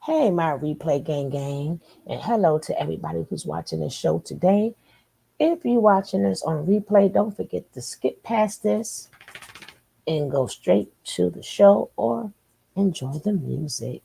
Hey, my replay gang, and hello to everybody who's watching the show today. If you're watching this on replay, don't forget to skip past this and go straight to the show or enjoy the music.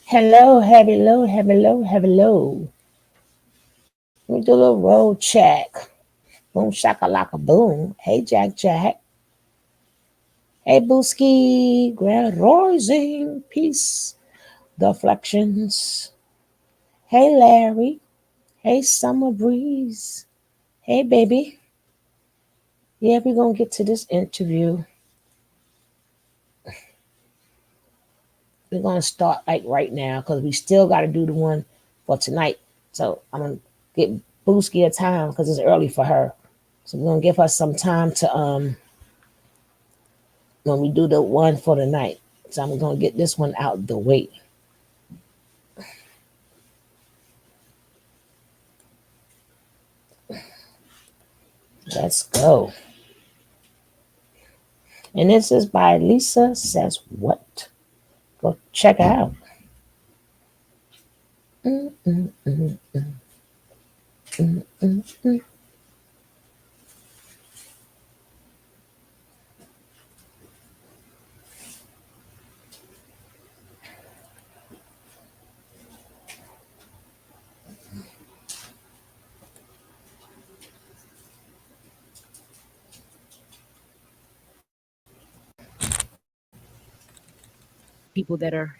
Hello, hello, hello, hello. Let me do a little roll check. Boom shakalaka boom. Hey Jack Jack. Hey Booski. Grand Rising. Peace. Deflections. Hey Larry. Hey Summer Breeze. Hey baby. Yeah, we're gonna get to this interview. We're gonna start like right now because we still gotta do the one for tonight. So I'm gonna get Booski a time because it's early for her. So we're gonna give her some time to when we do the one for the night. So I'm gonna get this one out the way. Let's go. And this is by Lisa Says What. Go check it out. Mm, mm, mm, mm, mm, mm. People that are,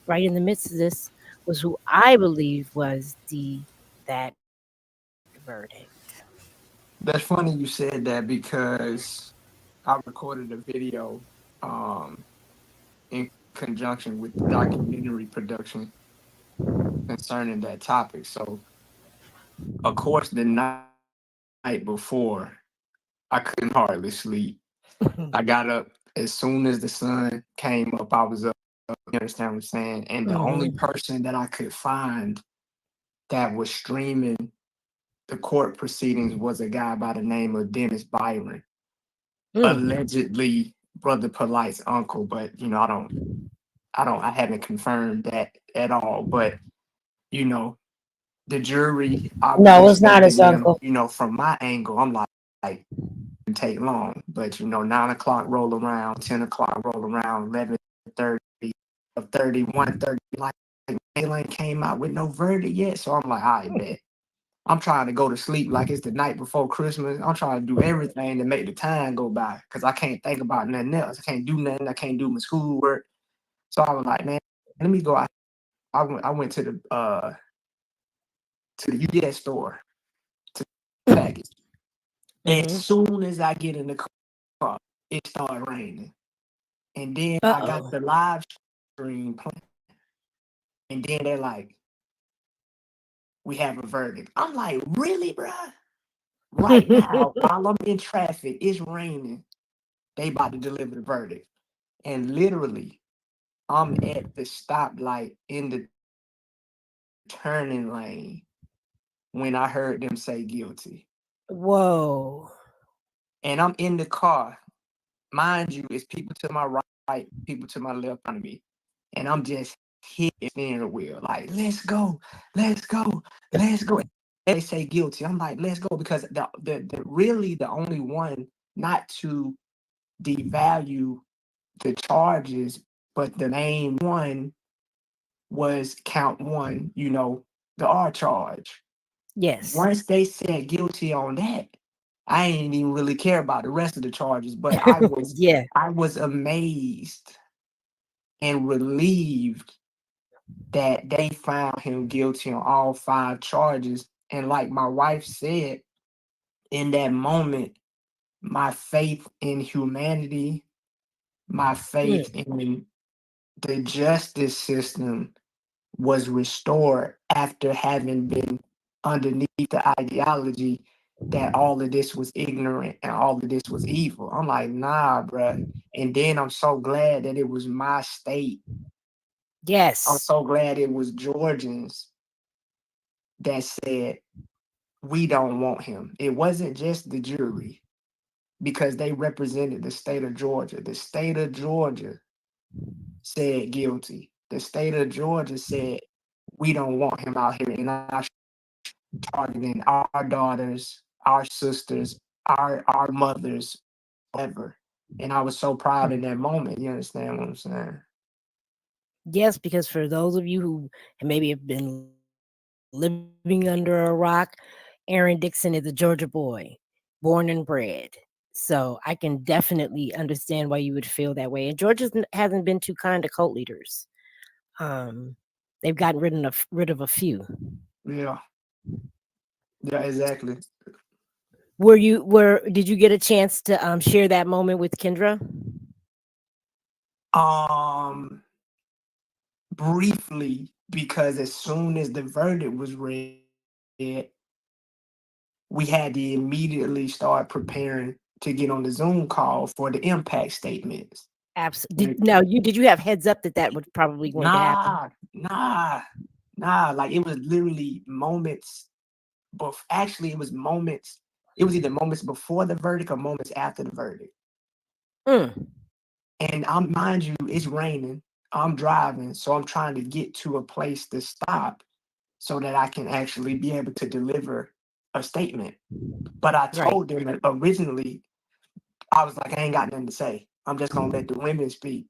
right in the midst of this was who I believe was that verdict. That's funny you said that because I recorded a video um, in conjunction with the documentary production concerning that topic. So, of course, the night before, I couldn't hardly sleep. I got up as soon as the sun came up. I was up. You understand what I'm saying? And the only Mm-hmm. person that I could find that was streaming the court proceedings was a guy by the name of Dennis Byron, Mm. allegedly Brother Polite's uncle, but I haven't confirmed that at all. But you know, the jury No, obviously it's not spoke to his him. uncle. From my angle, I'm like, it take long, but 9 o'clock roll around, 10 o'clock roll around, 11:30, 31:30, like Mail ain't came out with no verdict yet. So I'm like, I bet. I'm trying to go to sleep like it's the night before Christmas. I'm trying to do everything to make the time go by because I can't think about nothing else. I can't do nothing. I can't do my schoolwork. So I was like, man, let me go out. I went to the UPS store to package. As Mm-hmm. soon as I get in the car, it started raining. And then I got Uh-oh. the live stream playing. And then they're like, we have a verdict. I'm like, really, bruh? Right now, while I'm in traffic, it's raining. They about to deliver the verdict. And literally, I'm at the stoplight in the turning lane when I heard them say guilty. Whoa. And I'm in the car. Mind you, it's people to my right, people to my left front of me. And I'm just hitting the steering wheel, like, let's go, let's go, let's go. And they say guilty. I'm like, let's go, because the really the only one not to devalue the charges, but the main one was count one, the R charge. Yes. Once they said guilty on that, I ain't even really care about the rest of the charges, but I was Yeah. I was amazed and relieved that they found him guilty on all five charges. And like my wife said, in that moment, my faith in humanity, my faith Mm. in the justice system was restored after having been underneath the ideology that all of this was ignorant and all of this was evil. I'm like, nah, bruh. And then I'm so glad that it was my state. I'm Yes. so glad it was Georgians that said, we don't want him. It wasn't just the jury because they represented the state of Georgia. The state of Georgia said guilty. The state of Georgia said, we don't want him out here in our targeting our daughters, our sisters, our mothers, ever. And I was so proud in that moment. You understand what I'm saying? Yes, because for those of you who maybe have been living under a rock, Aaron Dixon is a Georgia boy, born and bred. So I can definitely understand why you would feel that way. And Georgia hasn't been too kind to cult leaders. Um, they've gotten rid of a few. Yeah, yeah, exactly. Were did you get a chance to share that moment with Kendra? Um, Briefly, because as soon as the verdict was read, we had to immediately start preparing to get on the Zoom call for the impact statements. Did now you did you have heads up that that was probably going to happen? Nah, nah, nah. Like it was literally moments. But actually, it was moments. It was either moments before the verdict or moments after the verdict. Mm, And mind you, it's raining. I'm driving, so I'm trying to get to a place to stop so that I can actually be able to deliver a statement. But I right. told them that originally, I was like, I ain't got nothing to say. I'm just gonna let the women speak.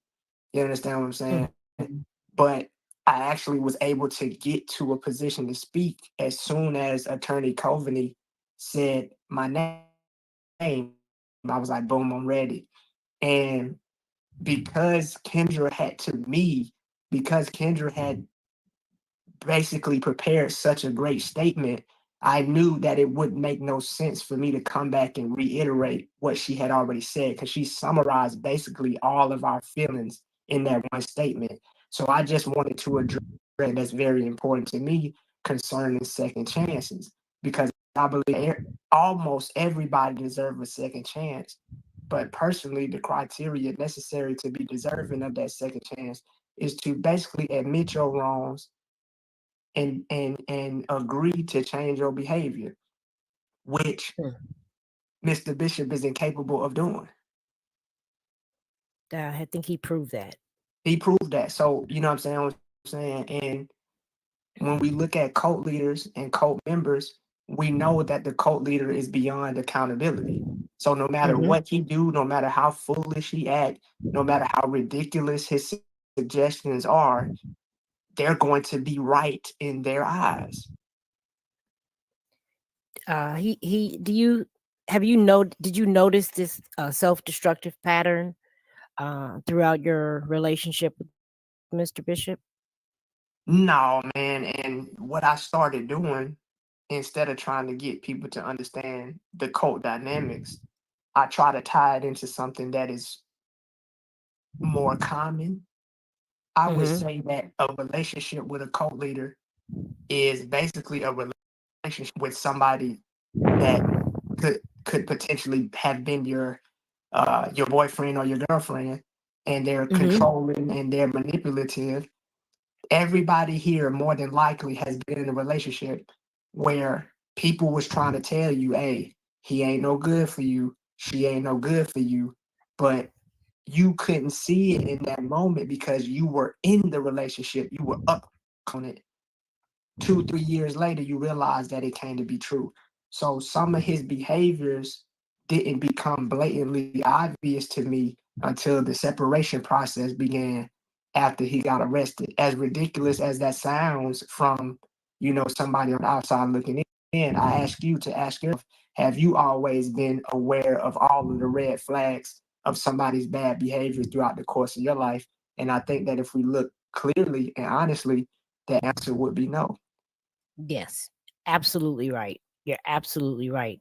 You understand what I'm saying? Mm, But I actually was able to get to a position to speak as soon as Attorney Coveney said my name. I was like, boom, I'm ready. And because Kendra had to me, because Kendra had basically prepared such a great statement, I knew that it wouldn't make no sense for me to come back and reiterate what she had already said because she summarized basically all of our feelings in that one statement. So I just wanted to address that's very important to me concerning second chances because I believe almost everybody deserves a second chance. But personally, the criteria necessary to be deserving of that second chance is to basically admit your wrongs and agree to change your behavior, which mm. Mr. Bishop is incapable of doing. I think he proved that. He proved that. So you know what I'm saying? And when we look at cult leaders and cult members, we know that the cult leader is beyond accountability. So no matter Hmm. what he do, no matter how foolish he act, no matter how ridiculous his suggestions are, they're going to be right in their eyes. He. Do you have you know? Did you notice this self-destructive pattern throughout your relationship with Mr. Bishop? No, man. And what I started doing, instead of trying to get people to understand the cult dynamics, I try to tie it into something that is more common. I would Hmm. say that a relationship with a cult leader is basically a relationship with somebody that could potentially have been your boyfriend or your girlfriend, and they're Hmm. controlling and they're manipulative. Everybody here more than likely has been in a relationship where people was trying to tell you, hey, he ain't no good for you, she ain't no good for you, but you couldn't see it in that moment because you were in the relationship, you were up on it. 2 3 years later you realize that it came to be true. So some of his behaviors didn't become blatantly obvious to me until the separation process began after he got arrested. As ridiculous as that sounds from, somebody on the outside looking in, I ask you to ask yourself, have you always been aware of all of the red flags of somebody's bad behavior throughout the course of your life? And I think that if we look clearly and honestly, the answer would be no. Yes, absolutely right. You're absolutely right.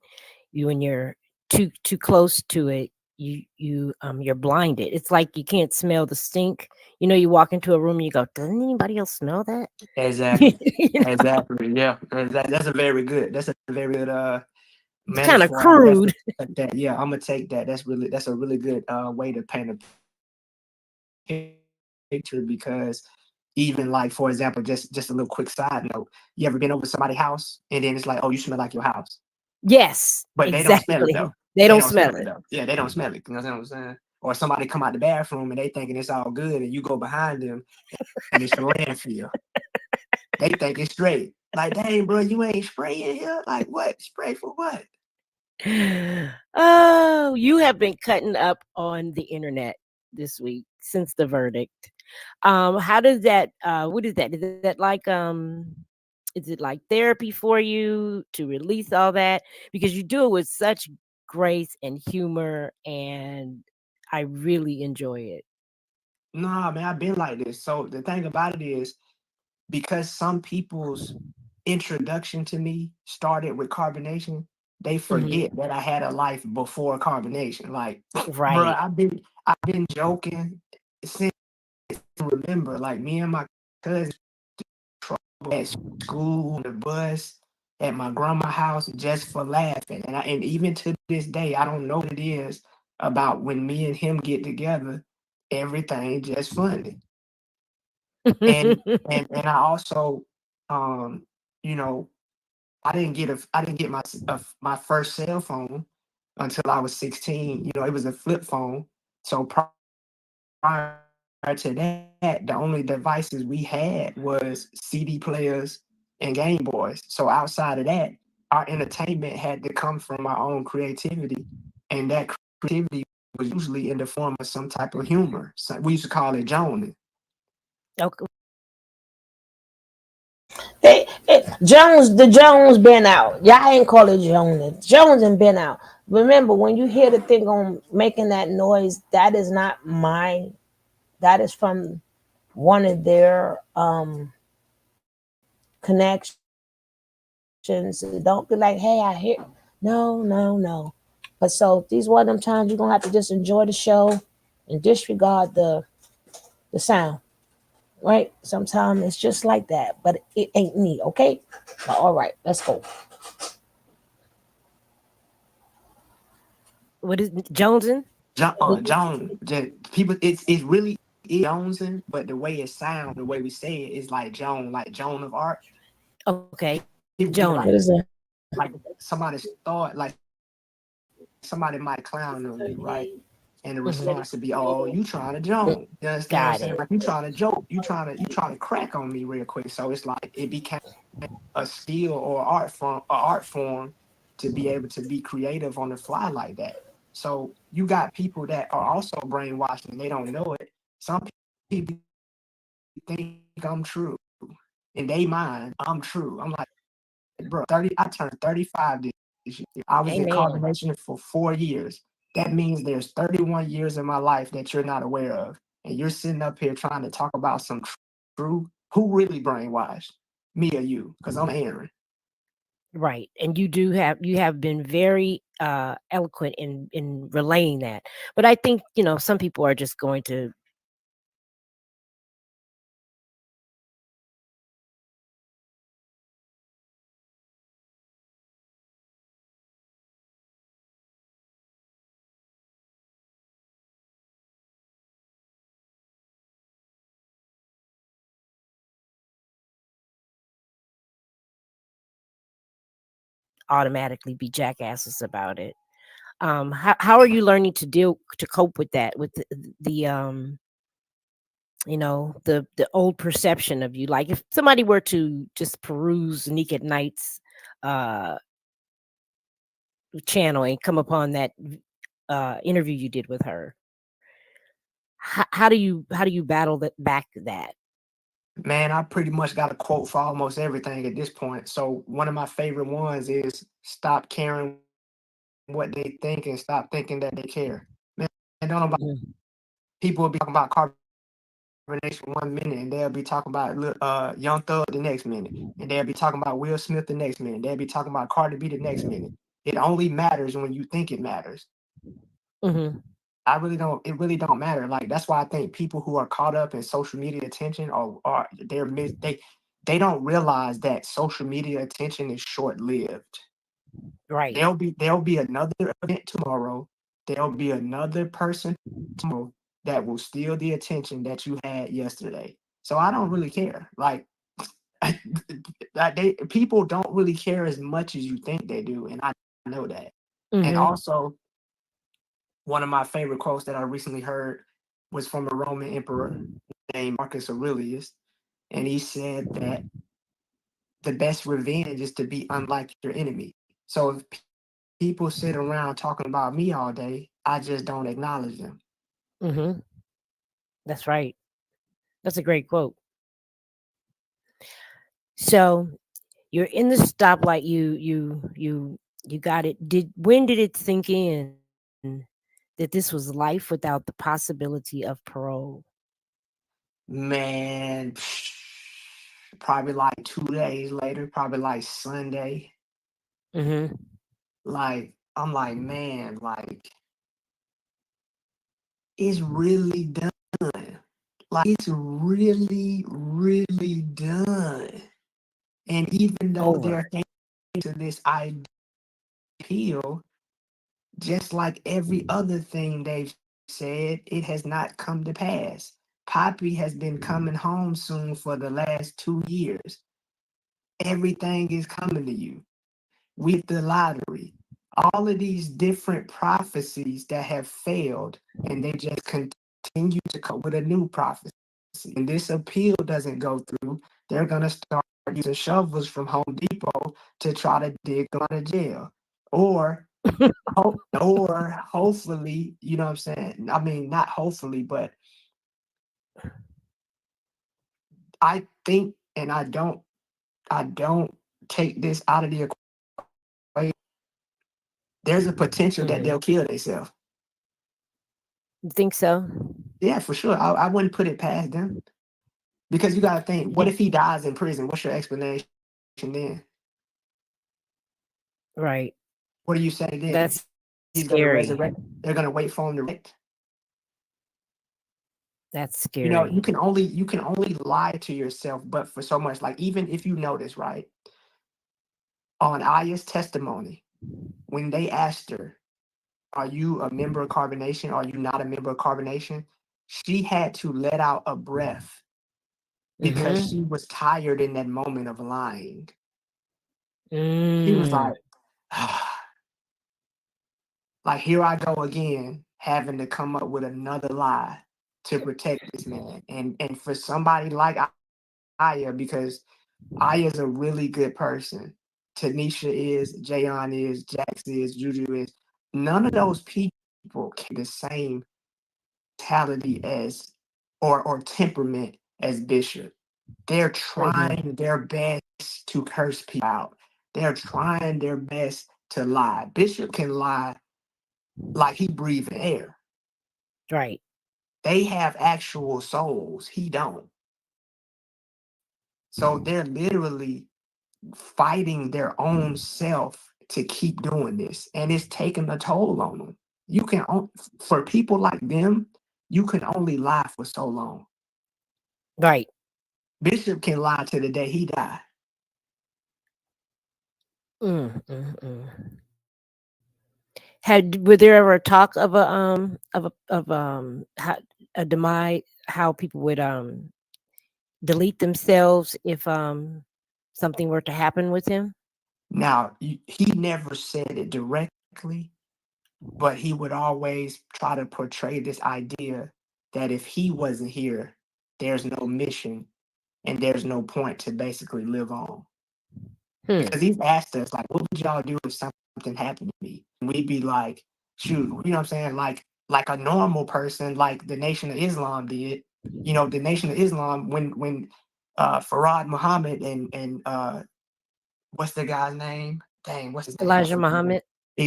You when you're too close to it, you're blinded. It's like you can't smell the stink. You know, you walk into a room and you go, "Doesn't anybody else smell that?" Exactly. You know, Exactly. Yeah. That's a very good. That's a very good it's kind of metaphor. I crude. definitely take that. Yeah, I'm gonna take that. That's a really good way to paint a picture because even like for example, just a little quick side note, you ever been over somebody's house and then it's like, oh, you smell like your house, Yes, but they don't smell it though. exactly. They They don't don't smell smell it it. though. Yeah, they don't smell it. You know what I'm saying? Or somebody come out the bathroom and they thinking it's all good, and you go behind them and it's a landfill. They think it's straight. Like, dang, bro, you ain't spraying here. Like, what? Spray for what? Oh, you have been cutting up on the internet this week since the verdict. How does that what is that? Is that is it like therapy for you to release all that? Because you do it with such grace and humor, and I really enjoy it. Nah, man, I've been like this. So the thing about it is, because some people's introduction to me started with carbonation, they Mhm. forget that I had a life before carbonation. Like, bro, Right. I've been joking since I remember. Like me and my cousins at school, on the bus, at my grandma's house, just for laughing. And even to this day, I don't know what it is about when me and him get together. Everything just funny. And and I also, um, you know, I didn't get my first cell phone until I was 16. It was a flip phone. So prior to that, the only devices we had was CD players and Game Boys. So outside of that, our entertainment had to come from our own creativity, and that creativity was usually in the form of some type of humor. So we used to call it joning. Okay. The Jones been out. Y'all ain't call it Jones. Jones and been out. Remember, when you hear the thing on making that noise, that is not mine. That is from one of their connections. So don't be like, hey, I hear. No, no, no. But so these one of them times you're gonna have to just enjoy the show and disregard the sound. Right? Sometimes it's just like that, but it ain't me, okay? But all right, let's go. What is Jonesing? Joan, people, it's really is Jonesing, but the way it sounds, the way we say it is like Joan, like Joan of Arc. Okay. It would be Jonan. like somebody's thought, like somebody might clown on you, right? And the response would be, Mhm. "Oh, you trying to joan?" You understand what I'm saying? Got Like it. you trying to joke, you trying to crack on me real quick. So it's like it became a skill or art form to be able to be creative on the fly like that. So you got people that are also brainwashed and they don't know it. Some people think I'm true. In their mind, I'm true. I'm like, bro, 30, I turned 35 this year. I was in Amen. combination for 4 years. That means there's 31 years in my life that you're not aware of. And you're sitting up here trying to talk about some true. Who really brainwashed? Me or you? Because I'm Aaron. Right. And you have been very eloquent in relaying that. But I think, some people are just going to automatically be jackasses about it. How are you learning to cope with that, with the old perception of you? Like if somebody were to just peruse Naked Night's uh channel and come upon that interview you did with her, how do you battle that? Man, I pretty much got a quote for almost everything at this point. So one of my favorite ones is stop caring what they think and stop thinking that they care. Man, don't nobody, Mhm. people will be talking about carbonation 1 minute and they'll be talking about Young Thug the next minute. And they'll be talking about Will Smith the next minute. They'll be talking about Cardi B the next minute. It only matters when you think it matters. Mhm. It really don't matter. Like that's why I think people who are caught up in social media attention are they don't realize that social media attention is short lived. Right. There'll be another event tomorrow. There'll be another person tomorrow that will steal the attention that you had yesterday. So I don't really care. Like people don't really care as much as you think they do, and I know that. And Mhm. also, one of my favorite quotes that I recently heard was from a Roman emperor named Marcus Aurelius, and he said that the best revenge is to be unlike your enemy. So if people sit around talking about me all day, I just don't acknowledge them. Mhm. That's right. That's a great quote. So you're in the stoplight. You got it. Did when did it sink in that this was life without the possibility of parole? Man, probably like 2 days later, probably like Sunday. Mm-hmm. Like, I'm like, man, like, it's really done. Like, it's really, really done. And even though Over. they're to this ideal, just like every other thing they've said, it has not come to pass. Poppy has been coming home soon for the last 2 years. Everything is coming to you with the lottery. All of these different prophecies that have failed, and they just continue to come with a new prophecy. And this appeal doesn't go through, they're going to start using shovels from Home Depot to try to dig them out of jail. Or or hopefully, you know what I'm saying? I mean, not hopefully, but I think, and I don't take this out of the equation. There's a potential that Mm-hmm. they'll kill themselves. You think so? Yeah, for sure. I wouldn't put it past them because you got to think, what Did, if he dies in prison? What's your explanation then? right. What do you say then? That's He's going to scary. resurrect. They're going to wait for him to resurrect. That's You know, scary. you can only lie to yourself, but for so much. Like, even if you notice, right, on Aya's testimony, when they asked her, "Are you a member of Carbonation? Are you not a member of Carbonation?" She had to let out a breath because she Mm-hmm. was tired in that moment of lying. She was Mm, like, like, here I go again, having to come up with another lie to protect this man. And for somebody like Aya, because Aya's a really good person. Tanisha is, Jayon is, Jax is, Juju is. None of those people carry the same mentality as or temperament as Bishop. They're mm-hmm. trying their best to curse people out. They're trying their best to lie. Bishop can lie like he breathing air. Right. They have actual souls. He don't. So they're literally fighting their own self to keep doing this, and it's taking a toll on them. You can for people like them, you can only lie for so long. Right. Bishop can lie to the day he die. Had were there ever talk of how, a demise, how people would delete themselves if something were to happen with him? Now, he never said it directly, but he would always try to portray this idea that if he wasn't here, there's no mission and there's no point to basically live on. Hmm. Because he's asked us, like, what would y'all do if something happened to me? And we'd be like, shoot, you know what I'm saying? Like a normal person, like the Nation of Islam did. You know, the Nation of Islam, when Farad Muhammad and what's the guy's name? Dang, what's his name? I Elijah forget. Muhammad.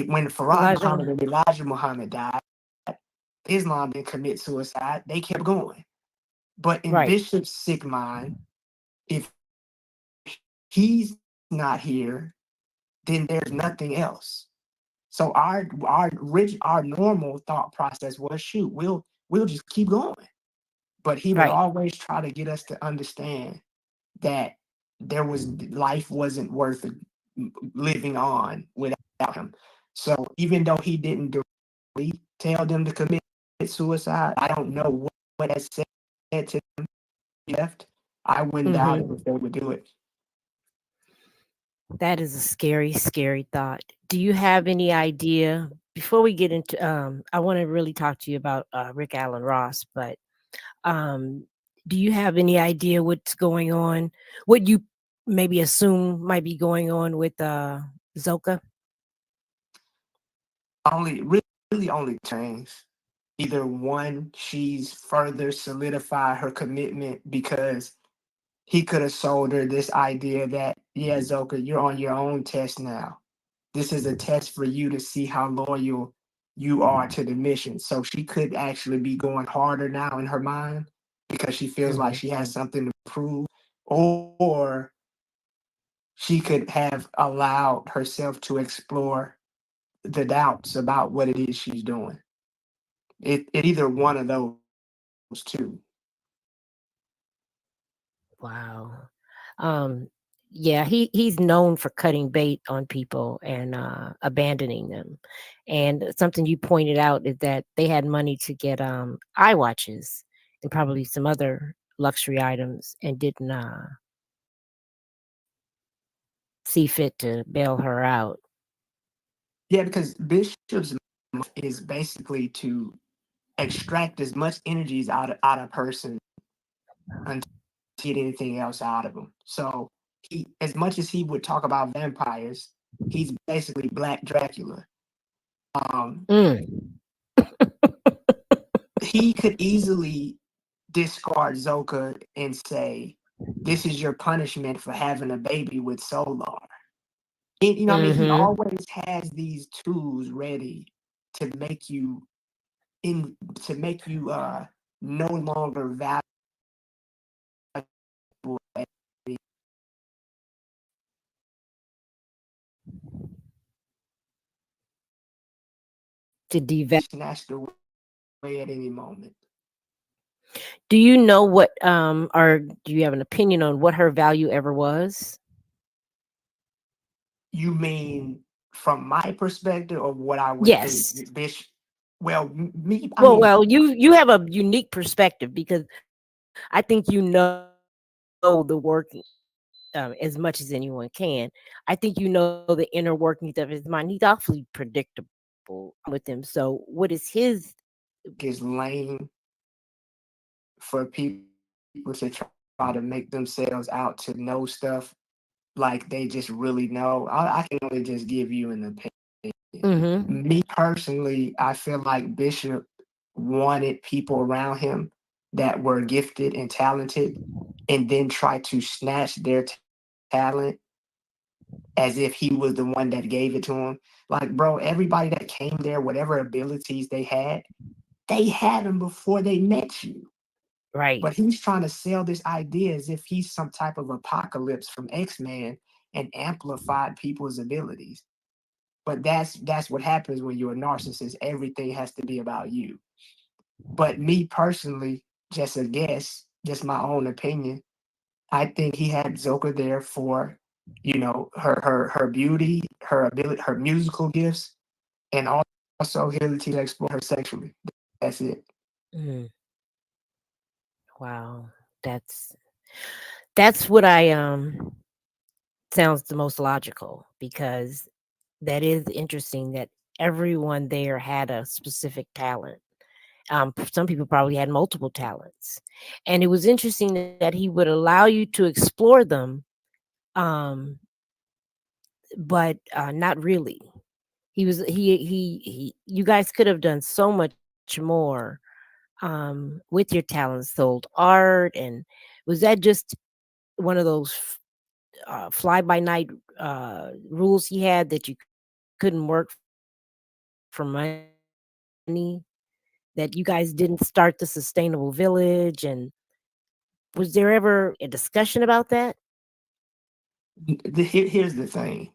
When Farad Elijah. Muhammad and Elijah Muhammad died, Islam didn't commit suicide. They kept going. But in Right. Bishop's sick mind, if he's not here, then there's nothing else. So our normal thought process was, shoot, we'll just keep going. But he would Right. always try to get us to understand that life wasn't worth living on without him. So even though he didn't directly tell them to commit suicide, I don't know what that said to them left. I wouldn't doubt it Hmm. if they would do it. That is a scary, scary thought. Do you have any idea? Before we get into, I want to really talk to you about Rick Allen Ross, but um, do you have any idea what's going on? What you maybe assume might be going on with Zoka? Only really only James. either one, she's further solidified her commitment because he could have sold her this idea that, yeah, Zoka, you're on your own test now. This is a test for you to see how loyal you are to the mission. So she could actually be going harder now in her mind because she feels like Mhm. she has something to prove, or she could have allowed herself to explore the doubts about what it is she's doing. It either one of those two. Wow. Um, yeah, he's known for cutting bait on people and abandoning them. And something you pointed out is that they had money to get eye watches and probably some other luxury items and didn't see fit to bail her out. Yeah, because Bishop's is basically to extract as much energies out of person until he get anything else out of them. So he, as much as he would talk about vampires, he's basically Black Dracula. Um, Mm. he could easily discard Zoka and say, "This is your punishment for having a baby with Solar." And, you know, what I mean, he Mm-hmm. always has these tools ready to make you in to make you no longer valuable. To devalue. Snatched away at any moment. Do you know what or do you have an opinion on what her value ever was? You mean from my perspective of what I would think Yes. Bishop? Well, me, I Well, mean, well, you have a unique perspective because I think you know the working as much as anyone can. I think you know the inner workings of his mind. He's awfully predictable. With him. So, what is his? is lame for people to try to make themselves out to know stuff like they just really know. I can only just give you an opinion. Mm-hmm. Me personally, I feel like Bishop wanted people around him that were gifted and talented and then tried to snatch their talent as if he was the one that gave it to him. Like, bro, everybody that came there, whatever abilities they had them before they met you. Right. But he's trying to sell this idea as if he's some type of apocalypse from X-Men and amplified people's abilities. But that's what happens when you're a narcissist. Everything has to be about you. But me personally, just a guess, just my own opinion, I think he had Zoka there for, her beauty, her ability, her musical gifts, and also his ability to explore her sexually. That's it. Mm, wow. That's that's what I sounds the most logical because that is interesting that everyone there had a specific talent. Some people probably had multiple talents, and it was interesting that he would allow you to explore them, um, but not really. He was he. You guys could have done so much more with your talents, sold art, and was that just one of those fly by night rules he had that you couldn't work for money? That you guys didn't start the sustainable village, and was there ever a discussion about that? Here's the thing,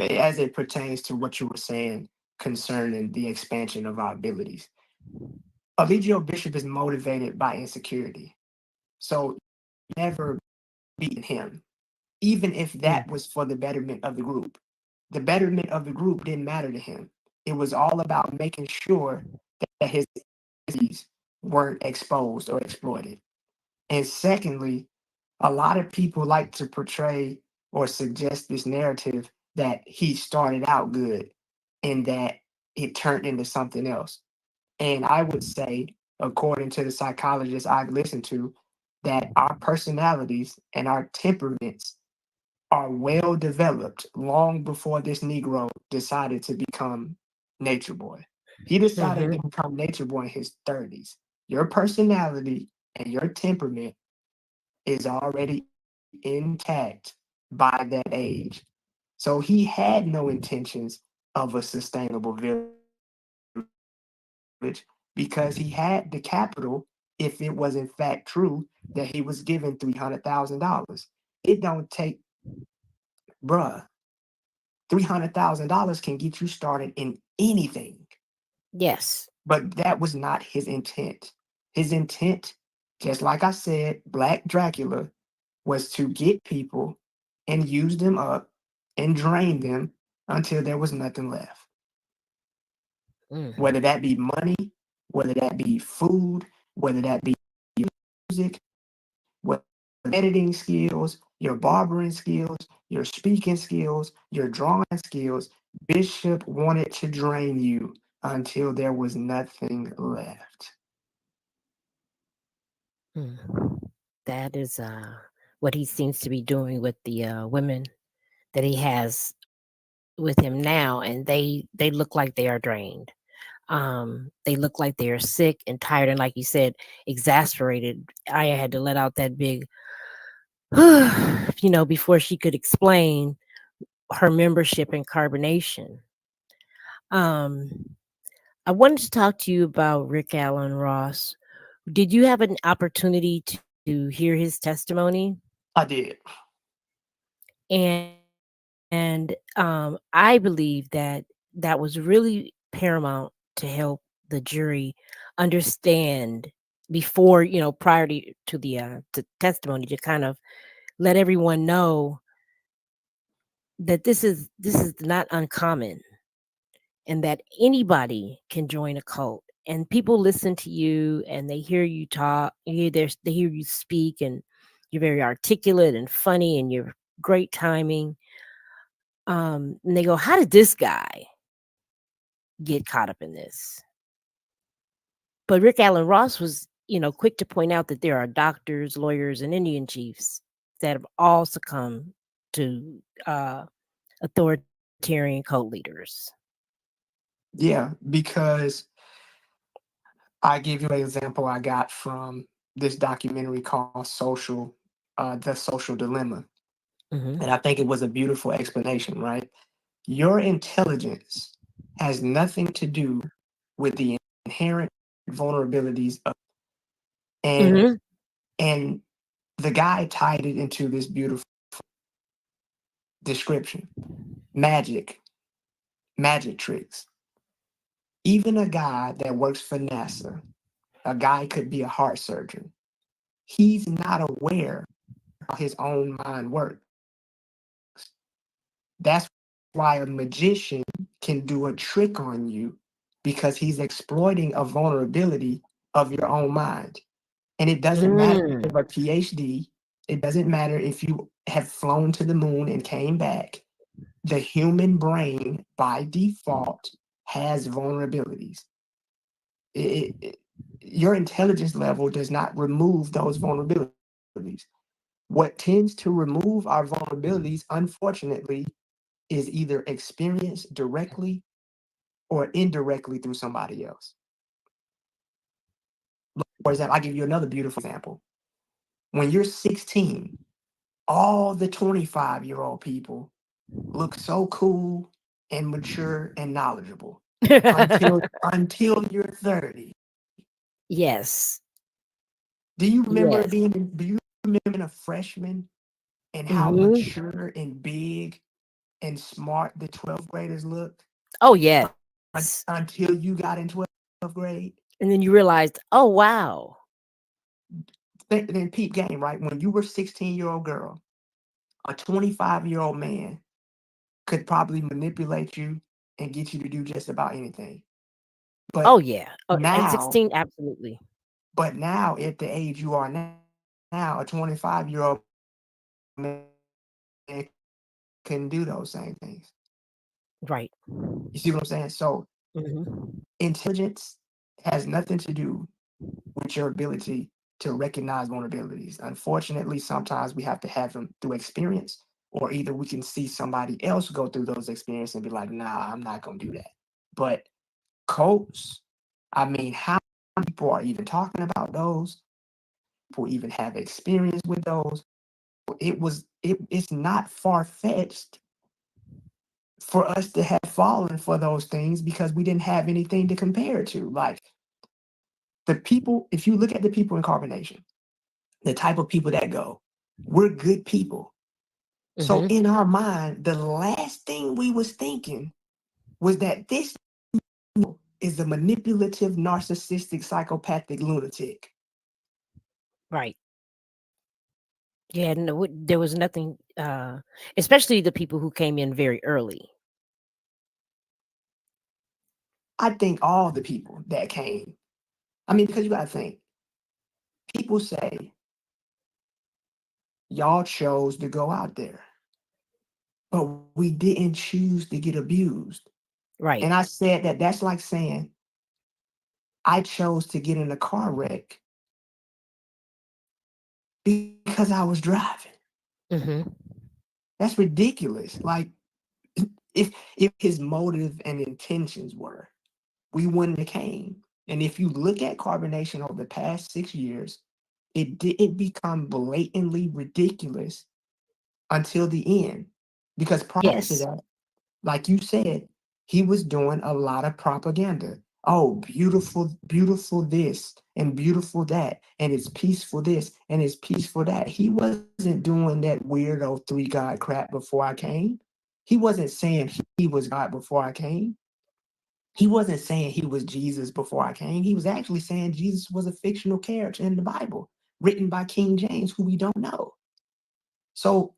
as it pertains to what you were saying concerning the expansion of our abilities. Eligio Bishop is motivated by insecurity. So never beating him, even if Mm, that was for the betterment of the group. The betterment of the group didn't matter to him. It was all about making sure that his abilities weren't exposed or exploited. And secondly, a lot of people like to portray or suggest this narrative that he started out good and that it turned into something else. And I would say, according to the psychologists I've listened to, that our personalities and our temperaments are well developed long before this Negro decided to become Nature Boy. He decided to Mhm. become Nature Boy in his 30s. Your personality and your temperament is already intact by that age. So he had no intentions of a sustainable village because he had the capital if it was in fact true that he was given $300,000. It don't take, bruh, $300,000 can get you started in anything. Yes. But that was not his intent. His intent, just like I said, Black Dracula, was to get people and use them up and drain them until there was nothing left. Mm. Whether that be money, whether that be food, whether that be music, whether editing skills, your barbering skills, your speaking skills, your drawing skills, Bishop wanted to drain you until there was nothing left. Mm. That is what he seems to be doing with the women that he has with him now, and they look like they are drained. They look like they are sick and tired, and like you said, exasperated. Aya had to let out that big, before she could explain her membership in carbonation. Um, I wanted to talk to you about Rick Allen Ross. Did you have an opportunity to hear his testimony? I did. And I believe that that was really paramount to help the jury understand before, prior to the testimony, to kind of let everyone know that this is not uncommon, and that anybody can join a cult, and people listen to you and they hear you talk, they hear you speak, and you're very articulate and funny and you're great timing. And they go, how did this guy get caught up in this? But Rick Allen Ross was, quick to point out that there are doctors, lawyers, and Indian chiefs that have all succumbed to authoritarian cult leaders. Yeah, because I give you an example I got from this documentary called The Social Dilemma. Hmm. And I think it was a beautiful explanation, right? Your intelligence has nothing to do with the inherent vulnerabilities of, and Hmm. and the guy tied it into this beautiful description. Magic, magic tricks. Even a guy that works for NASA, a guy could be a heart surgeon. He's not aware how his own mind works. That's why a magician can do a trick on you because he's exploiting a vulnerability of your own mind. And it doesn't matter if you Mm. have a PhD, it doesn't matter if you have flown to the moon and came back. The human brain, by default, has vulnerabilities. It, your intelligence level does not remove those vulnerabilities. What tends to remove our vulnerabilities, unfortunately, is either experienced directly or indirectly through somebody else. For example, I give you another beautiful example. When you're 16, all the 25-year-old people look so cool and mature and knowledgeable until you're 30. Yes. Do Yes. you remember being a freshman and how Hmm. mature and big and smart the 12th graders looked Oh, yes. until you got in 12th grade? And then you realized, oh, wow. Then peep game, right? When you were 16-year-old girl, a 25-year-old man could probably manipulate you and get you to do just about anything. Oh, But yeah. Oh, at now, 16, absolutely. but now at the age you are now, a 25-year-old man couldn't do those same things. You see Right. what I'm saying? So Hmm. intelligence has nothing to do with your ability to recognize vulnerabilities. Unfortunately, sometimes we have to have them through experience, or either we can see somebody else go through those experiences and be like, nah, I'm not going to do that. But cults. I mean, how many people are even talking about those? People even have experience with those. It's not far fetched for us to have fallen for those things because we didn't have anything to compare it to. Like the people, if you look at the people in carbonation, the type of people that go, we're good people. So Hmm. in our mind, the last thing we was thinking was that this is a manipulative, narcissistic, psychopathic lunatic. Right. Yeah, no, there was nothing, especially the people who came in very early. I think all the people that came, I mean, because you got to think, people say, y'all chose to go out there, but we didn't choose to get abused. Right. And I said that that's like saying, I chose to get in a car wreck because I was driving. Hmm. That's ridiculous. Like, if his motive and intentions were, we wouldn't have came. And if you look at carbonation over the past 6 years, it didn't become blatantly ridiculous until the end. Because prior to Yes. that, like you said, he was doing a lot of propaganda. Oh, beautiful, beautiful this and beautiful that, and it's peaceful this and it's peaceful that. He wasn't doing that weirdo three God crap before I came. He wasn't saying he was God before I came. He wasn't saying he was Jesus before I came. He was actually saying Jesus was a fictional character in the Bible, written by King James, who we don't know. So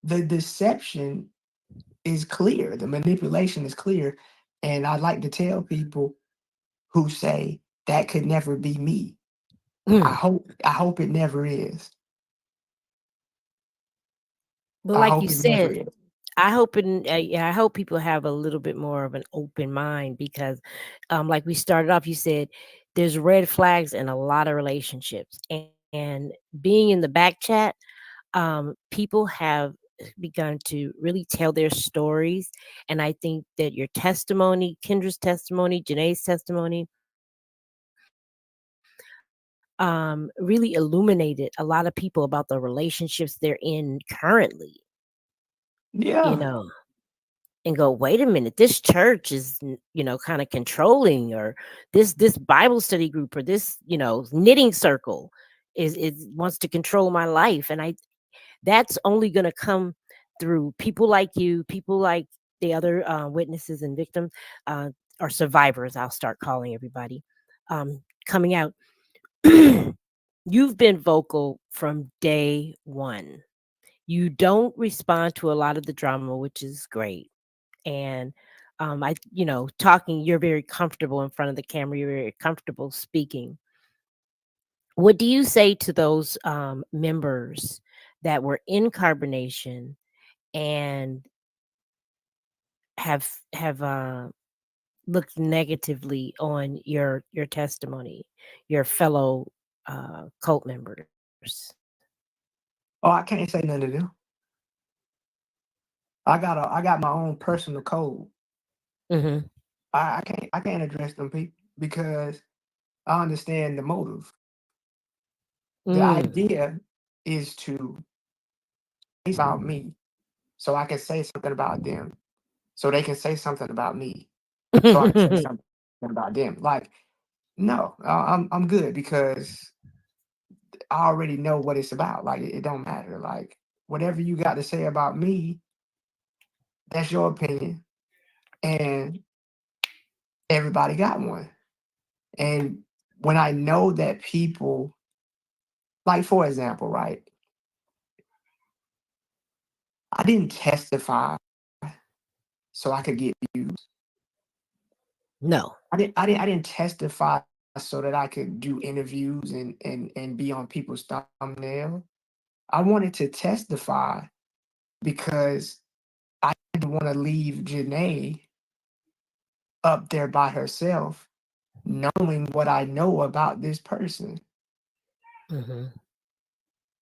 the deception is clear, the manipulation is clear. And I like to tell people who say that could never be me. I hope it never is. But I like you hope it never said, is. I hope yeah, I hope people have a little bit more of an open mind because, like we started off, you said there's red flags in a lot of relationships, and being in the back chat, people have begun to really tell their stories, and I think that your testimony, Kendra's testimony, Janae's testimony, really illuminated a lot of people about the relationships they're in currently. You Yeah. know, and go, wait a minute, this church is kind of controlling, or this Bible study group, or this knitting circle is wants to control my life. And I that's only going to come through people like you, people like the other witnesses and victims, uh, or survivors, I'll start calling everybody, coming out. You've been vocal from day one. You don't respond to a lot of the drama, which is great. And talking, you're very comfortable in front of the camera, you're very comfortable speaking. What do you say to those members that were in carbonation and have looked negatively on your testimony, your fellow cult members? Oh, I can't say none of them. I got my own personal code. Hmm. I can't address them people because I understand the motive. The Mm. idea is to say about me so I can say something about them. So they can say something about me. So I can say something about them. Like, no, I'm good because I already know what it's about. Like it don't matter. Like whatever you got to say about me, that's your opinion. And everybody got one. And when I know that people, like for example, right, I didn't testify so I could get views. No. I didn't testify so that I could do interviews and be on people's thumbnail. I wanted to testify because I didn't want to leave Janae up there by herself, knowing what I know about this person. Hmm.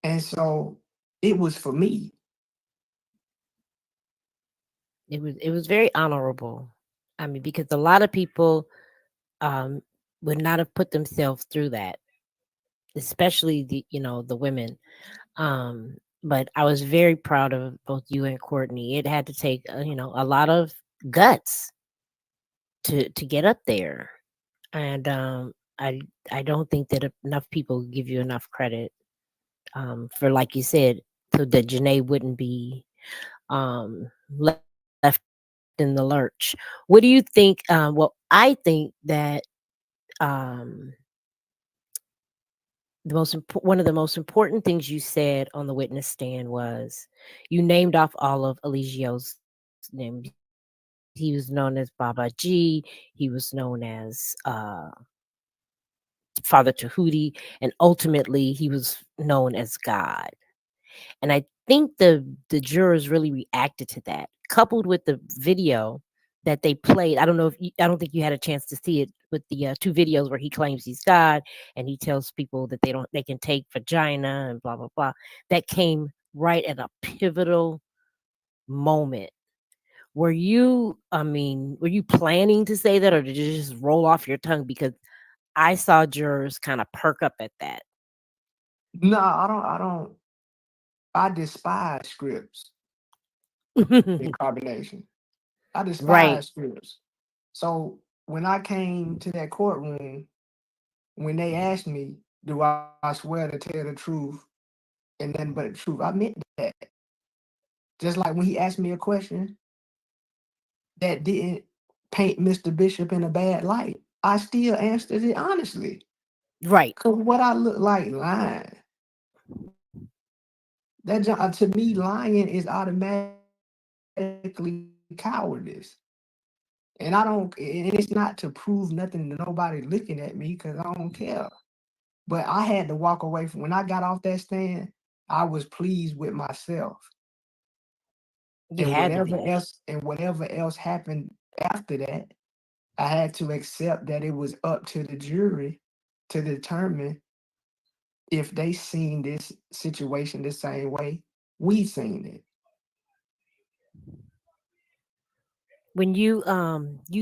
And so it was for me. It was very honorable. I mean, because a lot of people um, would not have put themselves through that, especially the women. But I was very proud of both you and Courtney. It had to take a lot of guts to get up there, and I I don't think that enough people give you enough credit for, like you said, so that Janae wouldn't be left in the lurch. What do you think? Well, I think that um, one of the most important things you said on the witness stand was you named off all of Eligio's names. He was known as Baba G. He was known as Father Tahuti, and ultimately he was known as God. And I think the jurors really reacted to that, coupled with the video that they played. I don't know if I don't think you had a chance to see it with the two videos where he claims he's God and he tells people that they can take vagina and blah blah blah. That came right at a pivotal moment. Were you planning to say that, or did it just roll off your tongue? Because I saw jurors kind of perk up at that. No, I don't. I despise scripts in carbonation. I Right, despise scripts. So when I came to that courtroom, when they asked me, "Do I swear to tell the truth and nothing but the truth?" I meant that. Just like when he asked me a question that didn't paint Mr. Bishop in a bad light, I still answered it honestly. right. Cause what I look like lying. To me, lying is automatically cowardice. And I don't, and it's not to prove nothing to nobody looking at me because I don't care. But I had to walk away from when I got off that stand, I was pleased with myself. You had to be. And whatever else happened after that, I had to accept that it was up to the jury to determine if they seen this situation the same way we seen it. When you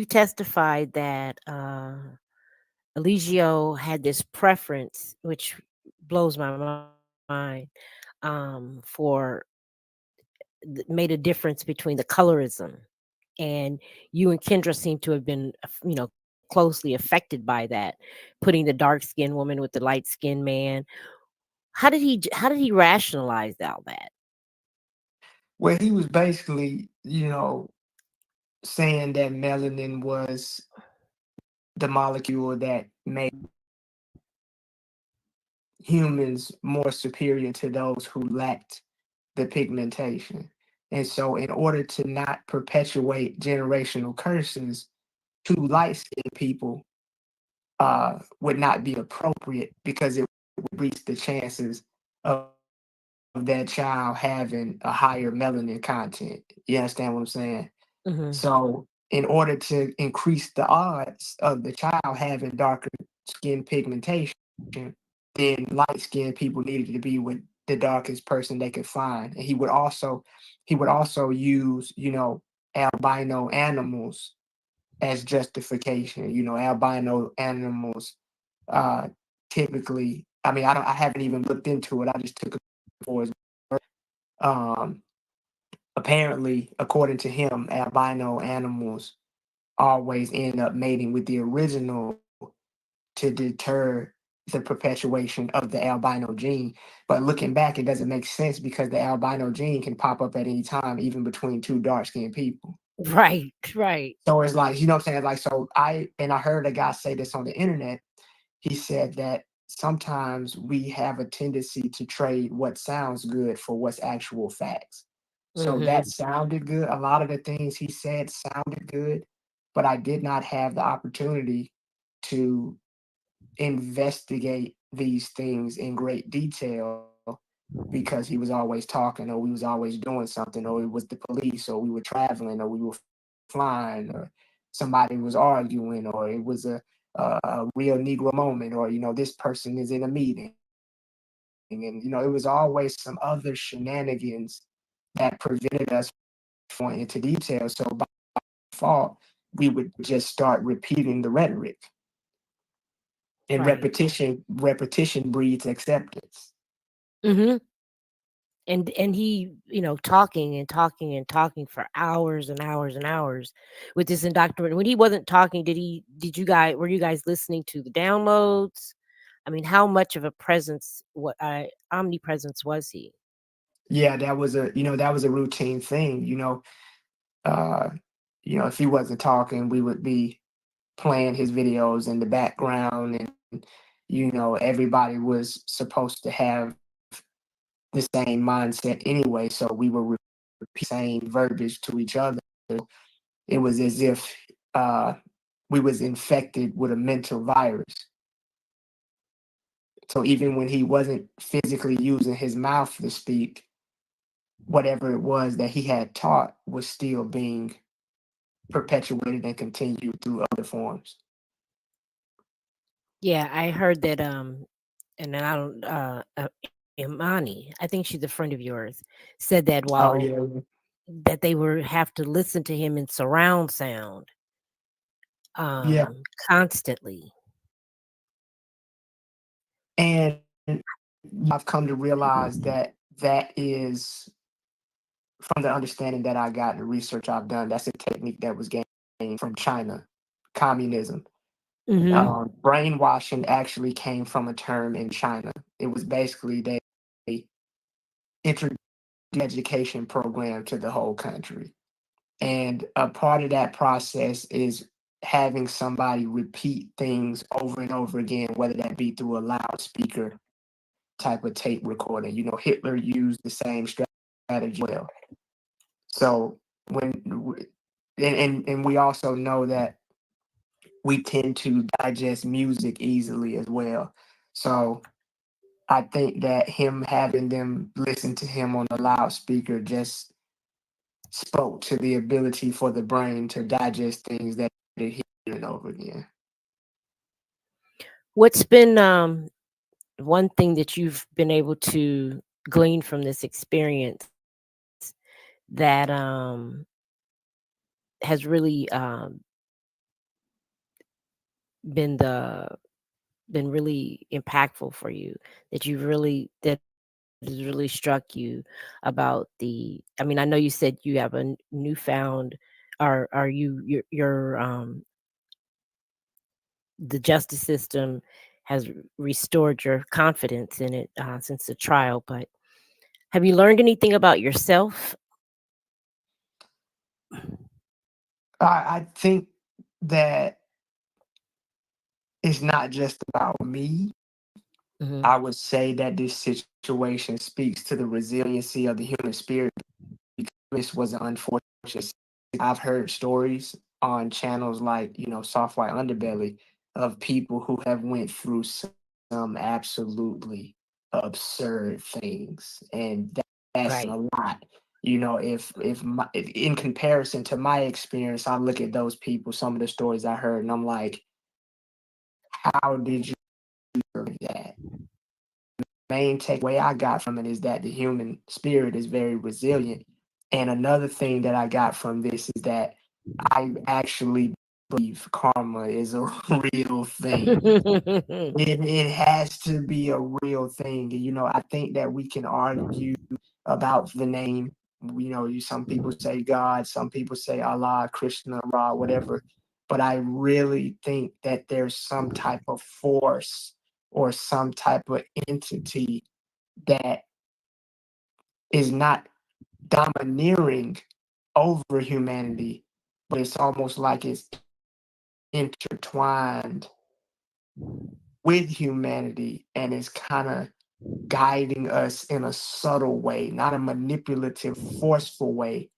testified that Eligio had this preference, which blows my mind, for made a difference between the colorism, and you and Kendra seem to have been closely affected by that, putting the dark skinned woman with the light skinned man. How did he rationalize all that? Where he was basically, saying that melanin was the molecule that made humans more superior to those who lacked the pigmentation. And so, in order to not perpetuate generational curses, to light skinned people would not be appropriate because it would increase the chances of that child having a higher melanin content. You understand what I'm saying? Hmm. So, in order to increase the odds of the child having darker skin pigmentation, then light skinned people needed to be with the darkest person they could find. And he would also use, albino animals as justification. Albino animals uh typically, I haven't even looked into it. I just took it for his um apparently, according to him, albino animals always end up mating with the original to deter the perpetuation of the albino gene. But looking back, it doesn't make sense because the albino gene can pop up at any time, even between two dark skinned people. Right, right. So it's like, you know what I'm saying? Like, so I heard a guy say this on the internet. He said that sometimes we have a tendency to trade what sounds good for what's actual facts. So Hmm. that sounded good. A lot of the things he said sounded good, but I did not have the opportunity to investigate these things in great detail because he was always talking, or we was always doing something, or it was the police, or we were traveling, or we were flying, or somebody was arguing, or it was a real Negro moment, or this person is in a meeting, and it was always some other shenanigans that prevented us from going into detail. So by default, we would just start repeating the rhetoric. And Right. repetition breeds acceptance. Mhm. And he, talking and talking and talking for hours and hours and hours with this indoctrination. When he wasn't talking, did you guys were you guys listening to the downloads? I mean, how much of a presence, what omnipresence was he? Yeah, that was a routine thing. Uh, if he wasn't talking, we would be playing his videos in the background, and everybody was supposed to have the same mindset anyway, so we were repeat same verbiage to each other. It was as if we was infected with a mental virus. So even when he wasn't physically using his mouth to speak, whatever it was that he had taught was still being perpetuated and continued through other forms. Yeah, I heard that. And then I don't. Imani, I think she's a friend of yours, said that Oh while yeah, that they were have to listen to him in surround sound, yeah. constantly. And I've come to realize that that is, from the understanding that I got, the research I've done, that's a technique that was gained from China, communism. Hmm. Brainwashing actually came from a term in China. It was basically they introduced an education program to the whole country. And a part of that process is having somebody repeat things over and over again, whether that be through a loudspeaker type of tape recording. Hitler used the same strategy well. So and we also know that we tend to digest music easily as well. So I think that him having them listen to him on the loudspeaker just spoke to the ability for the brain to digest things that it hears over again. What's been one thing that you've been able to glean from this experience that has really been the been really impactful for you, that you've really that has really struck you about I mean, I know you said you have a newfound, are you your the justice system has restored your confidence in it since the trial, but have you learned anything about yourself? I think that it's not just about me. Hmm. I would say that this situation speaks to the resiliency of the human spirit. This was an unfortunate. I've heard stories on channels like Soft White Underbelly of people who have went through some absolutely absurd things, and that's Right. a lot. In comparison to my experience, I look at those people, some of the stories I heard, and I'm like, how did you do that? Main takeaway I got from it is that the human spirit is very resilient. And another thing that I got from this is that I actually believe karma is a real thing. It has to be a real thing. I think that we can argue about the name. Some people say God, some people say Allah, Krishna, Ra, whatever. But I really think that there's some type of force or some type of entity that is not domineering over humanity, but it's almost like it's intertwined with humanity and is kind of guiding us in a subtle way, not a manipulative, forceful way,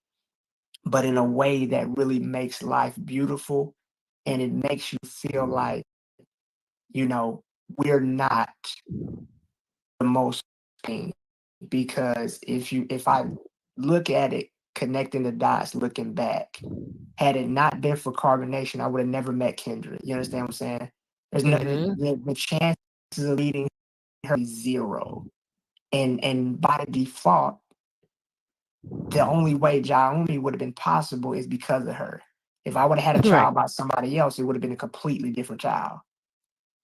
but in a way that really makes life beautiful. And it makes you feel like, we're not the most pain. Because if I look at it, connecting the dots, looking back, had it not been for carbonation, I would have never met Kendra. You understand what I'm saying? There's no Hmm. the chances of leading her is zero. And by default, the only way Jaomi would have been possible is because of her. If I would have had a Right. child by somebody else, it would have been a completely different child.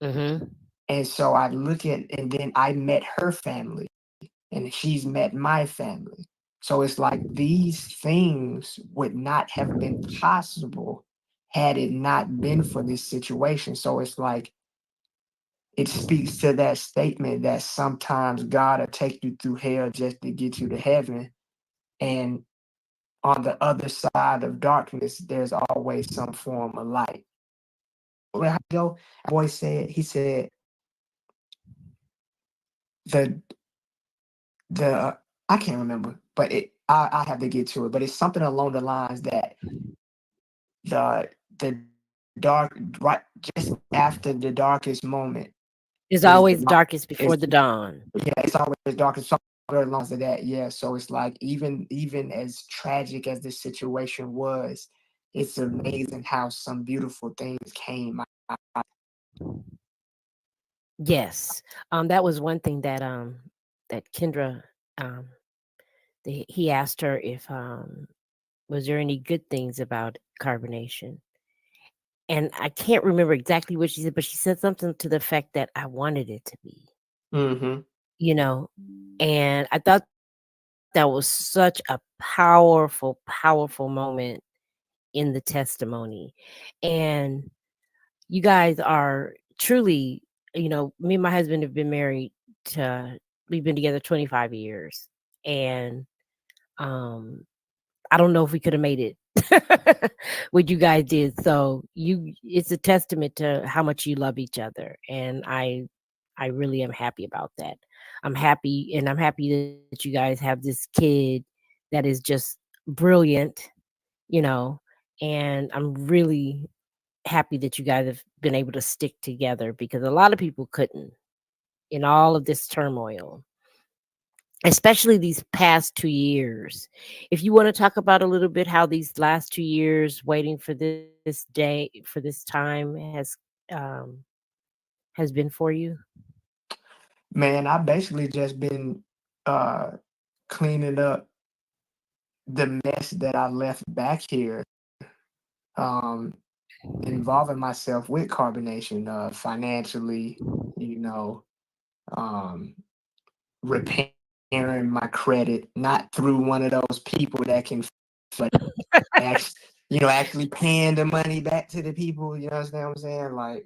Mm-hmm. And so I look at, and then I met her family, and she's met my family. So it's like these things would not have been possible had it not been for this situation. So it's like it speaks to that statement that sometimes God will take you through hell just to get you to heaven. And on the other side of darkness, there's always some form of light. Where I go, boy said, he said, the the I can't remember, but I have to get to it. But it's something along the lines that the dark right just after the darkest moment It's is the always darkest before is the dawn. yeah, it's always darkest something along the lines of that. Yeah. So it's like even as tragic as this situation was, it's amazing how some beautiful things came out. Yes. That was one thing that that Kendra um he asked her if was there any good things about carbonation? And I can't remember exactly what she said, but she said something to the effect that I wanted it to be, Mm-hmm. you know. And I thought that was such a powerful, powerful moment in the testimony. And you guys are truly, me and my husband have been married to we've been together 25 years. And um I don't know if we could have made it what you guys did. So it's a testament to how much you love each other. And I really am happy about that. I'm happy that you guys have this kid that is just brilliant, you know, and I'm really happy that you guys have been able to stick together because a lot of people couldn't in all of this turmoil, especially these past 2 years. If you want to talk about a little bit how these last 2 years waiting for this day, for this time um, has been for you. Man, I basically just been uh cleaning up the mess that I left back here, um, involving myself with carbonation, financially, you know, um, repairing my credit, not through one of those people that can, but actually, actually paying the money back to the people. You understand what I'm saying? Like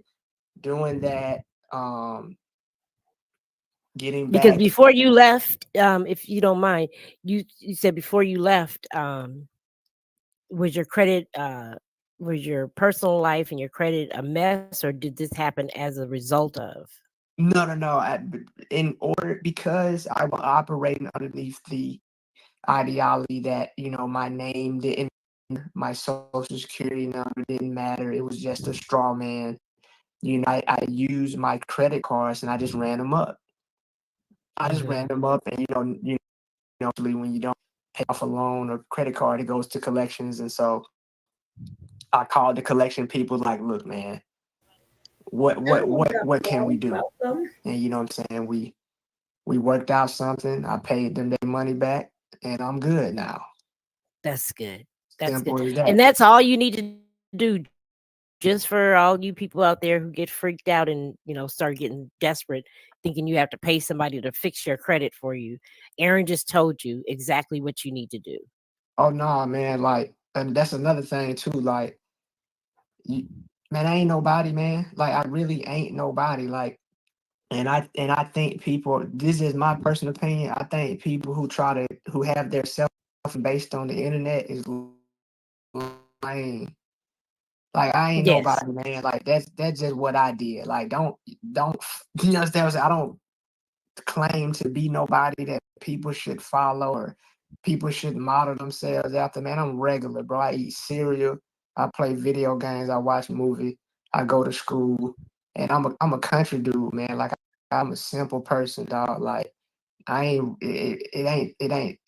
doing that, getting Because back. before you left, if you don't mind, you said before you left, was your credit was your personal life and your credit a mess, or did this happen as a result of? No, no, no. In order, because I was operating underneath the ideology that my name didn't, my social security number didn't matter. It was just a straw man. I used my credit cards and I just ran them up. I just ran Hmm. them up, and usually when you don't pay off a loan or credit card, it goes to collections. And so I called the collection people like, look, man, what can we do? Welcome. And you know what I'm saying? We worked out something. I paid them their money back, and I'm good now. That's good. That's good. Simple as And that. that's all you need to do just for all you people out there who get freaked out and, start getting desperate thinking you have to pay somebody to fix your credit for you. Aaron just told you exactly what you need to do. Oh no, man, like, and that's another thing too. Like, you, man, I ain't nobody, man. Like, I really ain't nobody. Like, and I think people. This is my personal opinion. I think people who have their self based on the internet is lame. Like, I ain't Yes. nobody, man. Like, that's just what I did. Like, don't you understand? What I'm saying? I don't claim to be nobody that people should follow or people should model themselves after. Man, I'm regular, bro. I eat cereal, I play video games, I watch movies, I go to school, and I'm a country dude, man. Like, I'm a simple person, dog. Like, I ain't it ain't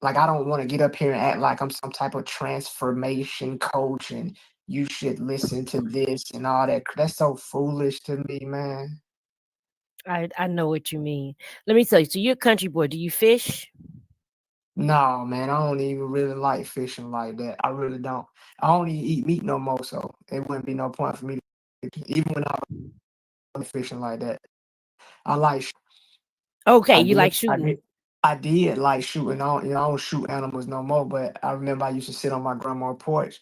like I don't want to get up here and act like I'm some type of transformation coach and you should listen to this and all that. That's so foolish to me, man. I know what you mean. Let me tell you. So you're a country boy. Do you fish? No, man, I don't even really like fishing like that. I really don't. I don't even eat meat no more, so it wouldn't be no point for me to, even when I was fishing like that. I like Okay, I you did like I shooting. did I did like shooting on, I don't shoot animals no more, but I remember I used to sit on my grandma's porch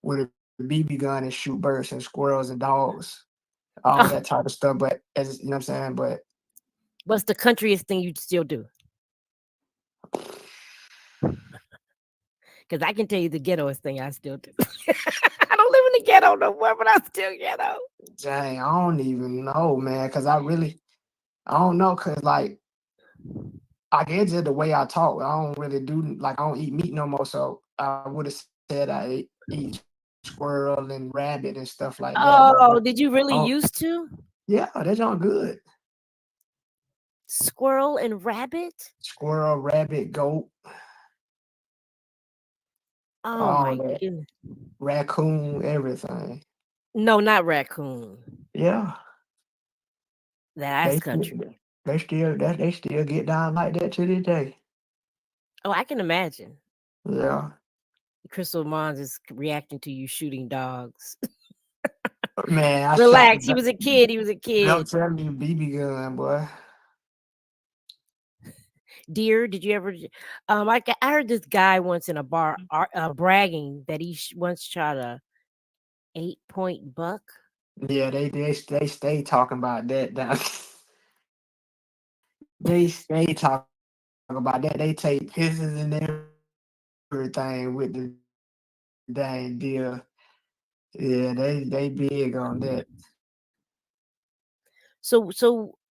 with a BB gun and shoot birds and squirrels and dogs, all Oh, that type of stuff. But as you know what I'm saying, but what's the countryest thing you'd still do? Because I can tell you the ghettoest thing I still do. I don't live in the ghetto no more, but I'm still ghetto. dang, I don't even know, man, because I don't know, cause like I guess just the way I talk, I don't really do like I don't eat meat no more. So I would have said eat squirrel and rabbit and stuff like that. But Oh, did you really oh used to? yeah, that's all good. Squirrel and rabbit? Squirrel, rabbit, goat, Oh all my that, goodness. raccoon, everything. No, not raccoon. Yeah, That's they country. they still get down like that to this day. Oh, I can imagine. Yeah, Crystal Mons is reacting to you shooting dogs. man, I shot the Relax. He gun. was a kid. He was a I'm kid. telling you, BB gun, boy. Deer, did you ever? I heard this guy once in a bar bragging that he once shot a 8-point buck. Yeah, they stay talking about that. They stay talking about that. They take pictures and everything with the dang deal. Yeah, they big on that.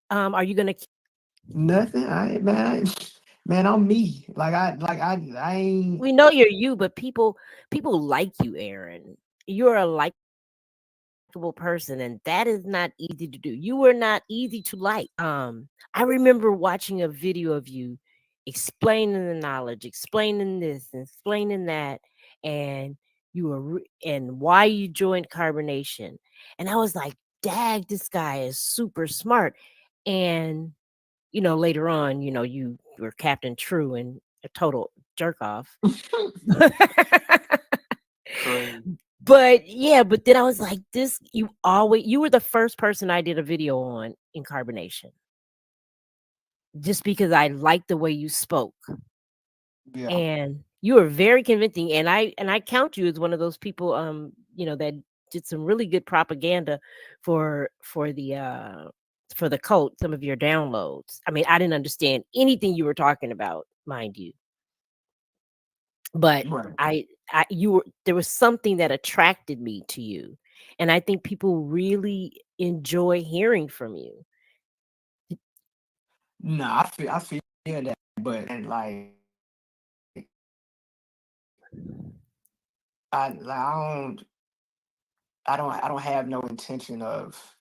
Are you gonna? Nothing. I ain't man. Man, I'm me. I ain't. We know you're you, but people like you, Aaron. You're a likable person, and that is not easy to do. You were not easy to like. I remember watching a video of you explaining the knowledge, explaining this, and explaining that, and and why you joined carbonation. And I was like, "Dag, this guy is super smart." And later on, you were Captain True and a total jerk off. Crazy. But yeah, but then I was like, you were the first person I did a video on in carbonation just because I liked the way you spoke. Yeah. And you were very convincing, and I count you as one of those people, that did some really good propaganda for the cult, some of your downloads. I mean, I didn't understand anything you were talking about, mind you, but Right. you were there was something that attracted me to you, and I think people really enjoy hearing from you. No, I feel that, but and I don't have no intention of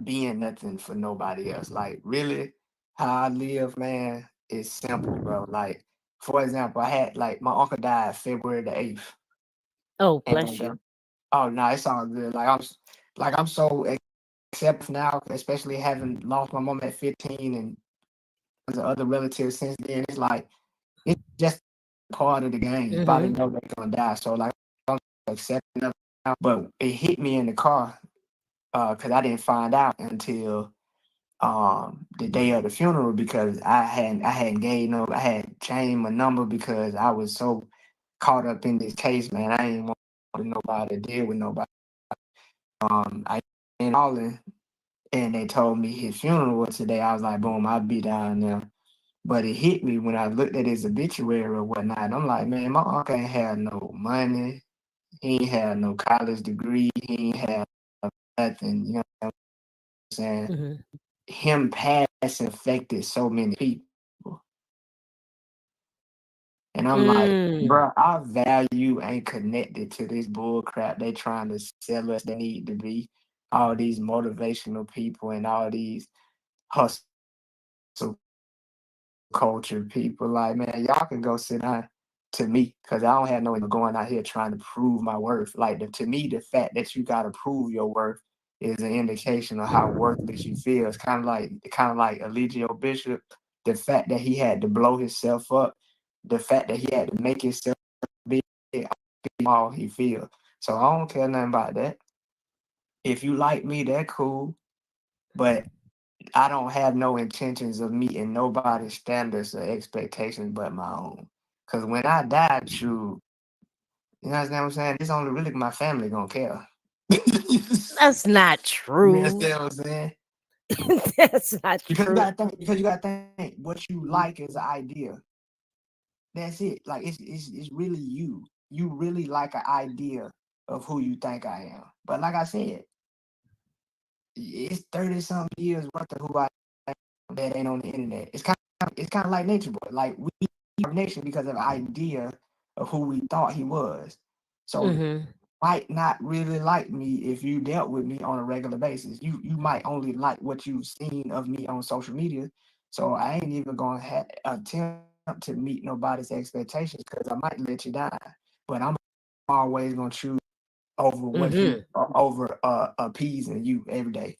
being nothing for nobody else. Like really, how I live, man, is simple, bro. Like for example, I had like my uncle died February the 8th, Oh, bless and you. oh no, it's all good. Like I'm so accepted now, especially having lost my mom at 15 and tons of other relatives since then. It's like it's just part of the game. Everybody Hmm. know they're gonna die, so like I'm accepting of it now. But it hit me in the car because I didn't find out until the day of the funeral because I hadn't gave no I had changed my number because I was so caught up in this case, man. I didn't want nobody to deal with nobody. I and calling and they told me his funeral was today. I was like, boom, I'll be down there. But it hit me when I looked at his obituary or whatnot. I'm like, man, my uncle ain't had no money. He ain't had no college degree. He ain't had nothing. You know what I'm saying? Hmm. Him passing affected so many people. And I'm like, Mm. bro, our value ain't connected to this bull crap they trying to sell us. They need to be all these motivational people and all these hustle culture people. Like, man, y'all can go sit down to me because I don't have no going out here trying to prove my worth. Like, to me, the fact that you got to prove your worth is an indication of how worthless you feel. It's kind of like Eligio Bishop. the fact that he had to blow himself up, the fact that he had to make himself big, all he feel. So I don't care nothing about that. If you like me, that cool. But I don't have no intentions of meeting nobody's standards or expectations but my own. Cause when I die, shoot, you understand what I'm saying? This only really my family gonna care. You That's not true. understand what I'm saying? That's not true. Because you gotta think what you like is an idea. That's it. Like it's really you. You really like an idea of who you think I am. But like I said, it's 30 something years worth of who I am that ain't on the internet. It's kind of like Nature Boy. Like we are nation because of the idea of who we thought he was. So Hmm. might not really like me if you dealt with me on a regular basis. You might only like what you've seen of me on social media. So I ain't even gonna attempt to meet nobody's expectations because I might let you down. But I'm always gonna choose over what you Hmm. over appeasing you every day.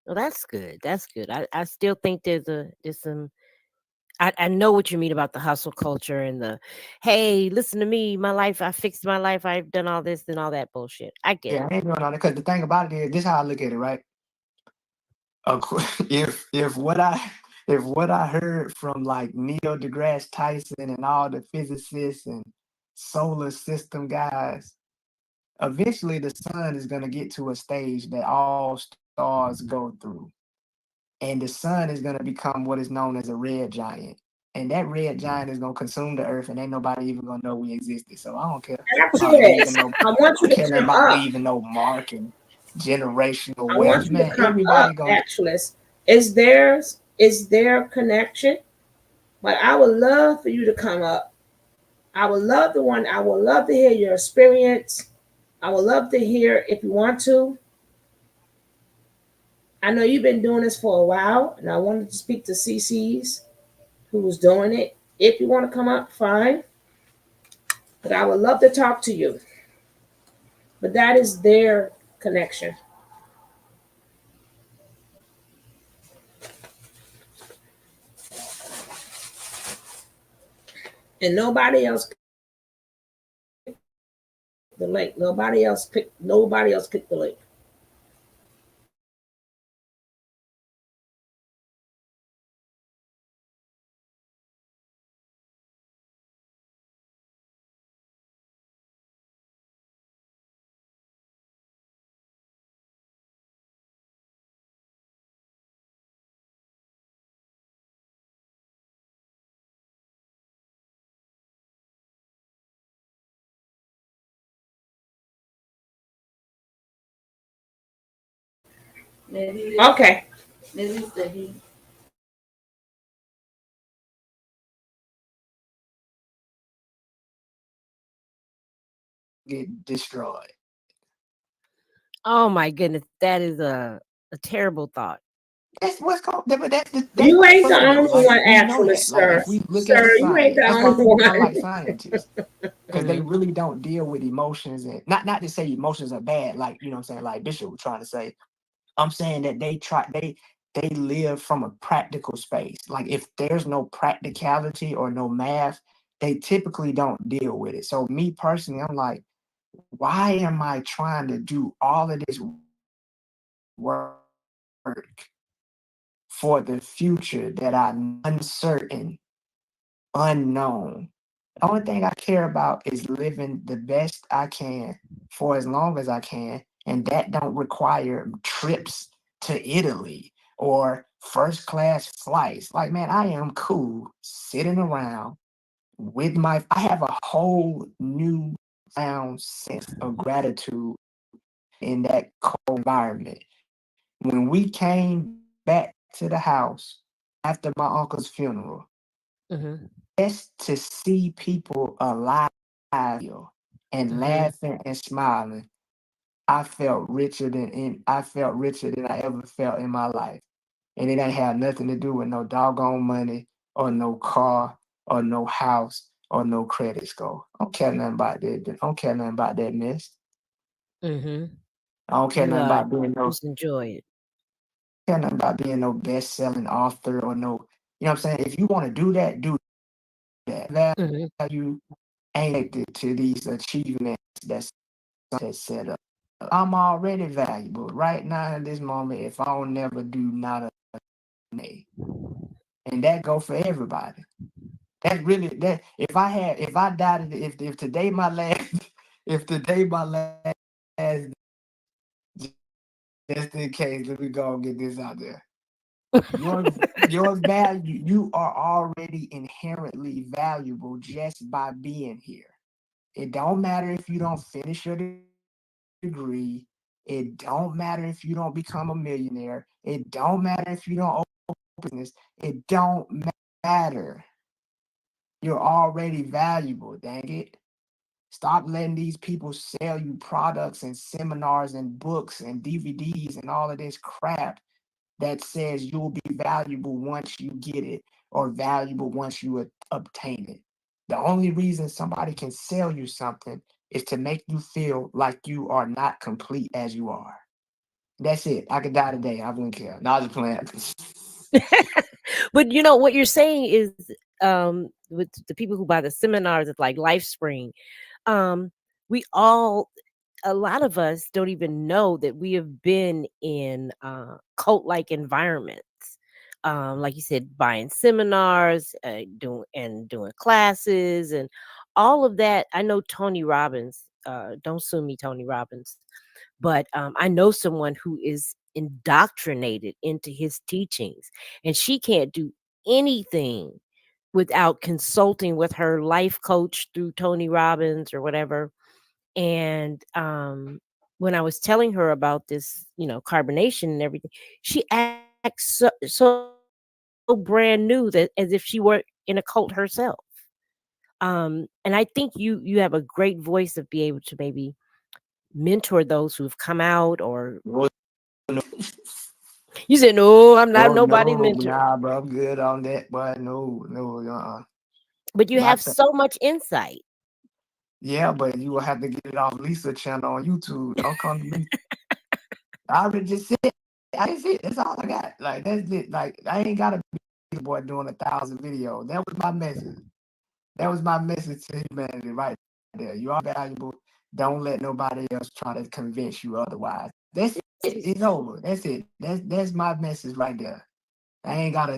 Well, that's good. That's good. I still think there's some. I know what you mean about the hustle culture and the, hey, listen to me, my life, I fixed my life, I've done all this and all that bullshit. I get Yeah, it. I ain't doing all that because the thing about it is this: how I look at it, right? If what I heard from like Neil deGrasse Tyson and all the physicists and solar system guys, eventually the sun is going to get to a stage that all stars go through, and the sun is going to become what is known as a red giant. And that red giant is gonna consume the earth, and ain't nobody even gonna know we existed. So I don't care about leaving Naturalist, no. I want I you don't to care nothing come about up. leaving no mark and generational I want wealth, you to man. come Everybody up, gonna. naturalist. Is there connection? But I would love for you to come up. I would love to hear your experience. I would love to hear if you want to. I know you've been doing this for a while, and I wanted to speak to CC's who was doing it. If you want to come up, fine. But I would love to talk to you. But that is their connection. And nobody else clicked the link. Nobody else clicked the link. Okay. Get destroyed. Oh my goodness, that is a terrible thought. That's what's called. But that's You the ain't the funny though. only Like one, we know that. actualist, Like sir. if we look at the Sir, you ain't science, the that's only why people don't one. like scientists because they Hmm. really don't deal with emotions and not to say emotions are bad. Like you know what I'm saying. Like Bishop was trying to say. I'm saying that they live from a practical space. Like if there's no practicality or no math, they typically don't deal with it. So me personally, I'm like, why am I trying to do all of this work for the future that I'm uncertain, unknown? The only thing I care about is living the best I can for as long as I can, and that don't require trips to Italy or first class flights. Like, man, I am cool sitting around with my. I have a whole new found sense of gratitude in that cold environment. When we came back to the house after my uncle's funeral, Hmm. just to see people alive and Hmm. laughing and smiling, I felt richer than I ever felt in my life. And it ain't had nothing to do with no doggone money or no car or no house or no credit score. I don't care nothing about that. I don't care nothing about that mess. Hmm. I don't care You nothing about being no just enjoy it. care nothing about being no best-selling author or no, you know what I'm saying? If you want to do that, do that. Mhm. Value ain't connected to these achievements that's set up. I'm already valuable right now in this moment. If I don't never do not a day, and that go for everybody. That's really that. If I died, if today my last, if today my last, just in case, let me go and get this out there. Your value, you are already inherently valuable just by being here. It don't matter if you don't finish your degree. It don't matter if you don't become a millionaire. It don't matter if you don't open business. It don't matter. You're already valuable, dang it. Stop letting these people sell you products and seminars and books and DVDs and all of this crap that says you'll be valuable once you get it or valuable once you obtain it. The only reason somebody can sell you something is to make you feel like you are not complete as you are. That's it. I could die today. I wouldn't care. No, I was just playing. But you know what you're saying is, with the people who buy the seminars at like LifeSpring, um, we all, a lot of us don't even know that we have been in cult like environments. Like you said, buying seminars, doing classes, and all of that. I know Tony Robbins. Don't sue me, Tony Robbins. But I know someone who is indoctrinated into his teachings, and she can't do anything without consulting with her life coach through Tony Robbins or whatever. And when I was telling her about this, carbonation and everything, she acts so brand new, that as if she were in a cult herself. And I think you have a great voice of being able to maybe mentor those who've come out, or you said, no, I'm not Oh nobody's no, mentor. nah, bro, I'm good on that, but no, no, But you My have th- so much insight. yeah, but you will have to get it off Lisa channel on YouTube. Don't come to me. I already just said, I just it. That's all I got. Like that's it. Like I ain't gotta be the boy doing 1,000 videos. That was my message. That was my message to humanity right there. You are valuable. Don't let nobody else try to convince you otherwise. That's it. It's over. That's it. That's my message right there. I ain't gotta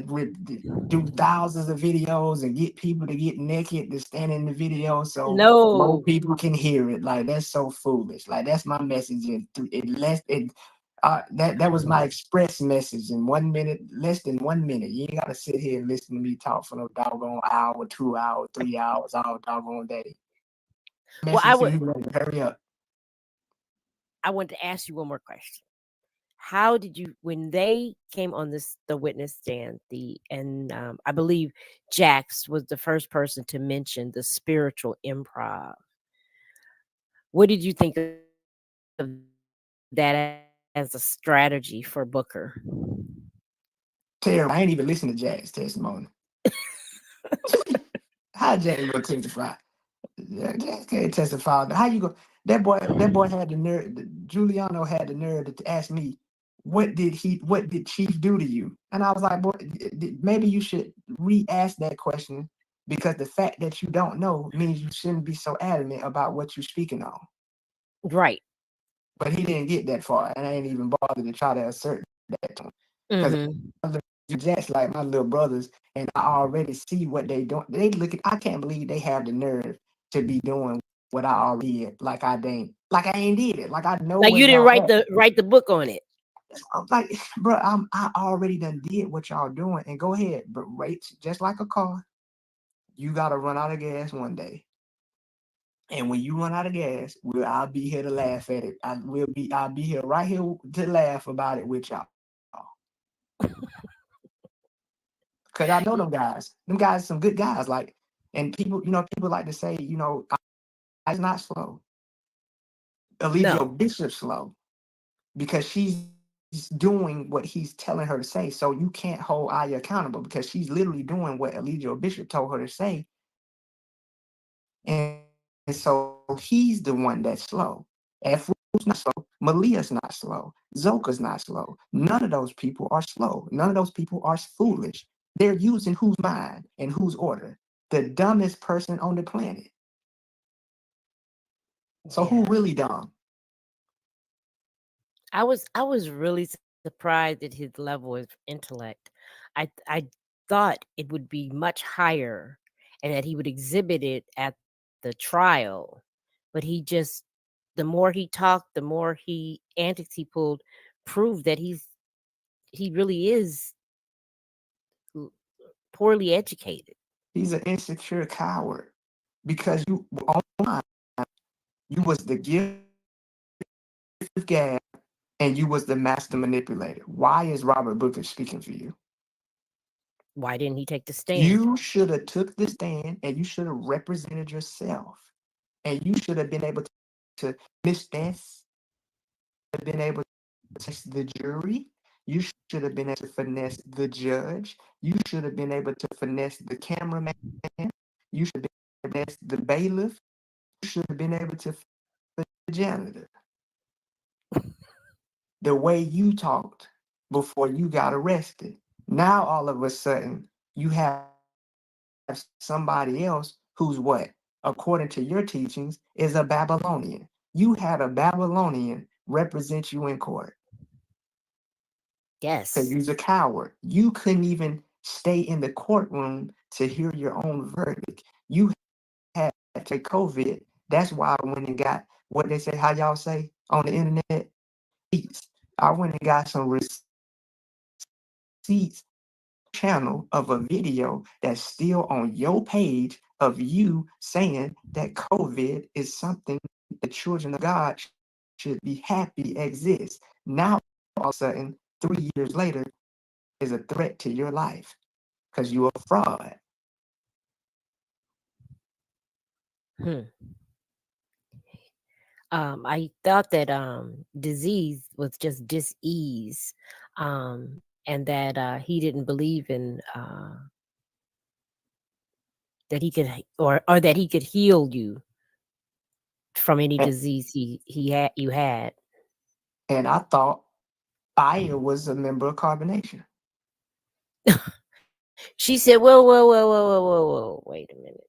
do thousands of videos and get people to get naked to stand in the video so more No. people can hear it. Like that's so foolish. Like that's my message that was my express message in 1 minute, less than 1 minute. You ain't gotta sit here and listen to me talk for no doggone hour, 2 hours, 3 hours, all doggone day. Well, I Message to would you, man, hurry up. I want to ask you one more question. How did you, when they came on the witness stand, I believe Jax was the first person to mention the spiritual improv. What did you think of that as a strategy for Booker? Terrible. I ain't even listen to Jack's testimony. How Jack gonna testify? Jack can't testify. How you go? That boy had the nerve. Giuliano had the nerve to ask me, what did Chief do to you? And I was like, boy, maybe you should re-ask that question because the fact that you don't know means you shouldn't be so adamant about what you're speaking on. Right. But he didn't get that far, and I ain't even bothered to try to assert that to him because Hmm. Jack's like my little brothers, and I already see what they doing. They look at. I can't believe they have the nerve to be doing what I already did. Like I ain't did it. Like I know Like where you didn't y'all at. write the book on it. I'm like, bro, I already done did what y'all doing, and go ahead. But rates just like a car, you gotta run out of gas one day. And when you run out of gas, I'll be here to laugh at it. I'll be here right here to laugh about it with y'all. Cause I know them guys. Them guys some good guys. Like, and people like to say, I's not slow. No. Eligio Bishop's slow because she's doing what he's telling her to say. So you can't hold Aya accountable because she's literally doing what Eligio Bishop told her to say. And so he's the one that's slow. F not slow. Malia's not slow. Zoka's not slow. None of those people are slow. None of those people are foolish. They're using whose mind and whose order? The dumbest person on the planet. So who Yeah. really dumb? I was really surprised at his level of intellect. I thought it would be much higher and that he would exhibit it at the trial. But he just the more he talked, the more he antics he pulled proved that he really is l- poorly educated. He's an insecure coward because you online, you was the gift gab and you was the master manipulator. Why is Robert Booker speaking for you? Why didn't he take the stand? You should have took the stand and you should have represented yourself. And you should have been able to misstance, have been able to test the jury. You should have been able to finesse the judge. You should have been able to finesse the cameraman. You should have been able to finesse the bailiff. You should have been able to finesse the janitor. The way you talked before you got arrested. Now all of a sudden you have somebody else who's what? According to your teachings, is a Babylonian. You had a Babylonian represent you in court because Yes. you're a coward. You couldn't even stay in the courtroom to hear your own verdict. You had to take COVID. That's why I went and got what they say, how y'all say on the internet, receipts. I went and got some receipts channel of a video that's still on your page of you saying that COVID is something the children of God should be happy exists. Now, all of a sudden, 3 years later, is a threat to your life because you're a fraud. Hmm. I thought that disease was just dis-ease, and that he didn't believe in that he could or that he could heal you from any And, disease he had you had. and I thought fire was a member of carbonation. She said, "Whoa, whoa, whoa, whoa, whoa, whoa, whoa! Wait a minute.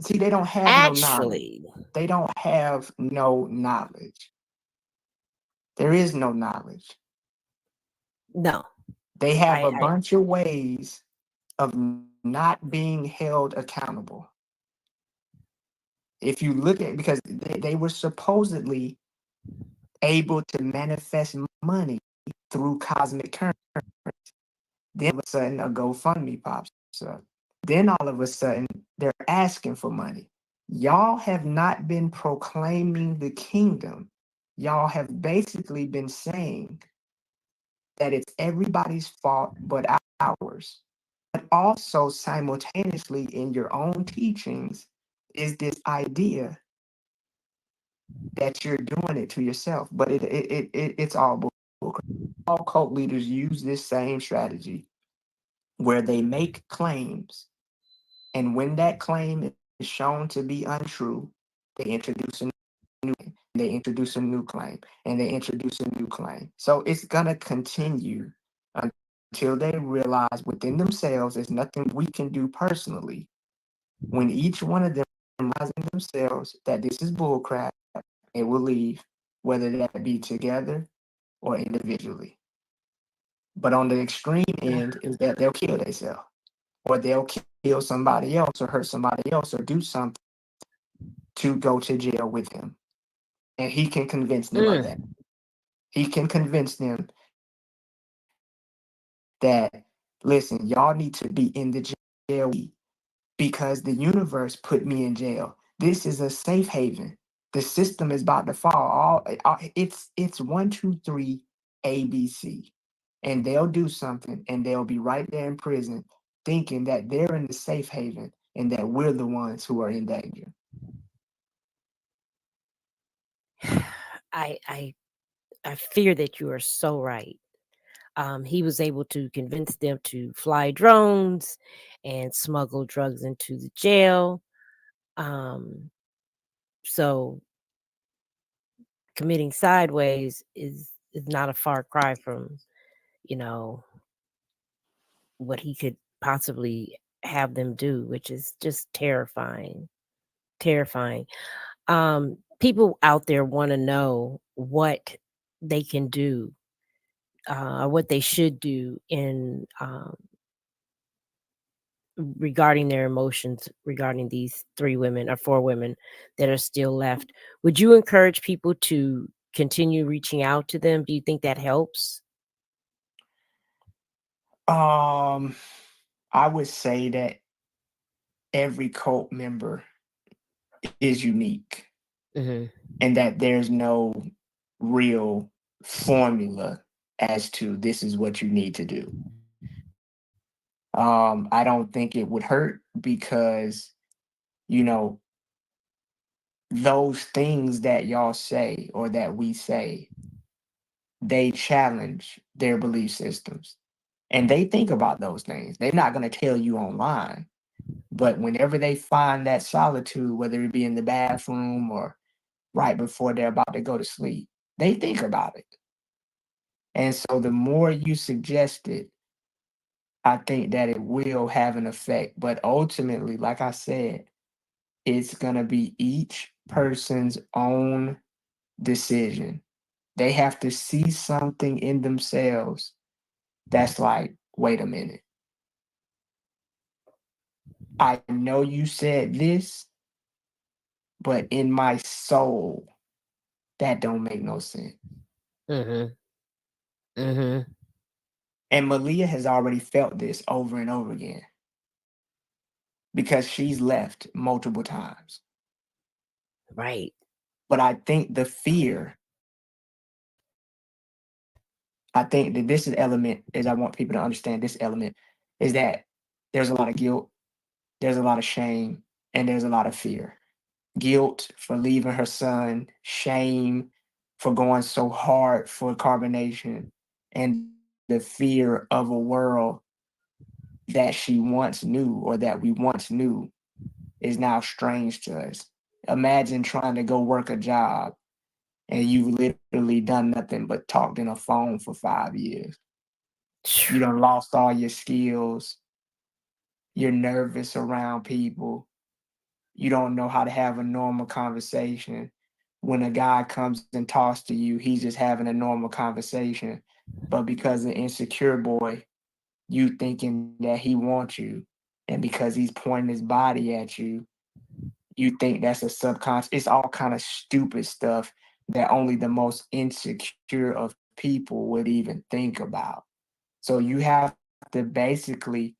See, they don't have no knowledge. Actually, They don't have no knowledge. There is no knowledge. no. They have a I bunch of ways of not being held accountable. If you look at, because they were supposedly able to manifest money through cosmic currency. Then all of a sudden a GoFundMe pops up. Then all of a sudden they're asking for money. Y'all have not been proclaiming the kingdom. Y'all have basically been saying that it's everybody's fault but ours. But also simultaneously in your own teachings is this idea that you're doing it to yourself, but it's all bull. All cult leaders use this same strategy where they make claims, and when that claim is shown to be untrue, they introduce a new, they introduce a new claim, and they introduce a new claim. So it's gonna continue until they realize within themselves there's nothing we can do personally. When each one of them realizes in themselves that this is bullcrap, it will leave, whether that be together or individually. But on the extreme end is that they'll kill themselves, or they'll kill somebody else, or hurt somebody else, or do something to go to jail with him. And he can convince them of that. mm, He can convince them that, listen, y'all need to be in the jail because the universe put me in jail. This is a safe haven. The system is about to fall. It's 1, 2, 3, ABC, and they'll do something, and they'll be right there in prison, thinking that they're in the safe haven and that we're the ones who are in danger. I I fear that you are so right. He was able to convince them to fly drones and smuggle drugs into the jail. Um, so committing sideways is not a far cry from, you know, what he could possibly have them do, which is just terrifying. Terrifying. People out there want to know what they can do, what they should do in regarding their emotions regarding these three women or four women that are still left. Would you encourage people to continue reaching out to them? Do you think that helps? Um, I would say that every cult member is unique Hmm. and that there's no real formula as to this is what you need to do. I don't think it would hurt because, you know, those things that y'all say or that we say, they challenge their belief systems and they think about those things. They're not going to tell you online, but whenever they find that solitude, whether it be in the bathroom or right before they're about to go to sleep, they think about it. And so the more you suggest it, I think that it will have an effect. But ultimately, like I said, it's going to be each person's own decision. They have to see something in themselves that's like, wait a minute. I know you said this, but in my soul, that don't make no sense. Hmm. Hmm. And Malia has already felt this over and over again because she's left multiple times. Right. But I think the fear, I think that this is element is I want people to understand this element is that there's a lot of guilt, there's a lot of shame, and there's a lot of fear. Guilt for leaving her son, shame for going so hard for carbonation, and the fear of a world that she once knew or that we once knew is now strange to us. Imagine trying to go work a job and you've literally done nothing but talked in a phone for 5 years. You done lost all your skills. You're nervous around people. You don't know how to have a normal conversation. When a guy comes and talks to you, he's just having a normal conversation. But because of insecure boy, you thinking that he wants you, and because he's pointing his body at you, you think that's a subconscious. It's all kind of stupid stuff that only the most insecure of people would even think about. So you have to basically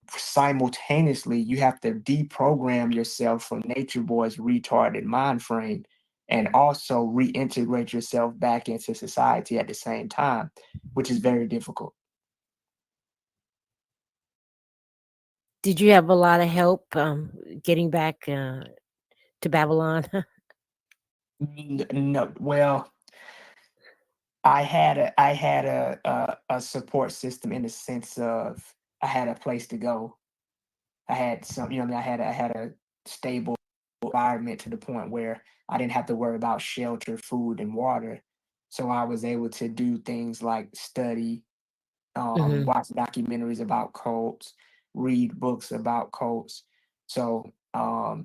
simultaneously you have to deprogram yourself from nature boy's retarded mind frame and also reintegrate yourself back into society at the same time, which is very difficult. Did you have a lot of help getting back to Babylon? No, well, I had a support system in the sense of I had a place to go. I had some, you know, what I mean, I had a stable environment to the point where I didn't have to worry about shelter, food, and water. So I was able to do things like study, Hmm. watch documentaries about cults, read books about cults. So I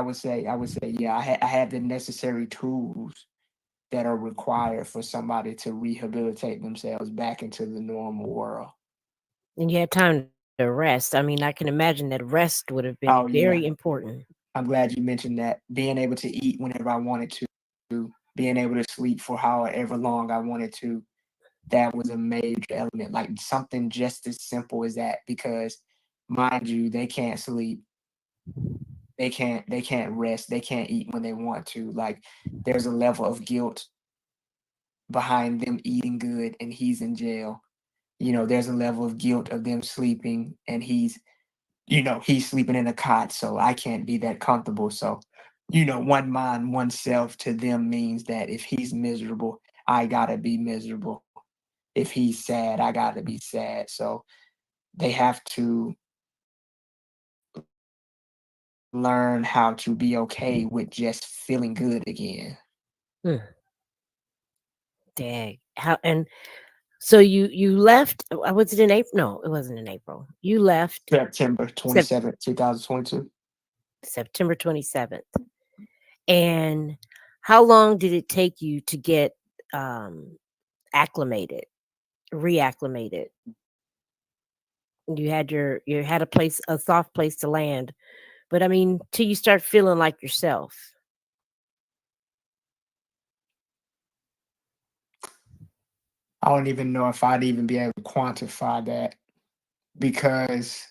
would say, yeah, I had the necessary tools that are required for somebody to rehabilitate themselves back into the normal world. And you had time to rest. I mean, I can imagine that rest would have been Oh very yeah, important. I'm glad you mentioned that. Being able to eat whenever I wanted to, being able to sleep for however long I wanted to, that was a major element. Like something just as simple as that, because mind you, they can't sleep, they can't rest, they can't eat when they want to. Like there's a level of guilt behind them eating good and he's in jail. There's a level of guilt of them sleeping and he's sleeping in a cot, so I can't be that comfortable. So, one mind, oneself to them means that if he's miserable, I gotta be miserable. If he's sad, I gotta be sad. So they have to learn how to be okay with just feeling good again. Mm, dang. How and so you left? Was it in April? No, it wasn't in April. You left September Sep- 27th, 2022. September 27th. And how long did it take you to get um, acclimated, reacclimated? You had a soft place to land, but I mean, till you start feeling like yourself. I don't even know if I'd even be able to quantify that because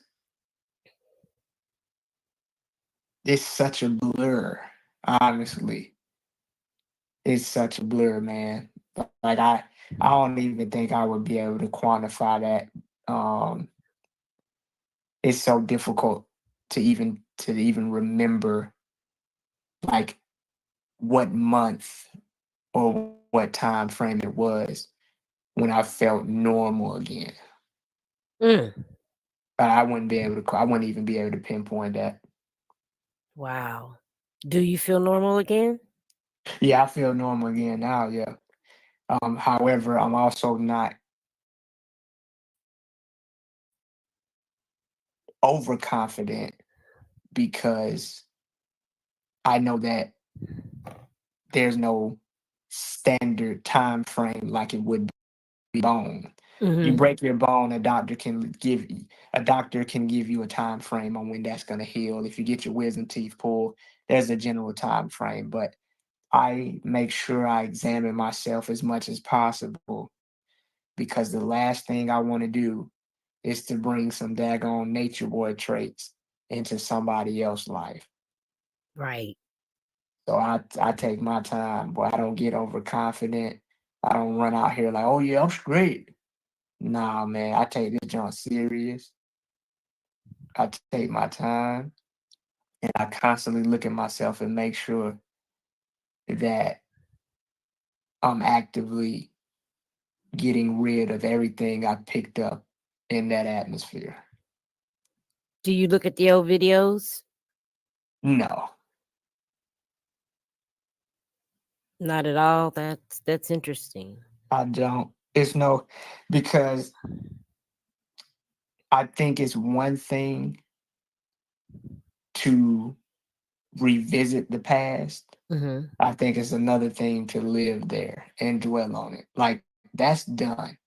it's such a blur, honestly. It's such a blur, man. Like I don't even think I would be able to quantify that. It's so difficult to even remember like what month or what time frame it was when I felt normal again. Mm, But I wouldn't be able to. I wouldn't even be able to pinpoint that. wow. Do you feel normal again? Yeah, I feel normal again now. Yeah. However, I'm also not overconfident because I know that there's no standard time frame like it would be bone. You Hmm. break your bone, a doctor can give you a time frame on when that's going to heal. If you get your wisdom teeth pulled, there's a general time frame, but I make sure I examine myself as much as possible because the last thing I want to do is to bring some daggone nature boy traits into somebody else's life. Right. So I take my time, but I don't get overconfident. I don't run out here like, oh yeah, I'm straight. Nah, man, I take this joint serious. I take my time and I constantly look at myself and make sure that I'm actively getting rid of everything I picked up in that atmosphere. Do you look at the old videos? No, Not at all. That's interesting. I don't. It's no, because I think it's one thing to revisit the past. Hmm. I think it's another thing to live there and dwell on it. Like that's done.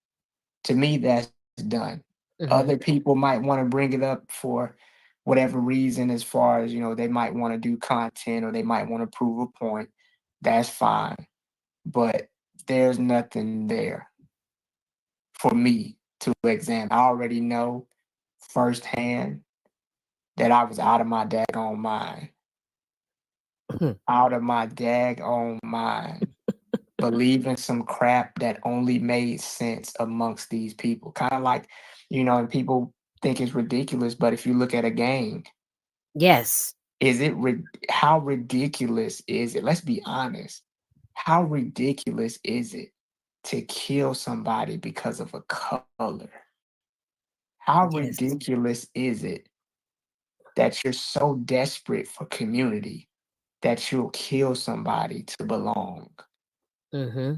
To me, that's done. Other Hmm. people might want to bring it up for whatever reason, as far as, they might want to do content or they might want to prove a point. That's fine. But there's nothing there for me to examine. I already know firsthand that I was out of my daggone mind. Out of my daggone mind. Believing some crap that only made sense amongst these people. Kind of like, and people think it's ridiculous, but if you look at a gang, Yes. how ridiculous is it? Let's be honest. How ridiculous is it to kill somebody because of a color? How Yes. ridiculous is it that you're so desperate for community that you'll kill somebody to belong? Hmm.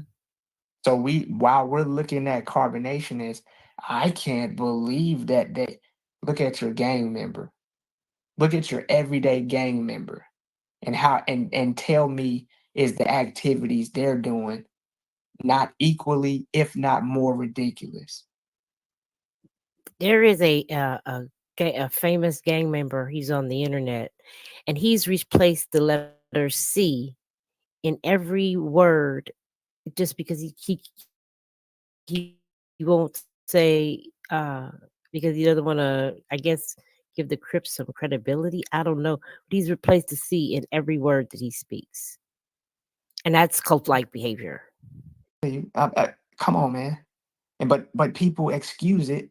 So while we're looking at carbonation is, I can't believe that they look at your gang member, look at your everyday gang member, and how and tell me, is the activities they're doing not equally, if not more ridiculous? There is a famous gang member. He's on the internet, and he's replaced the letter C in every word just because he won't say because he doesn't want to. I guess give the Crips some credibility. I don't know, but he's replaced the C in every word that he speaks, and that's cult like behavior. Come on, man. And but people excuse it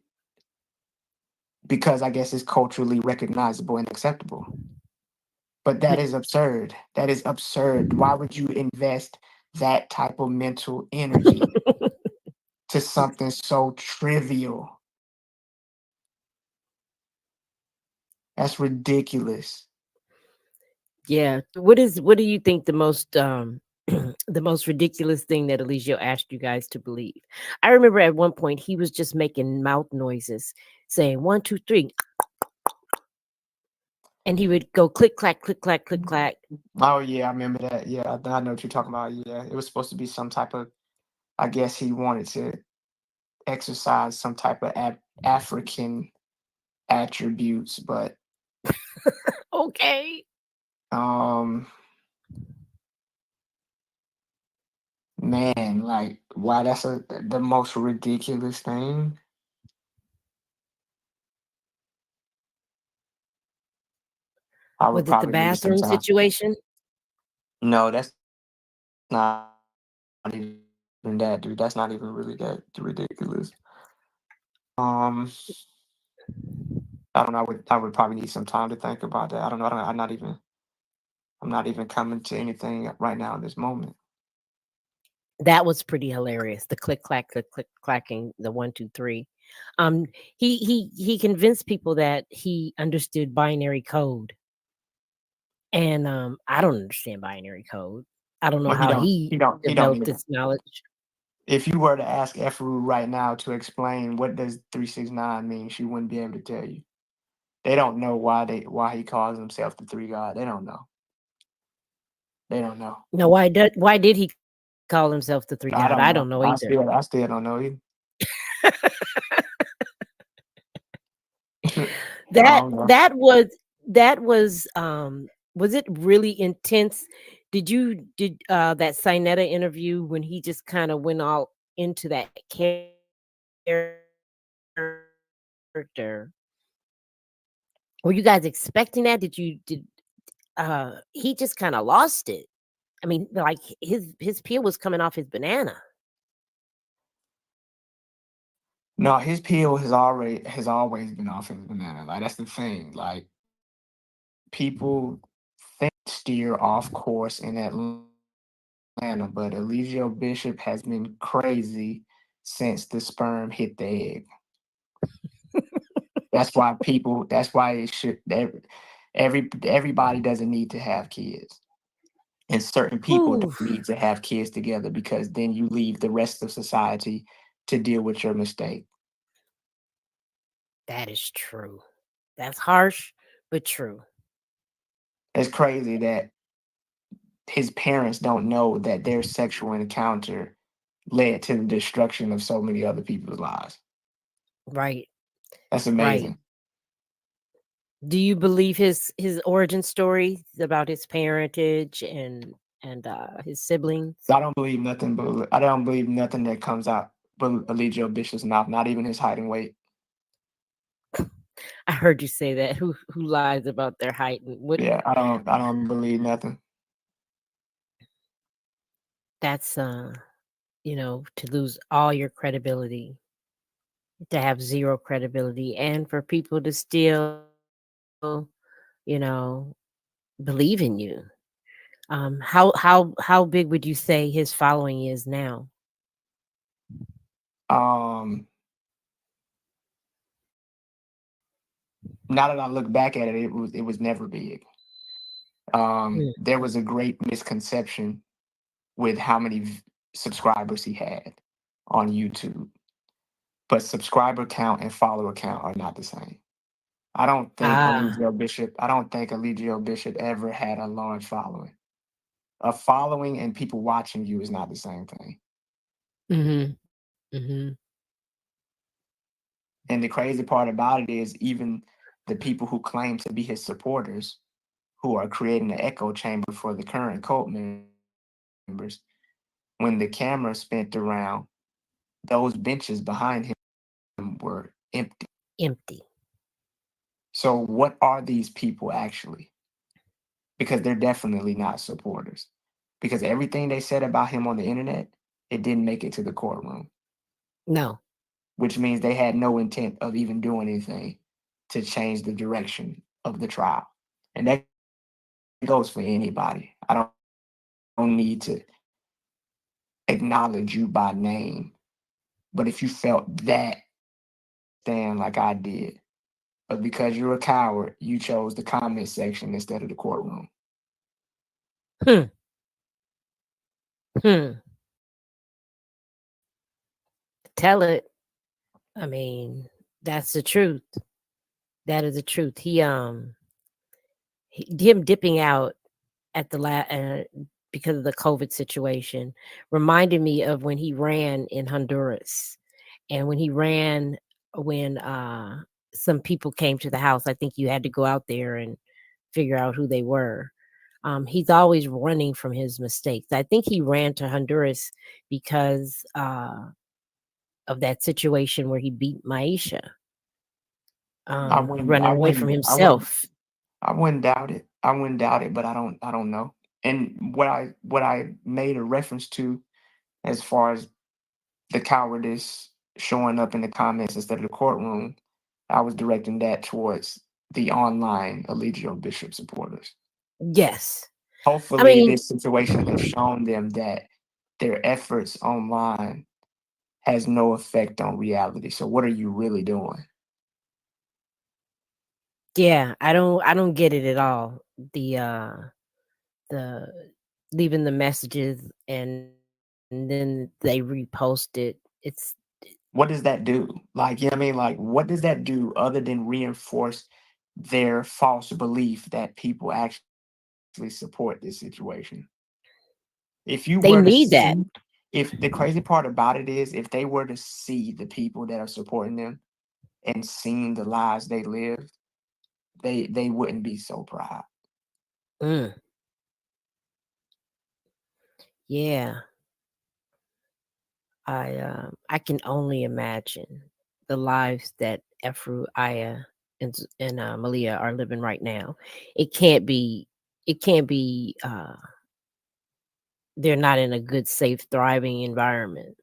because I guess it's culturally recognizable and acceptable. But that is absurd. That is absurd. Why would you invest that type of mental energy to something so trivial? That's ridiculous. Yeah. What do you think the most the most ridiculous thing that Eligio asked you guys to believe? I remember at one point he was just making mouth noises, saying one, two, three, and he would go click clack, click clack, click clack. Oh yeah, I remember that. Yeah, I know what you're talking about. Yeah, it was supposed to be some type of. I guess he wanted to exercise some type of African attributes, but Okay. um, man, like, wow, that's the most ridiculous thing. I would Was it the probably need some bathroom time. situation? No, that's not even that, dude. That's not even really that ridiculous. Um, I don't know. I would probably need some time to think about that. I don't know. I'm not even coming to anything right now in this moment. That was pretty hilarious. The click clacking, the one, two, three. Um, he convinced people that he understood binary code, and I don't understand binary code. I don't know Well, he how don't. he He don't developed either. this knowledge. If you were to ask Efru right now to explain what does 369 mean, she wouldn't be able to tell you. They don't know why he calls himself the three God. They don't know. They don't know. No, why did he call himself the three god? I don't I know don't know. either. I still don't know either. I that don't know. that was was it really intense? Did that Sinetta interview when he just kind of went all into that character? Were you guys expecting that? He just kind of lost it. I mean, like his peel was coming off his banana. No, his peel has always been off his banana. Like that's the thing. Like people steer off course in Atlanta, but Eligio Bishop has been crazy since the sperm hit the egg. That's why people. That's why it should. Everybody doesn't need to have kids, and certain people Ooh, don't need to have kids together because then you leave the rest of society to deal with your mistake. that is true. That's harsh, but true. It's crazy that his parents don't know that their sexual encounter led to the destruction of so many other people's lives. Right, That's right. amazing. Do you believe his origin story about his parentage and his siblings? I don't believe nothing that comes out but Eligio Bishop's mouth, not even his height and weight. I heard you say that. Who lies about their height and what? Yeah, I don't believe nothing. That's to lose all your credibility, to have zero credibility, and for people to still, you know, believe in you. How big would you say his following is now? Um Now that I look back at it, it was never big. Mm. There was a great misconception with how many subscribers he had on YouTube, but subscriber count and follower count are not the same. Ah, I don't think Eligio Bishop ever had a large following. A following and people watching you is not the same thing. mhm, mhm. And the crazy part about it is even the people who claim to be his supporters, who are creating an echo chamber for the current cult members, when the camera spent around, those benches behind him were empty. Empty. So what are these people actually? Because they're definitely not supporters. Because everything they said about him on the internet, it didn't make it to the courtroom, No. which means they had no intent of even doing anything to change the direction of the trial. And that goes for anybody. I don't need to acknowledge you by name, but if you felt that stand like I did, but because you're a coward, you chose the comment section instead of the courtroom. Hmm. Hmm. Tell it. I mean, that's the truth. That is the truth. Him dipping out at the because of the COVID situation reminded me of when he ran in Honduras, and when he ran when some people came to the house. I think you had to go out there and figure out who they were. He's always running from his mistakes. I think he ran to Honduras because of that situation where he beat Maisha, I wouldn't, running I away from wouldn't, I wouldn't, himself. I wouldn't doubt it. I wouldn't doubt it, but I don't know. And what I made a reference to as far as the cowardice showing up in the comments instead of the courtroom, I was directing that towards the online Allegio Bishop supporters. Yes. I Hopefully, mean, this situation has shown them that their efforts online has no effect on reality. So, what are you really doing? yeah, I don't get it at all. The leaving the messages and then they repost it. What does that do? Like, you know what I mean? Like, what does that do other than reinforce their false belief that people actually support this situation? If you were to they need see, that. if the crazy part about it is, if they were to see the people that are supporting them and seeing the lives they live, they wouldn't be so proud. Mm, yeah, I can only imagine the lives that Efru, Aya, and Malia are living right now. It can't be. It can't be. They're not in a good, safe, thriving environment.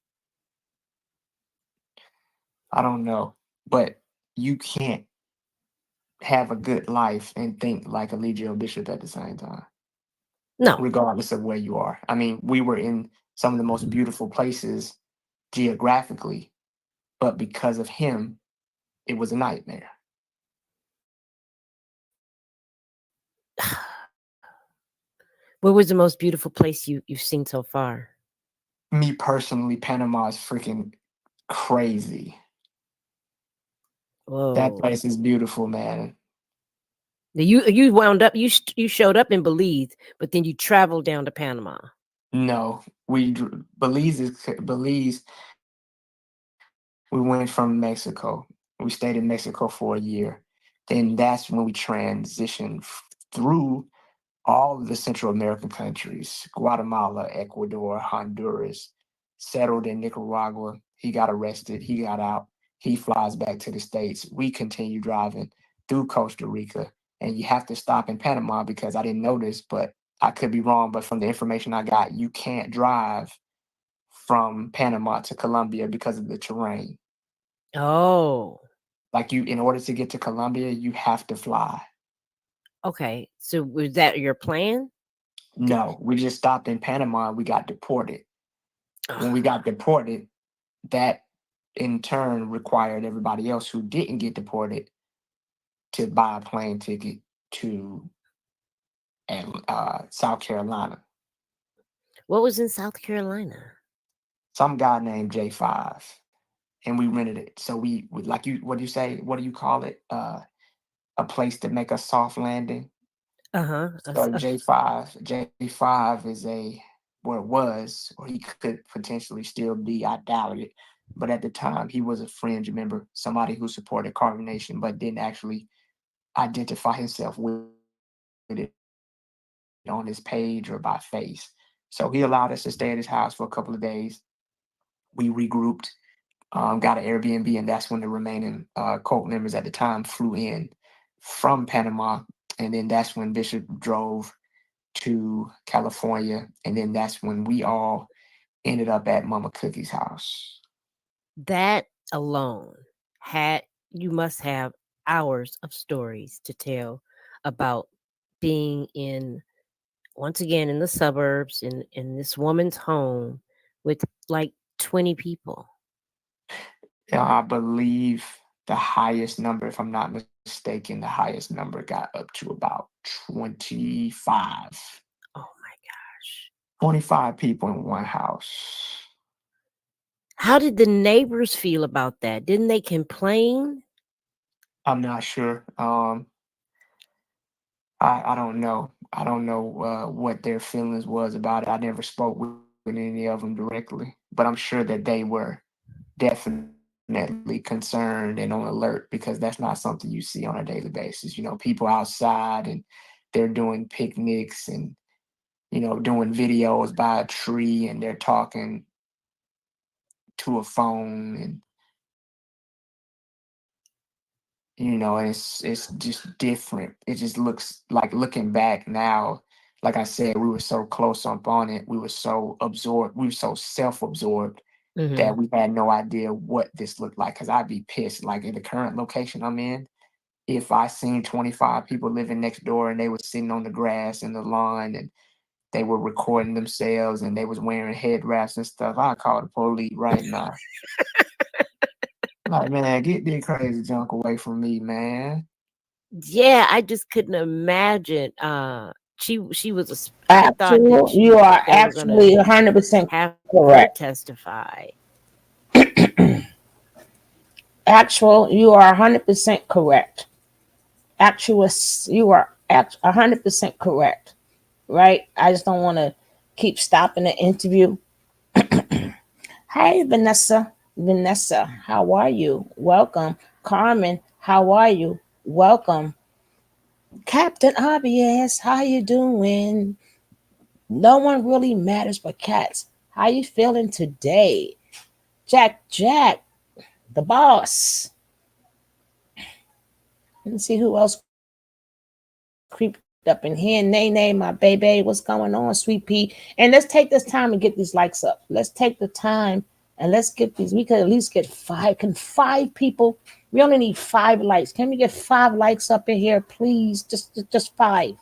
I don't know, but you can't have a good life and think like a Legio Bishop at the same time, No. regardless of where you are. I mean, we were in some of the most beautiful places geographically, but because of him, it was a nightmare. What was the most beautiful place you've seen so far? Me personally, Panama is freaking crazy. That Whoa. place is beautiful, man. You wound up. You showed up in Belize, but then you traveled down to Panama. No, Belize. We went from Mexico. We stayed in Mexico for a year. Then that's when we transitioned through all of the Central American countries: Guatemala, Ecuador, Honduras, settled in Nicaragua. He got arrested. He got out. He flies back to the States. We continue driving through Costa Rica. And you have to stop in Panama because I didn't know this, but I could be wrong. But from the information I got, you can't drive from Panama to Colombia because of the terrain. Oh, Like you, in order to get to Colombia, you have to fly. okay. So was that your plan? Th- No, we just stopped in Panama and we got deported. When we Ugh. got deported, that in turn required everybody else who didn't get deported to buy a plane ticket to South Carolina. What was in South Carolina? Some guy named J5, and we rented it. So like you, what do you say? What do you call it? A place to make a soft landing. Uh huh. So J5 is a, well, it was, or he could potentially still be. I doubt it. But at the time, he was a fringe member, somebody who supported Carver Nation, but didn't actually identify himself with it on his page or by face. So he allowed us to stay at his house for a couple of days. We regrouped, got an Airbnb, and that's when the remaining cult members at the time flew in from Panama. And then that's when Bishop drove to California. And then that's when we all ended up at Mama Cookie's house. That alone had you must have hours of stories to tell about being in once again in the suburbs in this woman's home with like 20 people. Yeah, I believe the highest number, if I'm not mistaken, the highest number got up to about 25. Oh my 25 people in one house. How did the neighbors feel about that? Didn't they complain? I'm not sure. I don't know. I don't know what their feelings was about it. I never spoke with any of them directly, but I'm sure that they were definitely concerned and on alert because that's not something you see on a daily basis. People outside and they're doing picnics and doing videos by a tree and they're talking to a phone and it's just different. It just looks like looking back now, like I said, we were so close up on it. We were so absorbed. We were so self-absorbed that Mhm. we had no idea what this looked like. Cause I'd be pissed. Like in the current location I'm in, if I seen 25 people living next door and they was sitting on the grass and the lawn and they were recording themselves and they was wearing head wraps and stuff, I call the police right now. Like, man, get this crazy junk away from me, man. Yeah, I just couldn't imagine. She was I thought that Actual, you are they were gonna actually 100% have her correct. testify. Actual, you are 100% correct. Actual, you are 100% correct. Right? I just don't want to keep stopping the interview. Hey, Vanessa. Vanessa, how are you? Welcome. Carmen, how are you? Welcome. Captain Obvious, how you doing? No one really matters but cats. How you feeling today? Jack, the boss. Let me see who else creeped up in here. Nay, my baby. What's going on, sweet pea? And let's take this time to get these likes up. Let's take the time and let's get these. We could at least get five. Can 5 people? We only need 5 likes. Can we get 5 likes up in here, please? Just 5.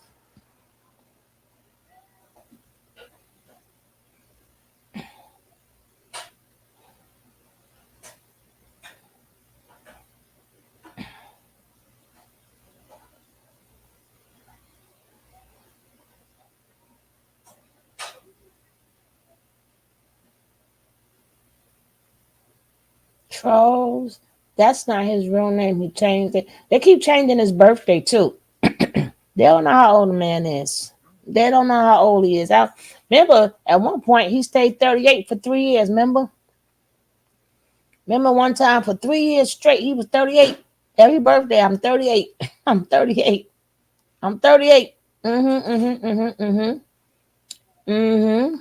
Trolls. That's not his real name. He changed it. They keep changing his birthday too. They don't know how old the man is. They don't know how old he is. I remember at one point he stayed 38 for 3 years. Remember one time for 3 years straight he was 38. Every birthday I'm 38. I'm 38. I'm 38. Mm-hmm. Mm-hmm. Mm-hmm. Mm-hmm. Mm-hmm.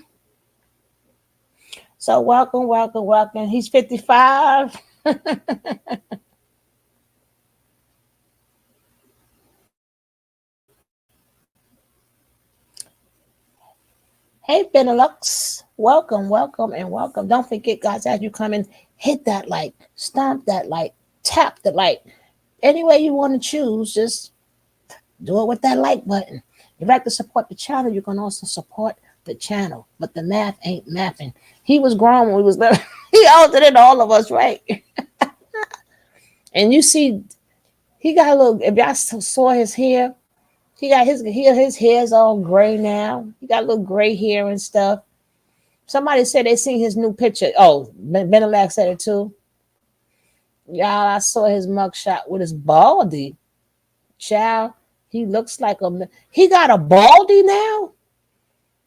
So welcome, welcome, welcome. He's 55. Hey, Benelux. Welcome, welcome, and welcome. Don't forget, guys, as you come in, hit that like, stomp that like, tap the like. Any way you want to choose, just do it with that like button. If you like to support the channel, you can also support the channel. But the math ain't mathing. He was grown when we was little. He older than all of us, right? And you see, he got a little. If y'all saw his hair, he got his hair's all gray now. He got a little gray hair and stuff. Somebody said they seen his new picture. Oh, Benelak said it too. Y'all, I saw his mugshot with his baldy. Child, he looks like a. He got a baldy now.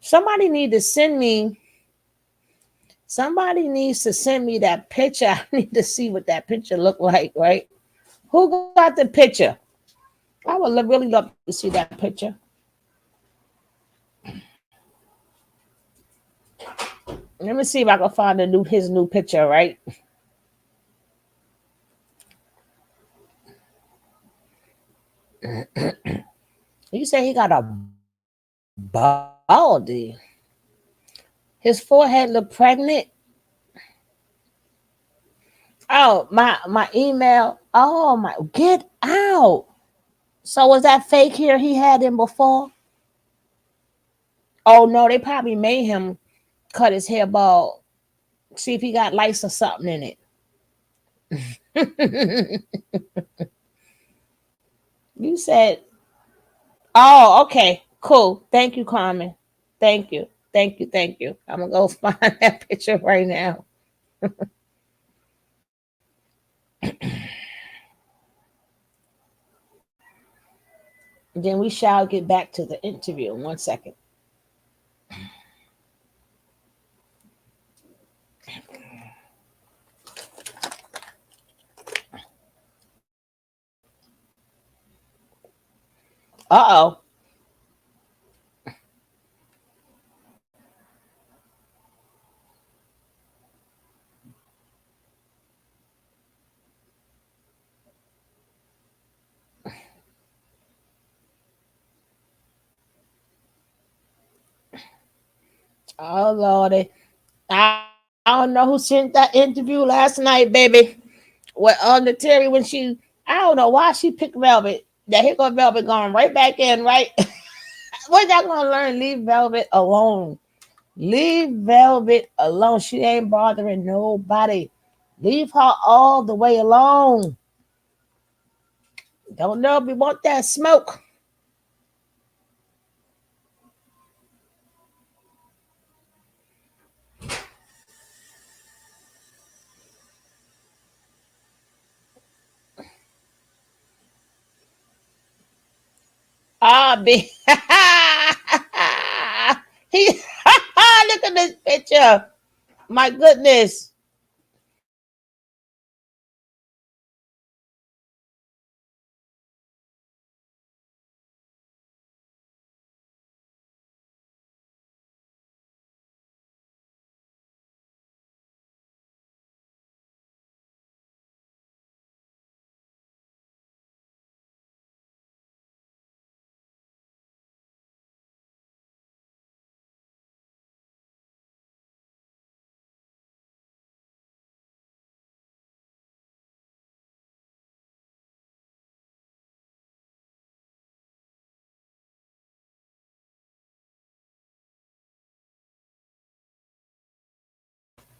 Somebody need to send me. Somebody needs to send me that picture. I need to see what that picture look like. Right? Who got the picture? I would really love to see that picture. Let me see if I can find his new picture. Right? You say he got a baldy. His forehead look pregnant. Oh, my email. Oh my, get out. So was that fake hair he had in before? Oh no, they probably made him cut his hair bald. See if he got lice or something in it. You said, oh, okay, cool. Thank you, Carmen. Thank you. Thank you, thank you. I'm gonna go find that picture right now. Then we shall get back to the interview in 1 second. Uh oh. Oh Lordy. I don't know who sent that interview last night, baby. With the Terry when I don't know why she picked Velvet. That here go Velvet going right back in, right? We're not gonna learn. Leave Velvet alone. Leave Velvet alone. She ain't bothering nobody. Leave her all the way alone. Don't know if we want that smoke. Ah, be he look at this picture. My goodness.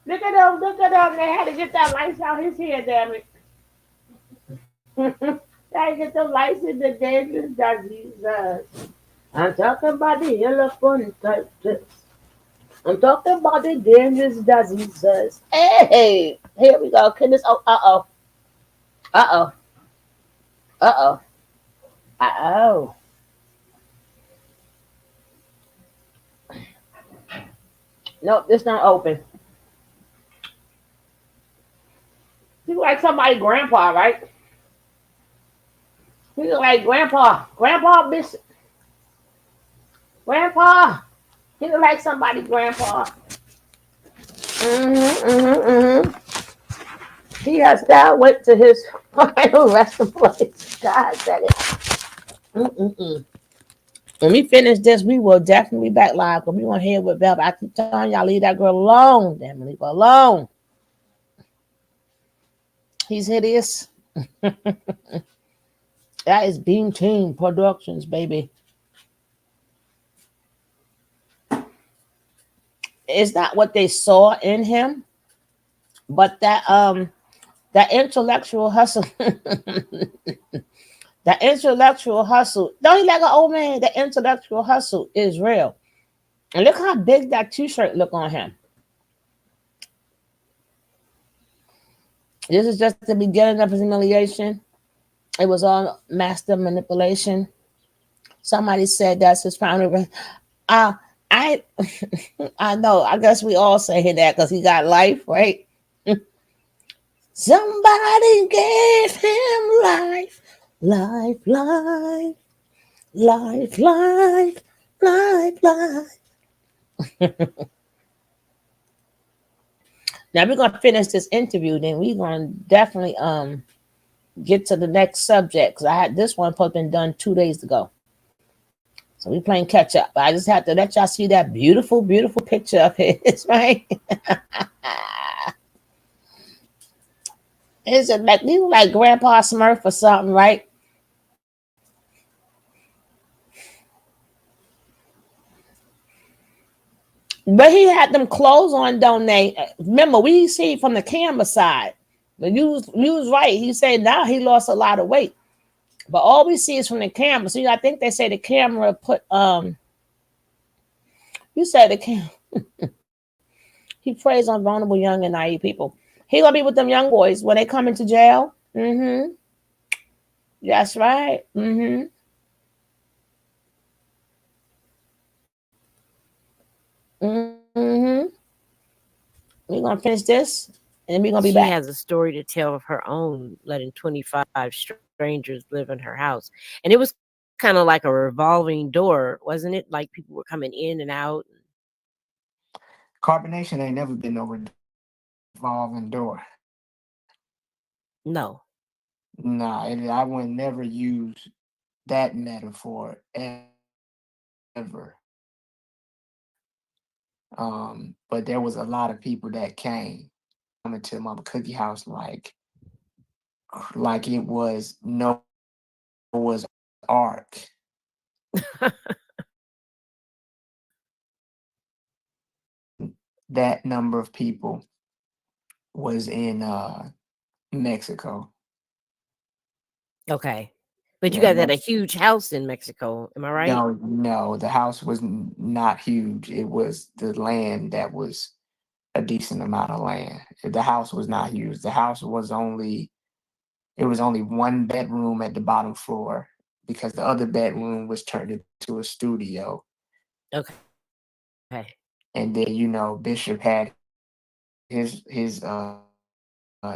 Look at them. Look at them. They had to get that lights out his head, damn it. They had to get the lights in the dangerous diseases. I'm talking about the elephantitis. I'm talking about the dangerous diseases. Hey, here we go. Goodness. Oh, uh oh. Uh oh. Uh oh. Uh oh. Nope, this not open. You like somebody grandpa, right? You like grandpa. Grandpa Bishop. Grandpa. He look like somebody grandpa. Mm-hmm. He has now went to his final resting place. God said it. Mm-mm-mm. When we finish this, we will definitely be back live because we want to hear what Velvet. I keep telling y'all, leave that girl alone. Damn, leave her alone. He's hideous. That is Beam Team Productions, baby. It's not what they saw in him, but that intellectual hustle. That intellectual hustle. Don't you like an old man? The intellectual hustle is real. And look how big that t-shirt look on him. This is just the beginning of his humiliation. It was all master manipulation. Somebody said that's his final. Uh, I I know. I guess we all say that because he got life, right? Somebody gave him life, life, life, life, life, life, life. Now we're gonna finish this interview, then we're gonna definitely get to the next subject because I had this one supposed been done 2 days ago. So we playing catch up. But I just have to let y'all see that beautiful, beautiful picture of his, right? Is it like you like Grandpa Smurf or something, right? But he had them clothes on, don't they? Remember, we see from the camera side. But you was right. He said now he lost a lot of weight. But all we see is from the camera. So I think they say the camera put You said the king. He preys on vulnerable young and naive people. He gonna be with them young boys when they come into jail. Mm-hmm. That's right. Mm-hmm. Mm-hmm. We gonna finish this and then we gonna be back. She has a story to tell of her own, letting 25 strangers live in her house. And it was kind of like a revolving door, wasn't it? Like people were coming in and out. Carbonation ain't never been no revolving door. No. Nah, I would never use that metaphor ever. But there was a lot of people that came coming to Mama Cookie house like it was Noah's Ark. That number of people was in Mexico. Okay. But you Yeah, guys had a huge house in Mexico. Am I right? no, the house was not huge. It was the land that was a decent amount of land. The house was not huge. The house was only it was only one bedroom at the bottom floor because the other bedroom was turned into a studio. Okay. And then Bishop had his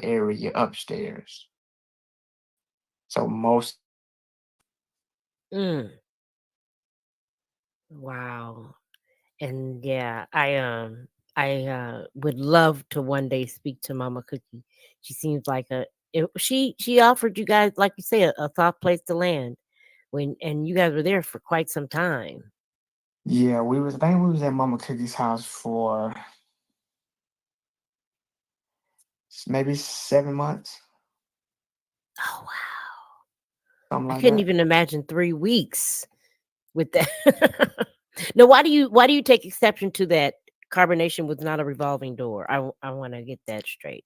area upstairs. So most of the people was in there. Mm, wow. And yeah, I would love to one day speak to Mama Cookie. She seems like she offered you guys, like you say, a soft place to land when, and you guys were there for quite some time. Yeah, I think we was at Mama Cookie's house for maybe 7 months, Oh wow. something I like couldn't that. even imagine 3 weeks with that. No, why do you take exception to that carbonation was not a revolving door? I want to get that straight.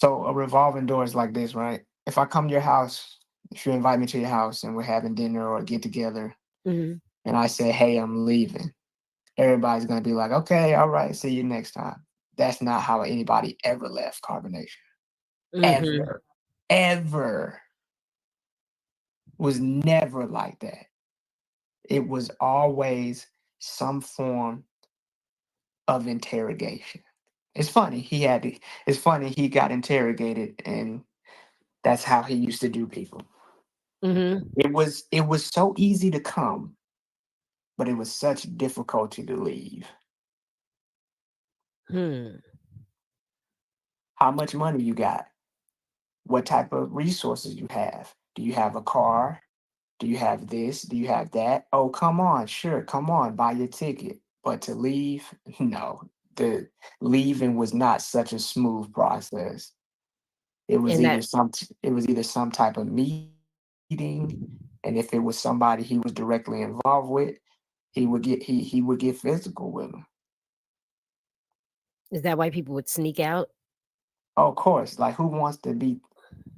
So a revolving door is like this, right? If I come to your house, if you invite me to your house and we're having dinner or get together, Hmm. and I say, "Hey, I'm leaving," everybody's gonna be like, "Okay, all right, see you next time." That's not how anybody ever left carbonation. Hmm. Ever, ever was never like that. It was always some form of interrogation. It's funny it's funny he got interrogated, and that's how he used to do people. Hmm. It was so easy to come, but it was such difficulty to leave. Hmm. How much money you got? What type of resources you have? Do you have a car? Do you have this? Do you have that? Oh, come on, sure, come on, buy your ticket. But to leave, no. The leaving was not such a smooth process. And that It was either some type of meeting, and if it was somebody he was directly involved with, he would get physical with them. is that why people would sneak out? Oh, of course, like who wants to be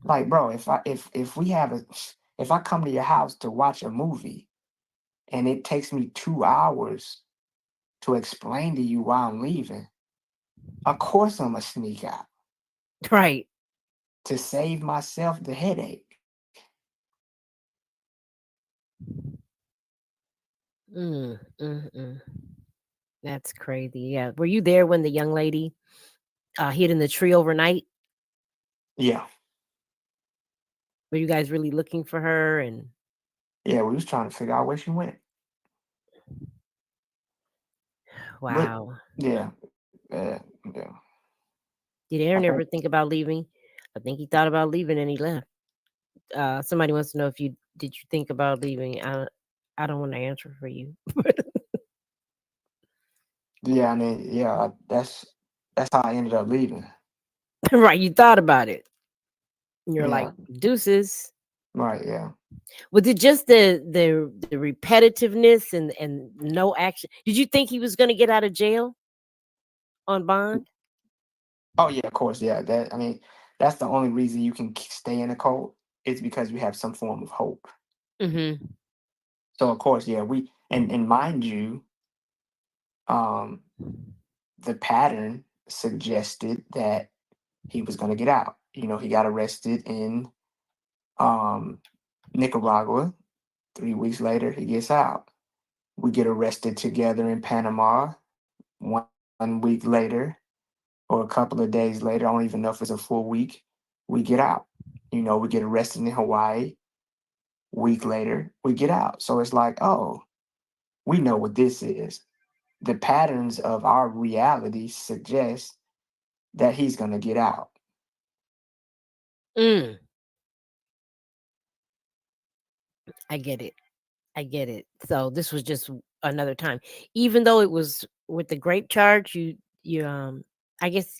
like, bro? If we have a if I come to your house to watch a movie and it takes me 2 hours to explain to you why I'm leaving, of course I'm gonna sneak out Right. to save myself the headache. Mm. That's crazy. Yeah. Were you there when the young lady hid in the tree overnight? Yeah, Were you guys really looking for her? And yeah, we was trying to figure out where she went, but wow. yeah, yeah. Did I Aaron think ever think about leaving? I think he thought about leaving and he left. Somebody wants to know if you did you think about leaving? I don't want to answer for you. yeah, I mean, yeah, that's how I ended up leaving. Right, you thought about it. You're Yeah, like deuces. right, yeah. Was it just the repetitiveness and no action? Did you think he was going to get out of jail on bond? Oh yeah, of course, yeah. That I mean, that's the only reason you can stay in a cult is because you have some form of hope. Hmm. So of course, yeah, we and mind you, Um, the pattern suggested that he was going to get out. You know, he got arrested in um, Nicaragua. 3 weeks later, he gets out. We get arrested together in Panama 1 week later, or a couple of days later. I don't even know if it's a full week. We get out. You know, we get arrested in Hawaii. Week later, we get out. So it's like, oh, we know what this is. The patterns of our reality suggest that he's going to get out. Mm, I get it. I get it. So this was just another time, even though it was with the grape charge. You I guess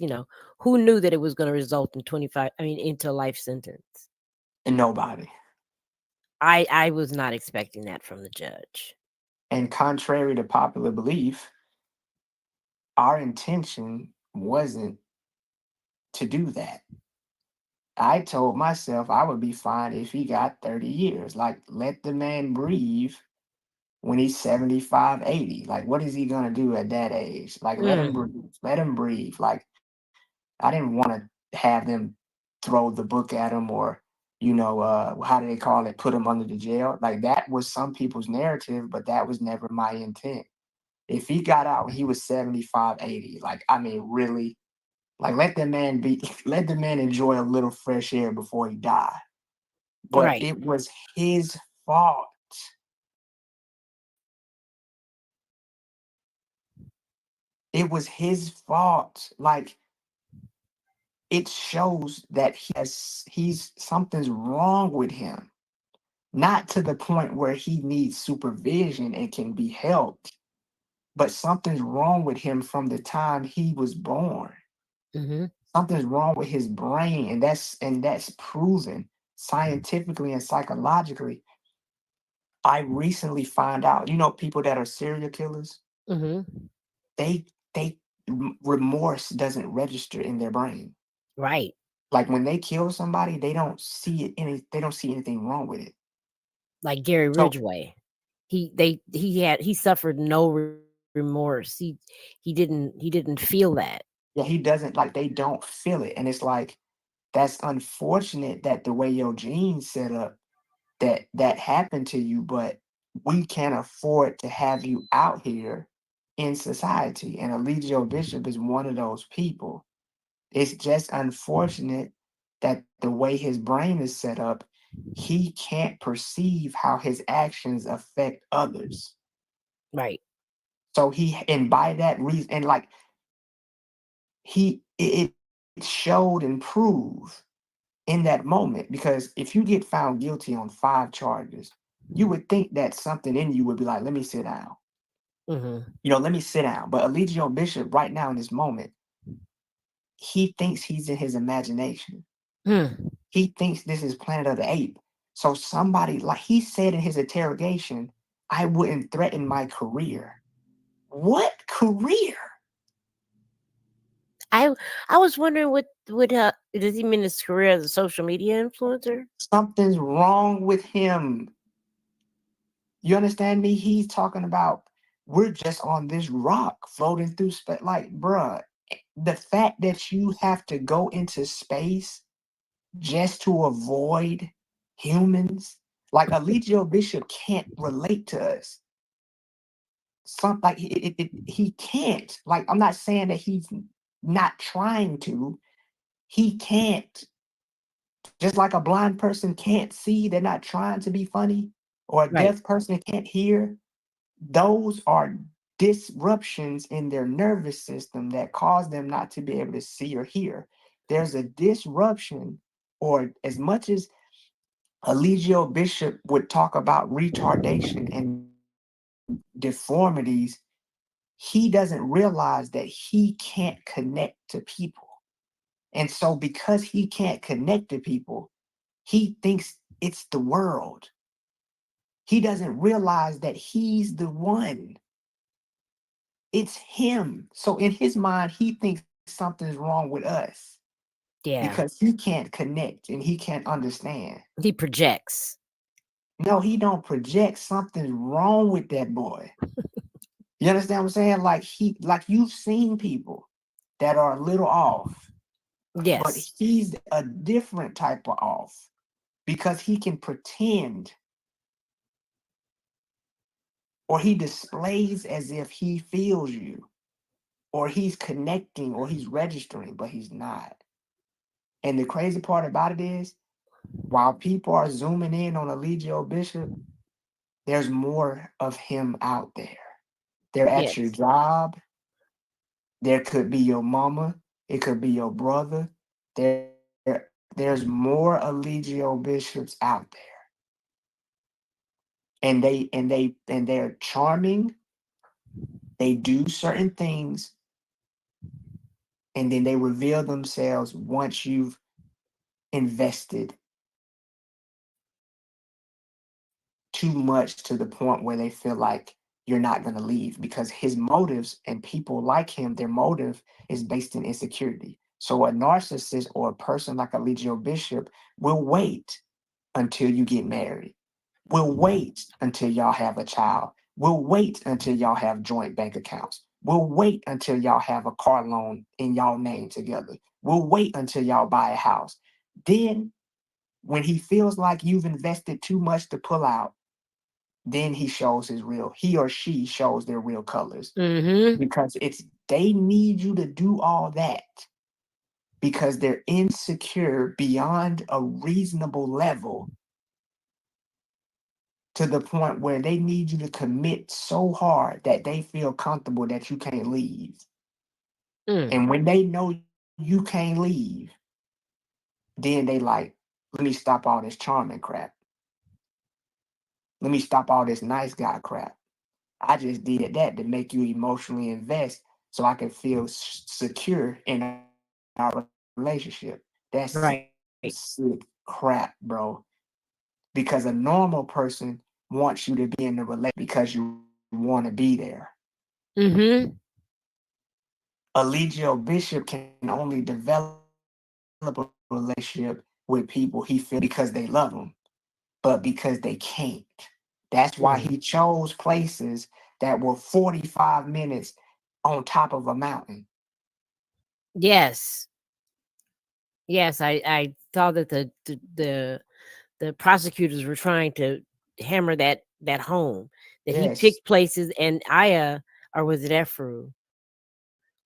who knew that it was going to result in 25. I mean, into a life sentence. And nobody. I was not expecting that from the judge. And contrary to popular belief, our intention wasn't to do that. I told myself I would be fine if he got 30 years. Like, let the man breathe when he's 75, 80. Like, what is he going to do at that age? Like, let him Mm, breathe. Let him breathe. Like, I didn't want to have them throw the book at him or, how do they call it? Put him under the jail. Like, that was some people's narrative, but that was never my intent. If he got out when he was 75, 80, like, I mean, really, like, let the man enjoy a little fresh air before he die. But right. it was his fault. It was his fault. Like, it shows that he's something's wrong with him. Not to the point where he needs supervision and can be helped, but something's wrong with him from the time he was born. Hmm. Something's wrong with his brain, and that's proven scientifically and psychologically. I recently find out, people that are serial killers, Hmm. they remorse doesn't register in their brain. Right. Like when they kill somebody, they don't see anything wrong with it. Like Gary So Ridgway. He suffered no remorse. He didn't feel that. yeah, he doesn't, like, they don't feel it. And it's like, that's unfortunate that the way your genes set up, that happened to you, but we can't afford to have you out here in society. And Eligio Bishop is one of those people. It's just unfortunate that the way his brain is set up, he can't perceive how his actions affect others. Right. So and by that reason, and like it showed and proved in that moment, because if you get found guilty on 5 charges, you would think that something in you would be like, let me sit down. Hmm. Let me sit down. But Eligio Bishop, right now in this moment, he thinks he's in his imagination. Hmm. He thinks this is Planet of the Ape. So somebody, like he said in his interrogation, I wouldn't threaten my career. What career? I I was wondering what does he mean his career as a social media influencer? Something's wrong with him. You understand me? He's talking about, we're just on this rock floating through space. Like, bruh, the fact that you have to go into space just to avoid humans, like Eligio Bishop can't relate to us. He can't. Like, I'm not saying that he's not trying to. He can't. Just like a blind person can't see, they're not trying to be funny, or a Right. deaf person can't hear. Those are disruptions in their nervous system that cause them not to be able to see or hear. There's a disruption, or as much as Eligio Bishop would talk about retardation and deformities, he doesn't realize that he can't connect to people. And so, because he can't connect to people, he thinks it's the world. He doesn't realize that he's the one. It's him. So in his mind, he thinks something's wrong with us Yeah. because he can't connect and he can't understand. He projects. No, he don't project. Something's wrong with that boy. You understand what I'm saying? Like you've seen people that are a little off, but Yes. he's a different type of off because he can pretend or he displays as if he feels you or he's connecting or he's registering, but he's not. And the crazy part about it is, while people are zooming in on Eligio Bishop, there's more of him out there. They're at your Yes. job. There could be your mama. It could be your brother. There's more Eligio Bishops out there. And they're charming. They do certain things, and then they reveal themselves once you've invested too much to the point where they feel like you're not going to leave, because his motives and people like him, their motive is based in insecurity. So a narcissist or a person like Eligio Bishop will wait until you get married. We'll wait until y'all have a child. We'll wait until y'all have joint bank accounts. We'll wait until y'all have a car loan in y'all name together. We'll wait until y'all buy a house. Then, when he feels like you've invested too much to pull out, then he or she shows their real colors, Mm-hmm. because they need you to do all that because they're insecure beyond a reasonable level, to the point where they need you to commit so hard that they feel comfortable that you can't leave. Mm. And when they know you can't leave, then they like, let me stop all this charming crap. Let me stop all this nice guy crap. I just did that to make you emotionally invest so I can feel secure in our relationship. That's some Right. sick crap, bro. Because a normal person wants you to be in the relationship because you want to be there. Mm-hmm. Eligio Bishop can only develop a relationship with people he feels because they love him, but because they can't. That's why he Mm. chose places that were 45 minutes on top of a mountain. Yes. Yes. I saw that the prosecutors were trying to hammer that home, that he Yes, picked places, and Aya, or was it Efru,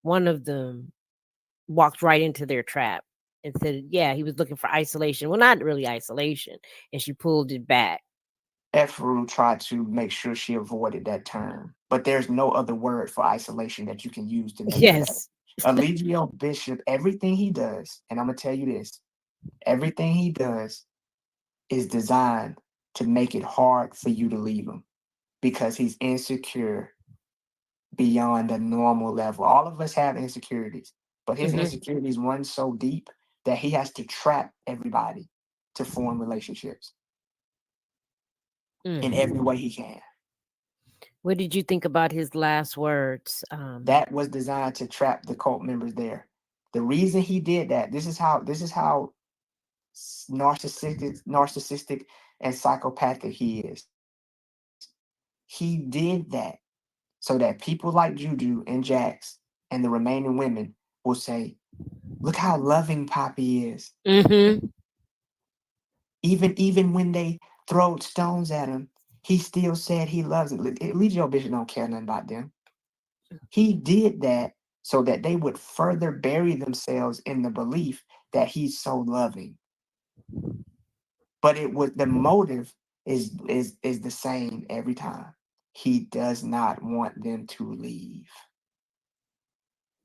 one of them walked right into their trap and said, yeah, he was looking for isolation. Well, not really isolation. And she pulled it back. Efru tried to make sure she avoided that term, but there's no other word for isolation that you can use to make it better. Yes. Eligio Bishop, everything he does, and I'm gonna tell you this, everything he does is designed to make it hard for you to leave him because he's insecure beyond a normal level. All of us have insecurities, but his Hmm. insecurities run so deep that he has to trap everybody to form relationships in every Mm. way he can. What did you think about his last words? That was designed to trap the cult members there. The reason he did that, this is how narcissistic and psychopathic he is. He did that so that people like Juju and Jax and the remaining women will say, look how loving Poppy is. Hmm. Even when they throw stones at him, he still said he loves it. Legio Bishop don't care nothing about them. He did that so that they would further bury themselves in the belief that he's so loving. But it was the motive is the same every time. He does not want them to leave.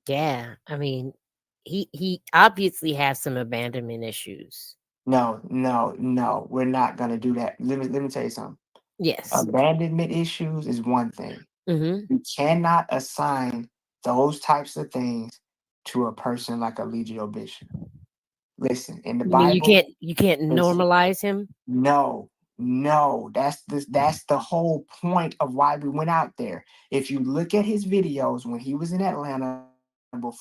Yeah. I mean, he obviously has some abandonment issues. No, no, no. We're not gonna do that. Let me tell you something. Yes. Abandonment issues is one thing. Hmm. You cannot assign those types of things to a person like a Legio Bishop. Listen, in the You mean Bible, you can't listen, normalize him? no, no, that's the whole point of why we went out there. If you look at his videos when he was in Atlanta before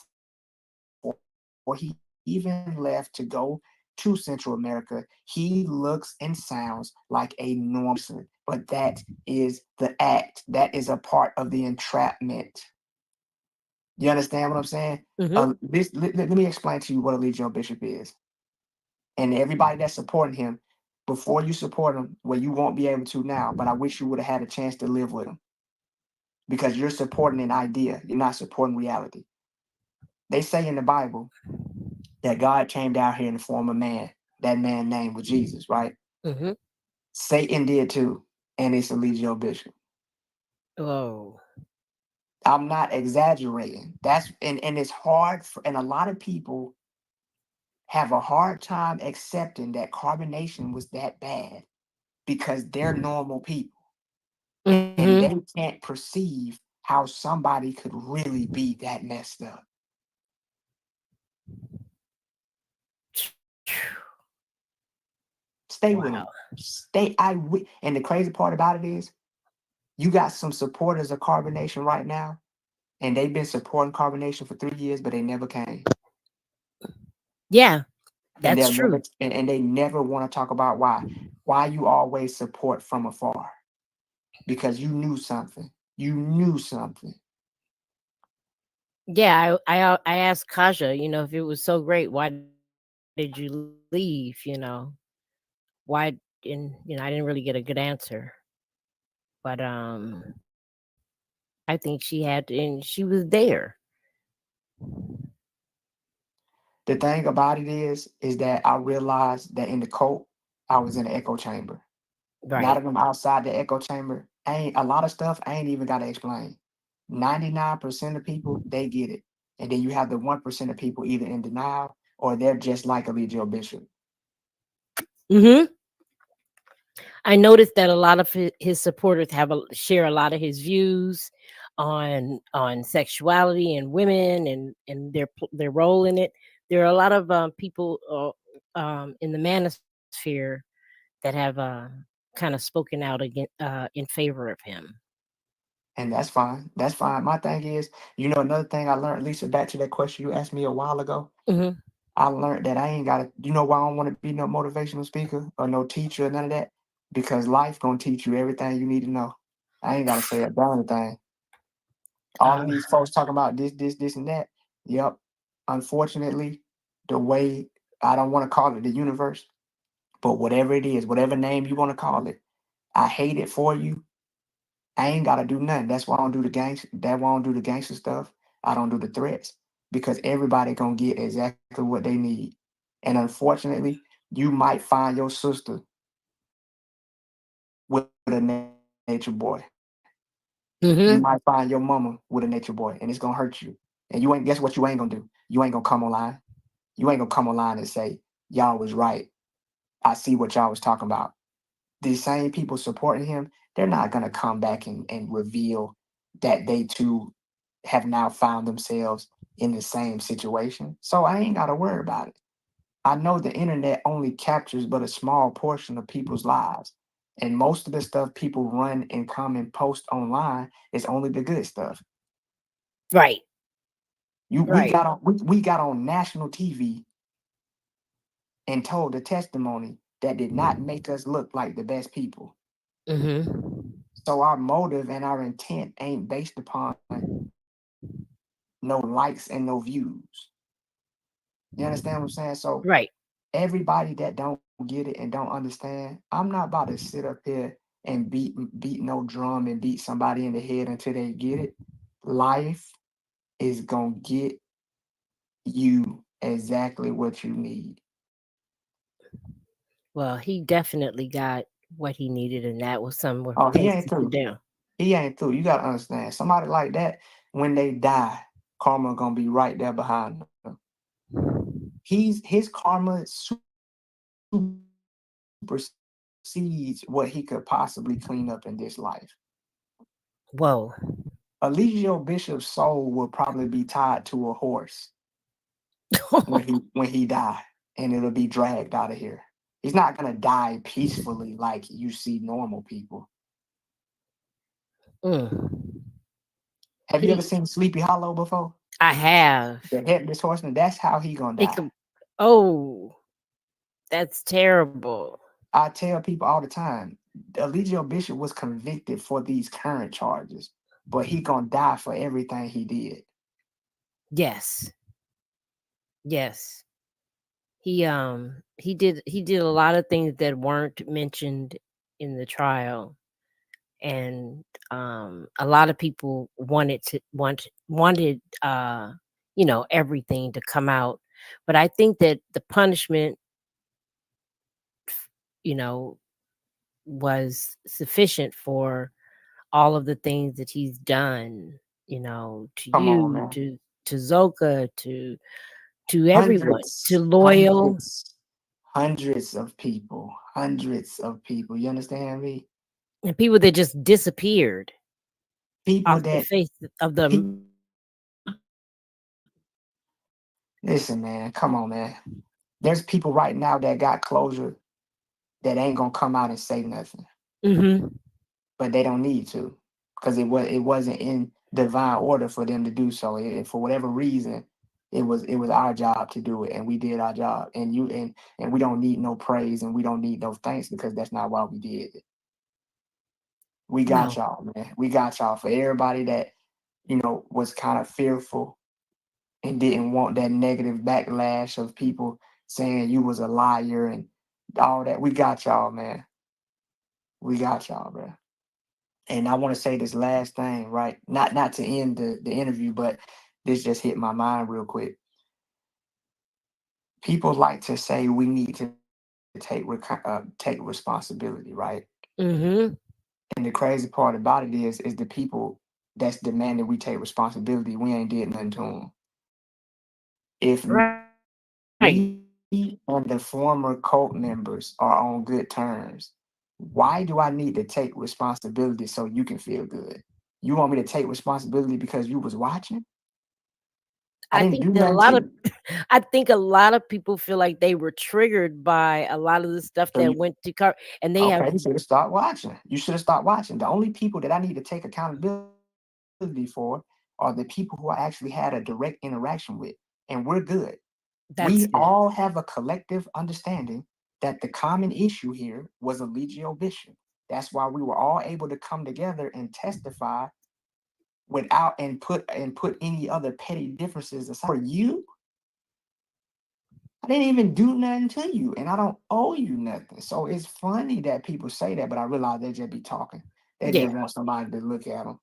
he even left to go to Atlanta to Central America, he looks and sounds like a normal person. But that is the act. That is a part of the entrapment. You understand what I'm saying? Mhm. Let me explain to you what a Legio Bishop is. And everybody that's supporting him, before you support him, well, you won't be able to now, but I wish you would have had a chance to live with him because you're supporting an idea. You're not supporting reality. They say in the Bible that God came down here in the form of man. That man name was Jesus, right? Mhm. Satan did too, and it's a Legio Bishop. Oh. I'm not exaggerating. And it's hard for, and a lot of people have a hard time accepting that carbonation was that bad because they're normal people and Mhm. they can't perceive how somebody could really be that messed up. Stay with Wow. them. And the crazy part about it is you got some supporters of carbonation right now, and they've been supporting carbonation for 3 years, but they never came. Yeah, And that's they'll never true. and they never want to talk about why. Why you always support from afar. Because you knew something. You knew something. Yeah, I asked Kaja, if it was so great, why did you leave? Why? And I didn't really get a good answer. But I think she had, and she was there. The thing about it is that I realized that in the cult, I was in an echo chamber. Now Right. that I'm outside the echo chamber, ain't a lot of stuff I ain't even gotta explain. 99% of people, they get it. And then you have the 1% of people either in denial or they're just like Eligio Bishop. Mhm. I noticed that a lot of his supporters share a lot of his views on sexuality and women and their role in it. There are a lot of people in the manosphere that have kind of spoken out in favor of him. And that's fine. That's fine. My thing is, another thing I learned, Lisa, back to that question you asked me a while ago. Hmm. I learned that I ain't gotta, why I don't want to be no motivational speaker or no teacher or none of that? Because life gonna teach you everything you need to know. I ain't gotta say a darn thing. All of Uh, these folks talking about this, and that. Yep. Unfortunately, the way I don't want to call it the universe, but whatever it is, whatever name you want to call it, I hate it for you. I ain't gotta do nothing. That's why I don't do the gangs. That's why I don't do the gangster stuff. I don't do the threats because everybody gonna get exactly what they need. And unfortunately, you might find your sister with a nature boy. You might find your mama hmm. with a nature boy, and it's gonna hurt you. And you ain't guess what you ain't gonna do? You ain't gonna come online. You ain't gonna come online and say, y'all was right. I see what y'all was talking about. These same people supporting him, they're not gonna come back and reveal that they too have now found themselves in the same situation. So I ain't gotta worry about it. I know the internet only captures but a small portion of people's lives. And most of the stuff people run and come and post online is only the good stuff. Right. We Right. got on we got on national TV and told a testimony that did not make us look like the best people. Hmm. So our motive and our intent ain't based upon no likes and no views. You understand what I'm saying? So Right. everybody that don't get it and don't understand, I'm not about to sit up here and beat no drum and beat somebody in the head until they get it. Life is gonna get you exactly what you need. Well, he definitely got what he needed, and that was somewhere Oh, he place ain't to sit through. down. He ain't through. You gotta understand. Somebody like that, when they die, karma gonna be right there behind them. His karma supersedes what he could possibly clean up in this life. Whoa. Eligio Bishop's soul will probably be tied to a horse when he die, and it'll be dragged out of here. He's not gonna die peacefully like you see normal people. Mm. Have you ever He, seen Sleepy Hollow before? I have. The headless horseman. That's how he gonna It die. could. Oh. That's terrible. I tell people all the time, Eligio Bishop was convicted for these current charges, but he gonna die for everything he did. Yes. Yes. He did a lot of things that weren't mentioned in the trial, and a lot of people wanted everything to come out, but I think that the punishment, you know was sufficient for all of the things that he's done, to Come on, you, man. to Zoka, to everyone, to Hundreds, Loyal, hundreds, hundreds of people, hundreds of people. You understand me? and people that just disappeared People off the that face of the. pe- listen, man. Come on, man. There's people right now that got closure that ain't gonna come out and say nothing, Hmm. but they don't need to because it wasn't in divine order for them to do so. For whatever reason, it was our job to do it, and we did our job. And we don't need no praise and we don't need no thanks because that's not why we did it. We got No, y'all, man. We got y'all. For everybody that was kind of fearful and didn't want that negative backlash of people saying you was a liar and all that. We got y'all, man. We got y'all, bro. And I want to say this last thing, right? Not to end the interview, but this just hit my mind real quick. People like to say we need to take responsibility, right? hmm, And the crazy part about it is the people that's demanding we take responsibility. We ain't did nothing to them. If right. me and the former cult members are on good terms, why do I need to take responsibility so you can feel good? You want me to take responsibility because you was watching? I I didn't think do that a nothing lot to of you. I think a lot of people feel like they were triggered by a lot of the stuff So that you went to cover, and they have. okay, you should have stopped watching. You should have stopped watching. The only people that I need to take accountability for are the people who I actually had a direct interaction with. And we're good. That's We good. all have a collective understanding that the common issue here was Eligio Bishop. That's why we were all able to come together and testify without and put any other petty differences aside. For you, I didn't even do nothing to you, and I don't owe you nothing. So it's funny that people say that, but I realize they just be talking. They Yeah, just want somebody to look at them.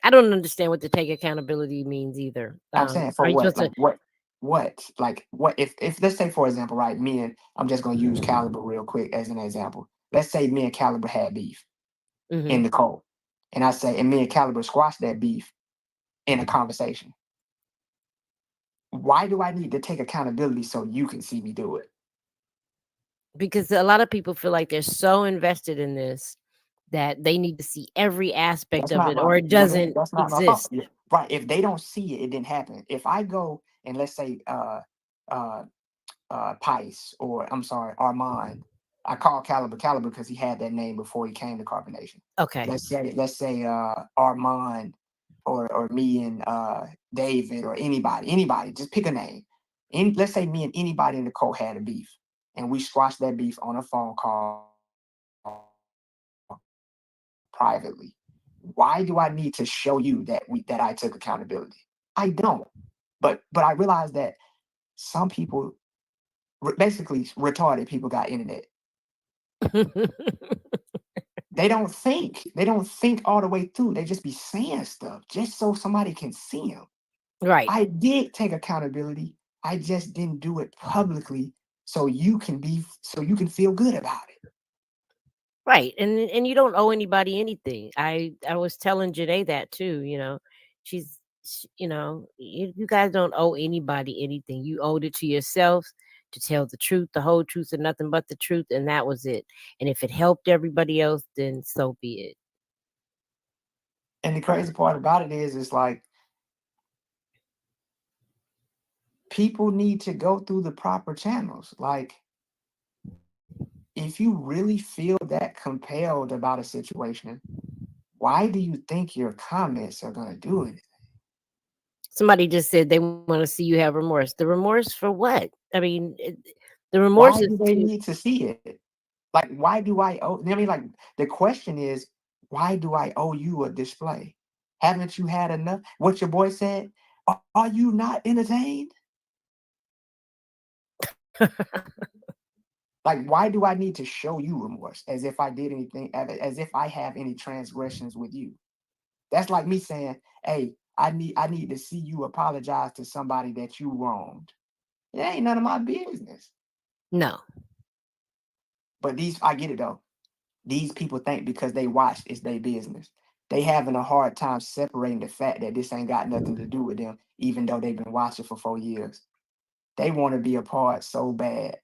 I don't understand what to take accountability means either. I'm saying for Are you what? supposed to? Like what? What? Like what? If let's say for example, right? Me and I'm just gonna use Caliber real quick as an example. Let's say me and Caliber had beef Hmm. in the cold, and me and Caliber squashed that beef in a conversation. Why do I need to take accountability so you can see me do it? Because a lot of people feel like they're so invested in this that they need to see every aspect That's of not it, my. or it Go ahead. doesn't That's not my fault. exist. Yeah. Right. If they don't see it, it didn't happen. If I go and let's say uh Pice, or I'm sorry, Armand. I call Caliber because he had that name before he came to Carbonation. Okay. Let's say Armand or me and David or anybody, just pick a name. Let's say me and anybody in the cult had a beef and we squashed that beef on a phone call privately. Why do I need to show you that I took accountability? I don't. But I realize that some people, basically retarded people, got internet. They don't think all the way through. They just be saying stuff just so somebody can see them. Right. I did take accountability. I just didn't do it publicly so you can feel good about it. Right. And you don't owe anybody anything. I was telling Janae that too, you guys don't owe anybody anything. You owed it to yourselves to tell the truth, the whole truth, and nothing but the truth, and that was it. And if it helped everybody else, then so be it. And the crazy part about it is it's like people need to go through the proper channels. Like if you really feel that compelled about a situation, why do you think your comments are gonna do it? Somebody just said they want to see you have remorse. The remorse for what? I mean, The remorse Why is do they to need to see it? Like, why do I owe? I mean, like, the question is, why do I owe you a display? Haven't you had enough? What your boy said? Are you not entertained? Like, why do I need to show you remorse as if I did anything, as if I have any transgressions with you? That's like me saying, "Hey, I need to see you apologize to somebody that you wronged." It ain't none of my business. no. But I get it though. These people think because they watched it's their business. They having a hard time separating the fact that this ain't got nothing to do with them, even though they've been watching for 4 years. They want to be a part so bad.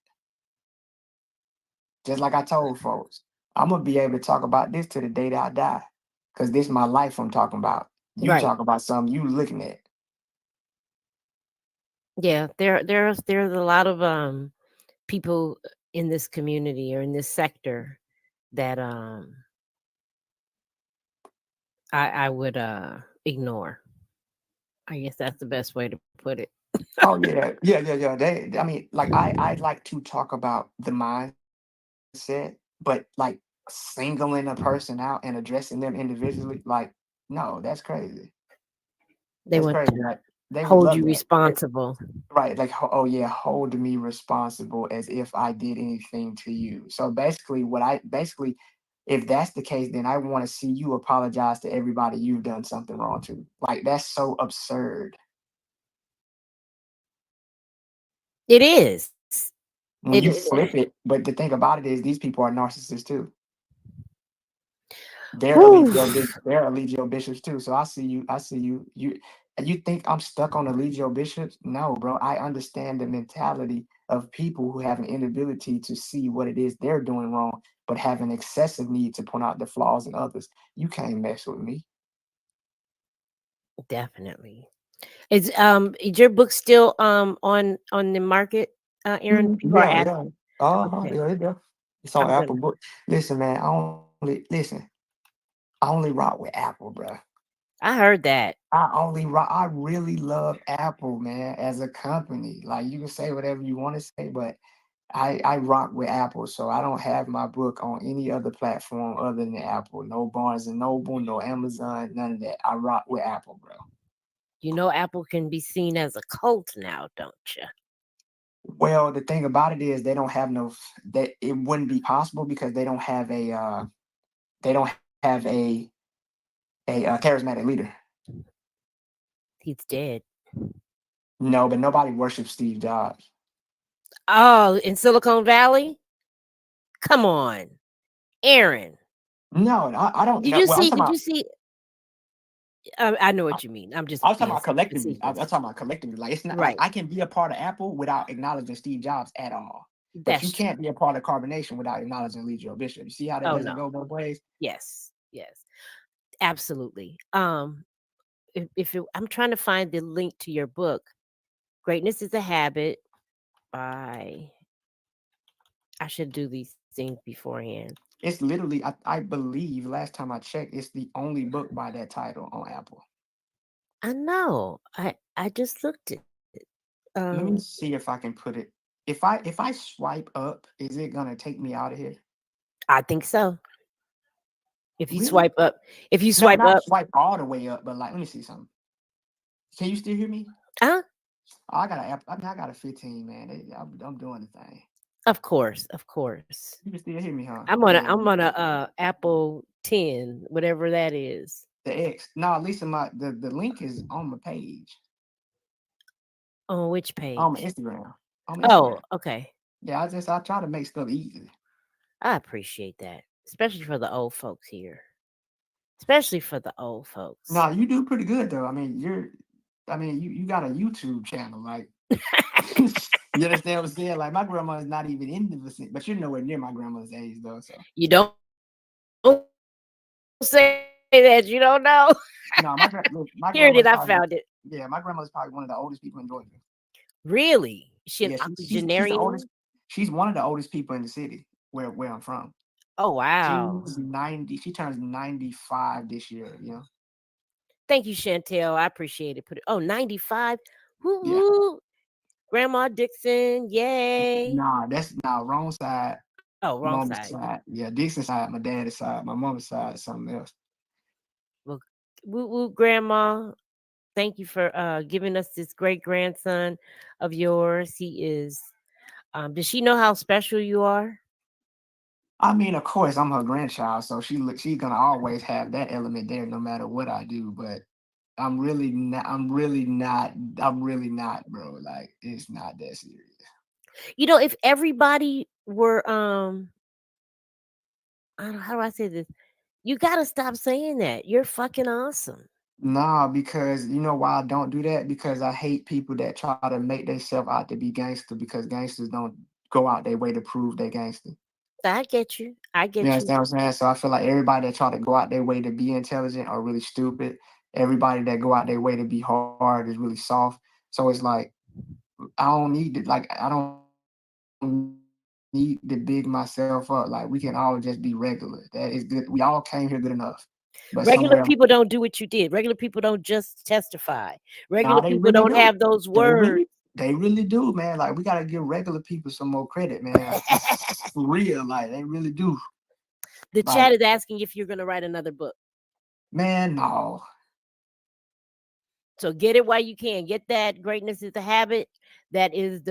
Just like I told folks, I'm gonna be able to talk about this to the day that I die. Cause this is my life I'm talking about. You Right. talk about something you looking at. Yeah, there's a lot of people in this community or in this sector that I would ignore. I guess that's the best way to put it. Oh yeah, yeah, yeah, yeah. I mean, like I like to talk about the mindset, but like singling a person out and addressing them individually, like no, that's crazy. That's They want crazy. to Like they would hold love you that. responsible. Right, like, oh yeah, hold me responsible as if I did anything to you. So basically, if that's the case, then I want to see you apologize to everybody you've done something wrong to. Like that's so absurd. It is. When It you is. flip it, but the thing about it is, these people are narcissists too. Whew. They're Allegio bishops too. So I see you. I see you. You think I'm stuck on Allegio bishops? No, bro. I understand the mentality of people who have an inability to see what it is they're doing wrong, but have an excessive need to point out the flaws in others. You can't mess with me. Definitely. Is your book still on the market, Aaron? People are Yeah, yeah. asking. Uh-huh. Okay. Yeah, yeah. It's on I'm Apple gonna Book. Listen, man. I only rock with Apple, bro. I heard that. I really love Apple, man, as a company. Like you can say whatever you want to say, but I rock with Apple, so I don't have my book on any other platform other than Apple. No Barnes and Noble, no Amazon, none of that. I rock with Apple, bro. You know Apple can be seen as a cult now, don't you? Well, the thing about it is they don't have that it wouldn't be possible because they don't have a charismatic leader. He's dead. No, but nobody worships Steve Jobs. Oh, in Silicon Valley? Come on. Aaron. No, I don't Did know. you Well, I'm see talking did about you see I know what you mean. I'm just I was talking being about collectively. I'm facetious. talking about collectively. Like it's not like Right. I can be a part of Apple without acknowledging Steve Jobs at all. But you That's true. can't be a part of Carbonation without acknowledging Lee Joe Bishop. You see how that Oh doesn't no. go both ways? Yes. Yes. Absolutely. I'm trying to find the link to your book. Greatness is a Habit by I should do these things beforehand. It's literally, I believe, last time I checked, it's the only book by that title on Apple. I know. I just looked it. Let me see if I can put it. If I swipe up, is it gonna take me out of here? I think so. If you Really? swipe up, if you No, swipe not up, swipe all the way up, but like, let me see something. Can you still hear me? huh? Oh, I got a app. I mean, I got a 15, man. I'm doing the thing. Of course, of course. You can still hear me, huh? I'm Yeah. on a Apple 10, whatever that is. The X. No, at least the link is on my page. On which On my page? Instagram. On my Oh, Instagram. okay. Yeah, I try to make stuff easy. I appreciate that, especially for the old folks here. Especially for the old folks. No, you do pretty good though. You got a YouTube channel, like you understand what I'm saying? Like my grandma is not even in the vicinity, but you're nowhere near my grandma's age though. So You don't say that. You don't know. no, look, my Here it is. grandma's I probably found it. yeah, my grandma's probably one of the oldest people in Georgia. Really? Is she an Yeah, she's the oldest. octogenarian? She's one of the oldest people in the city where I'm from. Oh wow! She's 90. She turns 95 this year. You know. Thank you, Chantel. I appreciate it. Put it. Oh, 95. Woo Yeah. woo. Grandma Dixon, yay. Nah, wrong side. Oh, wrong Mama's side. side. Yeah, Dixon side, my daddy's side. My mama's side is something else. Well, woo woo, Grandma. Thank you for giving us this great grandson of yours. He is. Does she know how special you are? I mean, of course, I'm her grandchild, so she's gonna always have that element there, no matter what I do. But I'm really not. I'm really not. I'm really not, bro. Like it's not that serious. If everybody were, I don't, how do I say this? You gotta stop saying that. You're fucking awesome. Nah, because you know why I don't do that? Because I hate people that try to make themselves out to be gangster because gangsters don't go out their way to prove they gangster. I get you. I You get you. understand what I'm saying? So I feel like everybody that try to go out their way to be intelligent are really stupid. Everybody that go out their way to be hard is really soft. So it's like I don't need to I don't need to big myself up. Like we can all just be regular. That is good. We all came here good enough. But somewhere Regular people don't do what you did. Regular people don't just testify. nah, Regular they people really don't do. have those They words. really they really do, man. Like we gotta give regular people some more credit, man. Like for real. Like they really do. The chat Like, is asking if you're gonna write another book. man, no. So get it while you can. Get that. Greatness is the habit. That is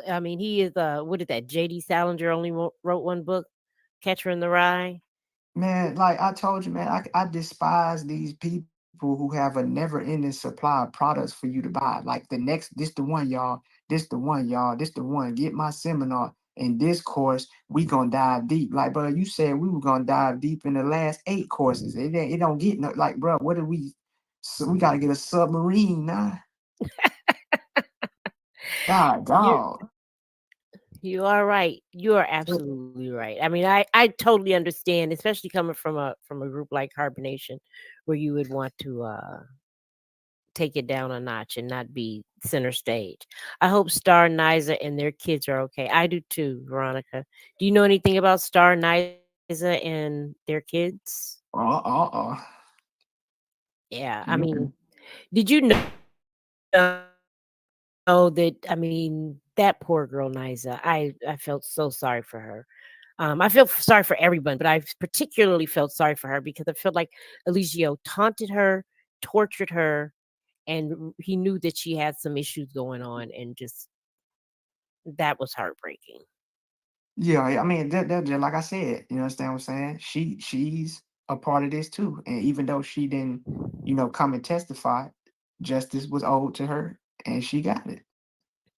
I mean, he is what is that? J.D. Salinger only wrote one book, Catcher in the Rye. Man, like I told you, man, I despise these people who have a never-ending supply of products for you to buy. Like this the one, y'all. This the one, y'all. This the one. Get my seminar. In this course, we gonna dive deep. Like, bro, you said we were gonna dive deep in the last 8 courses. It don't get no like, bro. What do we? So we gotta get a submarine now. God, You dog. you are right. You are absolutely right. I mean, I totally understand, especially coming from a group like Carbonation, where you would want to take it down a notch and not be center stage. I hope Star, Niza, and their kids are okay. I do too, Veronica. Do you know anything about Star, Niza, and their kids? Uh. Yeah, I mean, Mm-mm. did you know that? I mean, that poor girl Niza. I felt so sorry for her. I feel sorry for everyone, but I particularly felt sorry for her because I felt like Eligio taunted her, tortured her, and he knew that she had some issues going on, and just that was heartbreaking. Yeah, I mean, that just like I said, you understand what I'm saying? She's a part of this too. And even though she didn't, come and testify, justice was owed to her and she got it.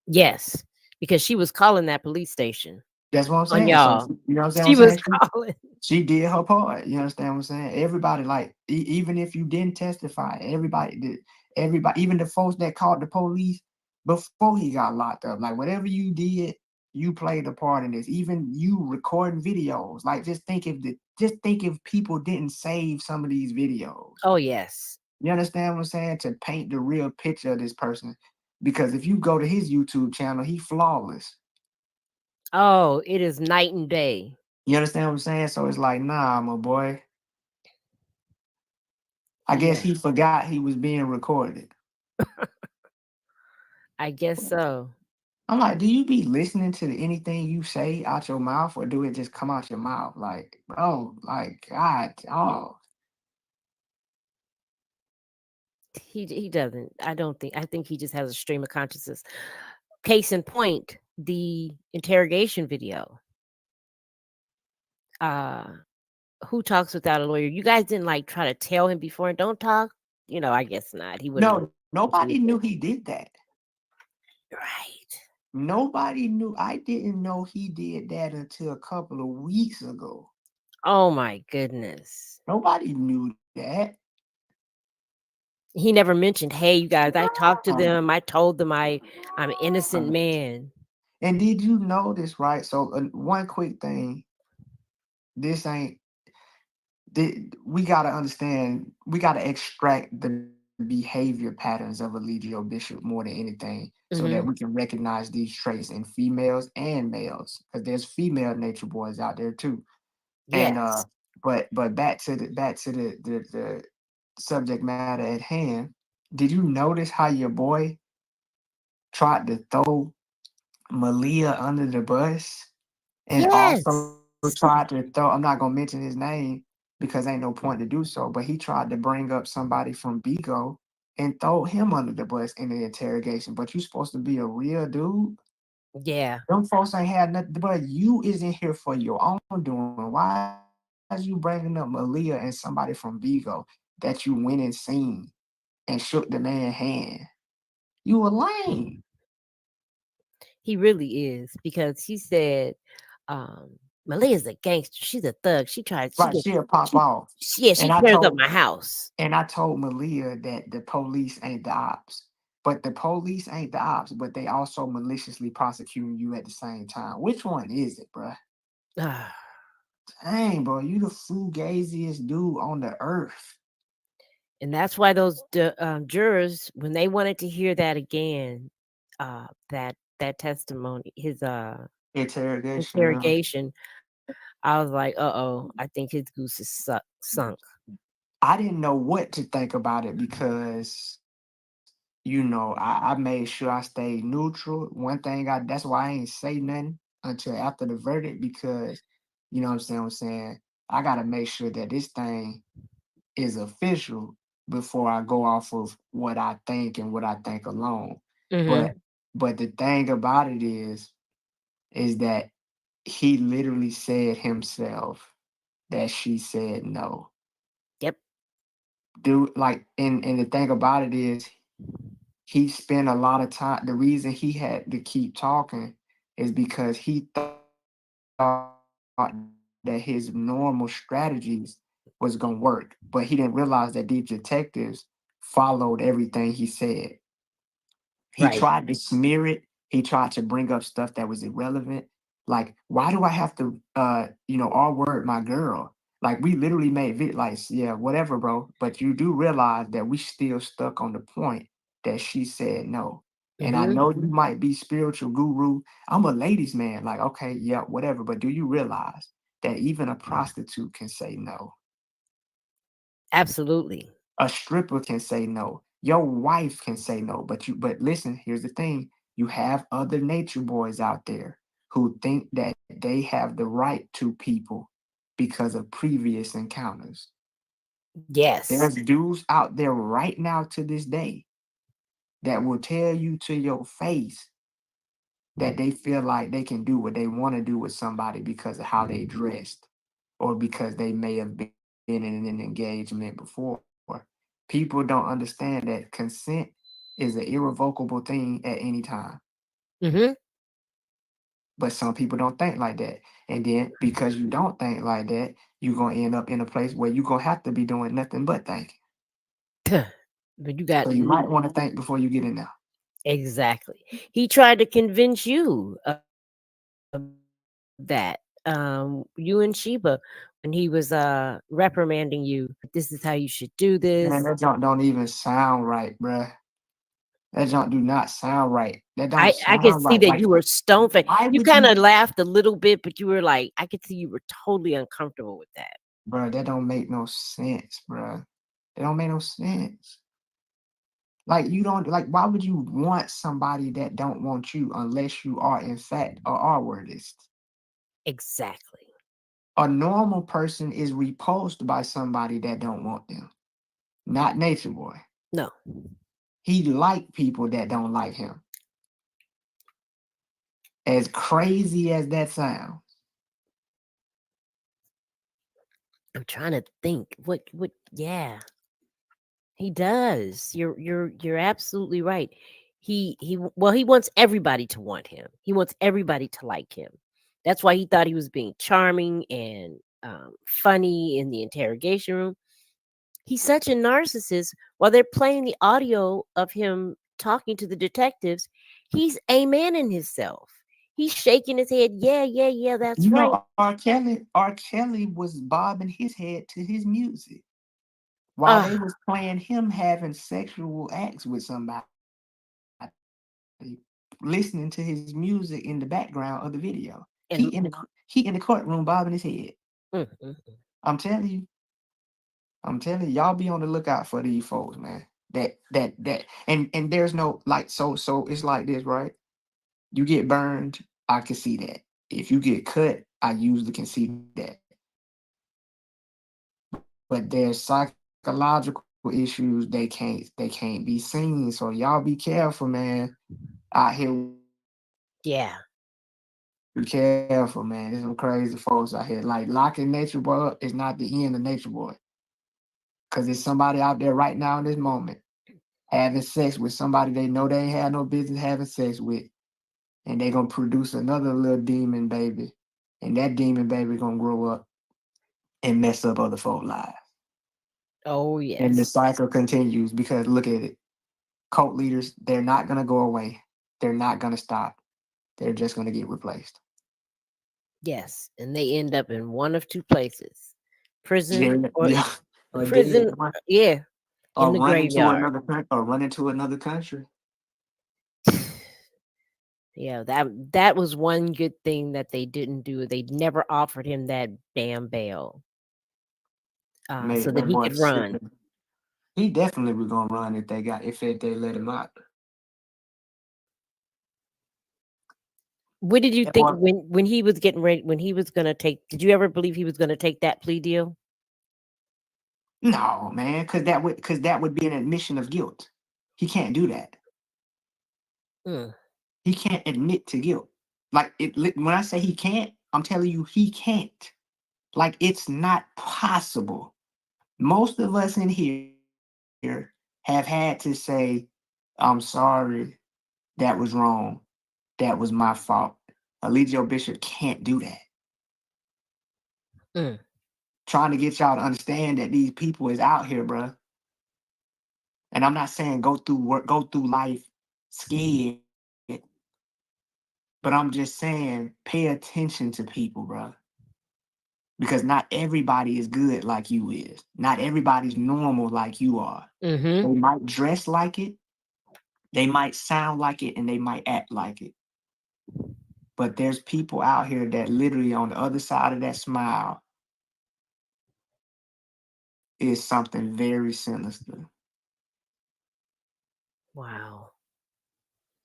Yes, because she was calling that police station That's what I'm on saying. So y'all. you know what I'm She saying? was She calling. she did her part. You understand what I'm saying? Everybody, like, even if you didn't testify, everybody did. Everybody, even the folks that called the police before he got locked up, like whatever you did, you played a part in this. Even you recording videos, like just think if people didn't save some of these videos. Oh yes. You understand what I'm saying? To paint the real picture of this person, because if you go to his YouTube channel, he flawless. Oh, it is night and day. You understand what I'm saying? So it's like, nah, my boy. I guess Yeah, he forgot he was being recorded. I guess so. I'm like, do you be listening to anything you say out your mouth, or do it just come out your mouth? Like, bro, like, God, oh, He doesn't. I don't think. I think he just has a stream of consciousness. Case in point, the interrogation video. Uh, who talks without a lawyer? You guys didn't like try to tell him before and don't talk. I guess not. He wouldn't have no, nobody listened knew to he it. did that. Right. Nobody knew. I didn't know he did that until a couple of weeks ago. Oh my goodness. Nobody knew that. He never mentioned, "Hey, you guys, I talked to Nah. them. I told them I'm an innocent man." And did you notice, right? So, one quick thing, this ain't we got to understand, we got to extract the behavior patterns of Eligio Bishop more than anything, so that we can Mhm. recognize these traits in females and males, because there's female nature boys out there too. And Yes. but back to the subject matter at hand. Did you notice how your boy tried to throw Malia under the bus and also Yes. tried to throw, I'm not gonna mention his name because ain't no point to do so, but he tried to bring up somebody from Bigo and throw him under the bus in the interrogation. But you supposed to be a real dude. Yeah. Them folks ain't had nothing, but you is in here for your own doing. Why is you bringing up Malia and somebody from Bigo that you went and seen and shook the man hand? You a lame. He really is because he said, Malia's a gangster. She's a thug. She tries. She Right, gets. she'll pop She. off. Yeah. And She I tears up told my house. and I told Malia that the police ain't the ops. But the police ain't the ops, but they also maliciously prosecuting you at the same time. Which one is it, bruh? Ah, Dang, bro, you the fugaziest dude on the earth. and that's why those jurors, when they wanted to hear that again, that testimony, his Interrogation. interrogation, I was like, I think his goose is sunk. I didn't know what to think about it because I made sure I stayed neutral. One thing that's why I ain't say nothing until after the verdict because what I'm saying? I gotta make sure that this thing is official before I go off of what I think and what I think alone. Hmm. But the thing about it is that he literally said himself that she said no. Yep. Dude, like and the thing about it is he spent a lot of time. The reason he had to keep talking is because he thought that his normal strategies was gonna work, but he didn't realize that these detectives followed everything he said. He tried to Right. smear it. He tried to bring up stuff that was irrelevant. Like, why do I have to R word my girl? Like we literally made like, yeah, whatever, bro. But you do realize that we still stuck on the point that she said no. And I Hmm. know you might be spiritual guru. I'm a ladies man. Like, okay, yeah, whatever. But do you realize that even a prostitute can say no? Absolutely. A stripper can say no. Your wife can say no. But listen, here's the thing. You have other nature boys out there who think that they have the right to people because of previous encounters. Yes. There's dudes out there right now to this day that will tell you to your face that they feel like they can do what they want to do with somebody because of how they dressed or because they may have been in an engagement before. People don't understand that consent is an irrevocable thing at any time. Hmm. But some people don't think like that. And then because you don't think like that, you're gonna end up in a place where you're gonna have to be doing nothing but thinking. But you got So you might want to think before you get in there. exactly. He tried to convince you of that. You and Sheba, when he was reprimanding you, this is how you should do this. Man, that junk don't even sound right, bruh. That junk do not sound right. That don't I could sound see right. that Like, you were stone faced. why You would kind you, of laughed a little bit, but you were like, I could see you were totally uncomfortable with that. bruh? That don't make no sense, bruh. That don't make no sense. Like you don't like. Why would you want somebody that don't want you unless you are in fact a R wordist? Exactly. A normal person is repulsed by somebody that don't want them. Not Nature Boy. No, He like people that don't like him. As crazy as that sounds. I'm trying to think. What? Yeah, he does. You're absolutely right. Well, he wants everybody to want him. He wants everybody to like him. That's why he thought he was being charming and funny in the interrogation room. He's such a narcissist. While they're playing the audio of him talking to the detectives, he's a man in himself. He's shaking his head. Yeah, yeah, yeah, that's You right. know, R. Kelly was bobbing his head to his music while they Ah, was playing him having sexual acts with somebody, listening to his music in the background of the video. He in and the courtroom bobbing his head. mm, mm, mm. I'm telling you, y'all be on the lookout for these folks, man. And there's no like so it's like this, right? You get burned, I can see that. If you get cut, I usually can see that. But there's psychological issues they can't be seen. So y'all be careful, man. Out here with these people. Yeah. Be careful, man. There's some crazy folks out here. Like locking Nature Boy up is not the end of Nature Boy. Cause there's somebody out there right now in this moment having sex with somebody they know they ain't had no business having sex with. And they gonna produce another little demon baby. And that demon baby gonna grow up and mess up other folks' lives. Oh, And the yes. cycle continues because look at it. Cult leaders, they're not gonna go away. They're not gonna stop. They're just gonna get replaced. Yes. And they end up in one of two places, Yeah, prison or yeah. Or dead. prison. Yeah. In Or the run into graveyard. another country. Or run into another country. Yeah, that was one good thing that they didn't do. They never offered him that damn bail, so Made that that he boy could run. sick. He definitely was gonna run if they let him out. What did you That think boy, when he was getting ready? When he was gonna take? Did you ever believe he was gonna take that plea deal? no man, because that would be an admission of guilt. He can't do that. Mm, He can't admit to guilt. Like when I say he can't, I'm telling you he can't. Like it's not possible. Most of us in here have had to say, "I'm sorry, that was wrong, that was my fault." Eligio Bishop can't do that. mm. Trying to get y'all to understand that these people is out here, bruh. And I'm not saying go through life scared, but I'm just saying pay attention to people, bruh. Because not everybody is good like you is. Not everybody's normal like you are. Mm-hmm. They might dress like it, they might sound like it, and they might act like it. But there's people out here that literally on the other side of that smile is something very sinister. Wow.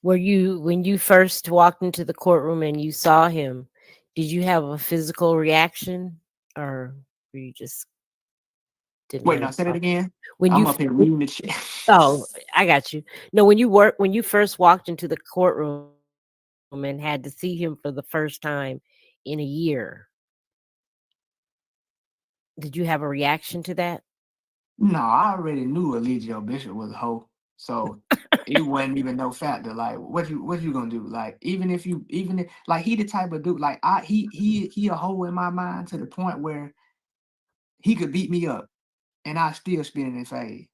Were you when you first walked into the courtroom and you saw him? Did you have a physical reaction, or were you just didn't Wait, have now a say that thought? again. When I'm you up here when, reading the chat. oh, I got you. No, when you first walked into the courtroom and had to see him for the first time in a year, did you have a reaction to that? No, I already knew Eligio Bishop was a hoe. So it wasn't even no factor. Like, what you gonna do? Like, like he the type of dude. Like, he a hoe in my mind to the point where he could beat me up and I still spin in his face.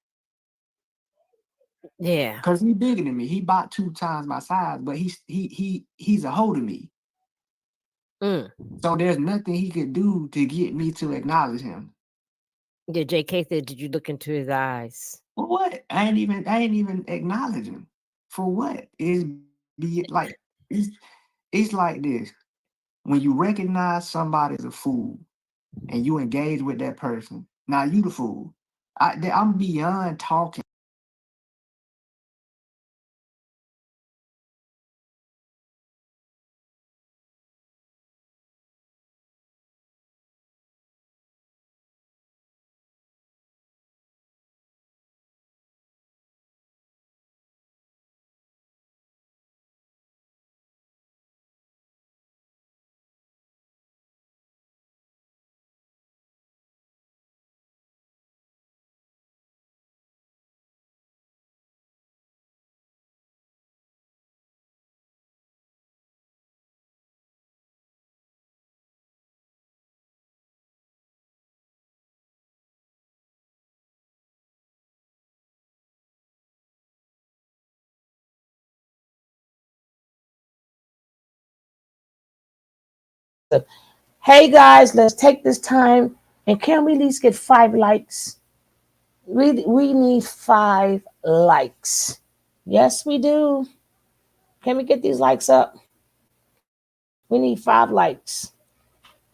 Yeah. Cause he bigger than me. He about 2 times my size, but he's a hoe to me. Mm. So there's nothing he could do to get me to acknowledge him. Yeah, JK said, did you look into his eyes? For what? I ain't even acknowledge him. For what? It's like this. When you recognize somebody's a fool and you engage with that person, now you the fool. I'm beyond talking. Hey guys, let's take this time and can we at least get 5 likes? We need 5 likes. Yes, we do. Can we get these likes up? We need 5 likes.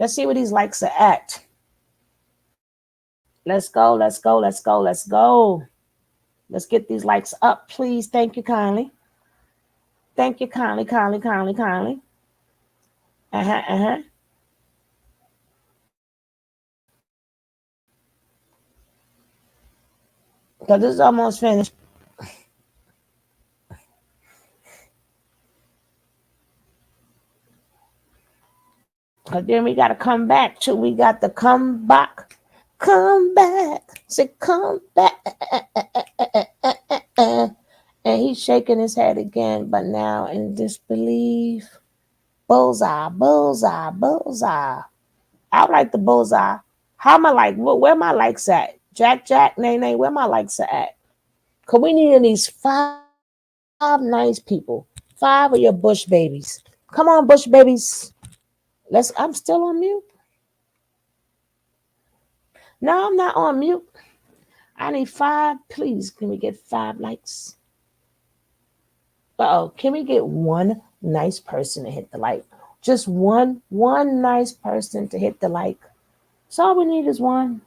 Let's see where these likes are at. Let's go, let's go, let's go, let's go. Let's get these likes up, please. Thank you kindly. Thank you kindly, kindly, kindly, kindly. Uh-huh, uh-huh. Because this is almost finished. Because then we got to come back to, we got to come back. Come back. Say, come back. And he's shaking his head again, but now in disbelief. Bullseye, bullseye, bullseye. I like the bullseye. How am I like? Where my likes at? Jack, Jack, Nay, Nay, where my likes at? Cause we need at least 5 nice people. 5 of your bush babies. Come on, bush babies. Let's. I'm still on mute. No, I'm not on mute. I need 5. Please, can we get 5 likes? Oh, can we get one nice person to hit the like? Just one nice person to hit the like. So all we need is one.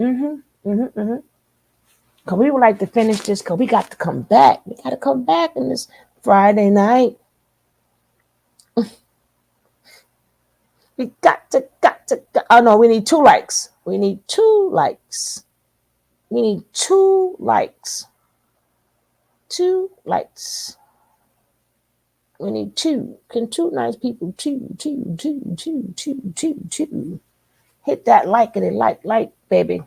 Mm-hmm. Mm-hmm. Mm-hmm. Cause we would like to finish this. Cause we got to come back. We got to come back in this Friday night. We got to. Oh no, we need 2 likes. We need 2 likes. We need 2 likes. 2 likes. We need 2. Can 2 nice people? Two. Hit that like and like, baby.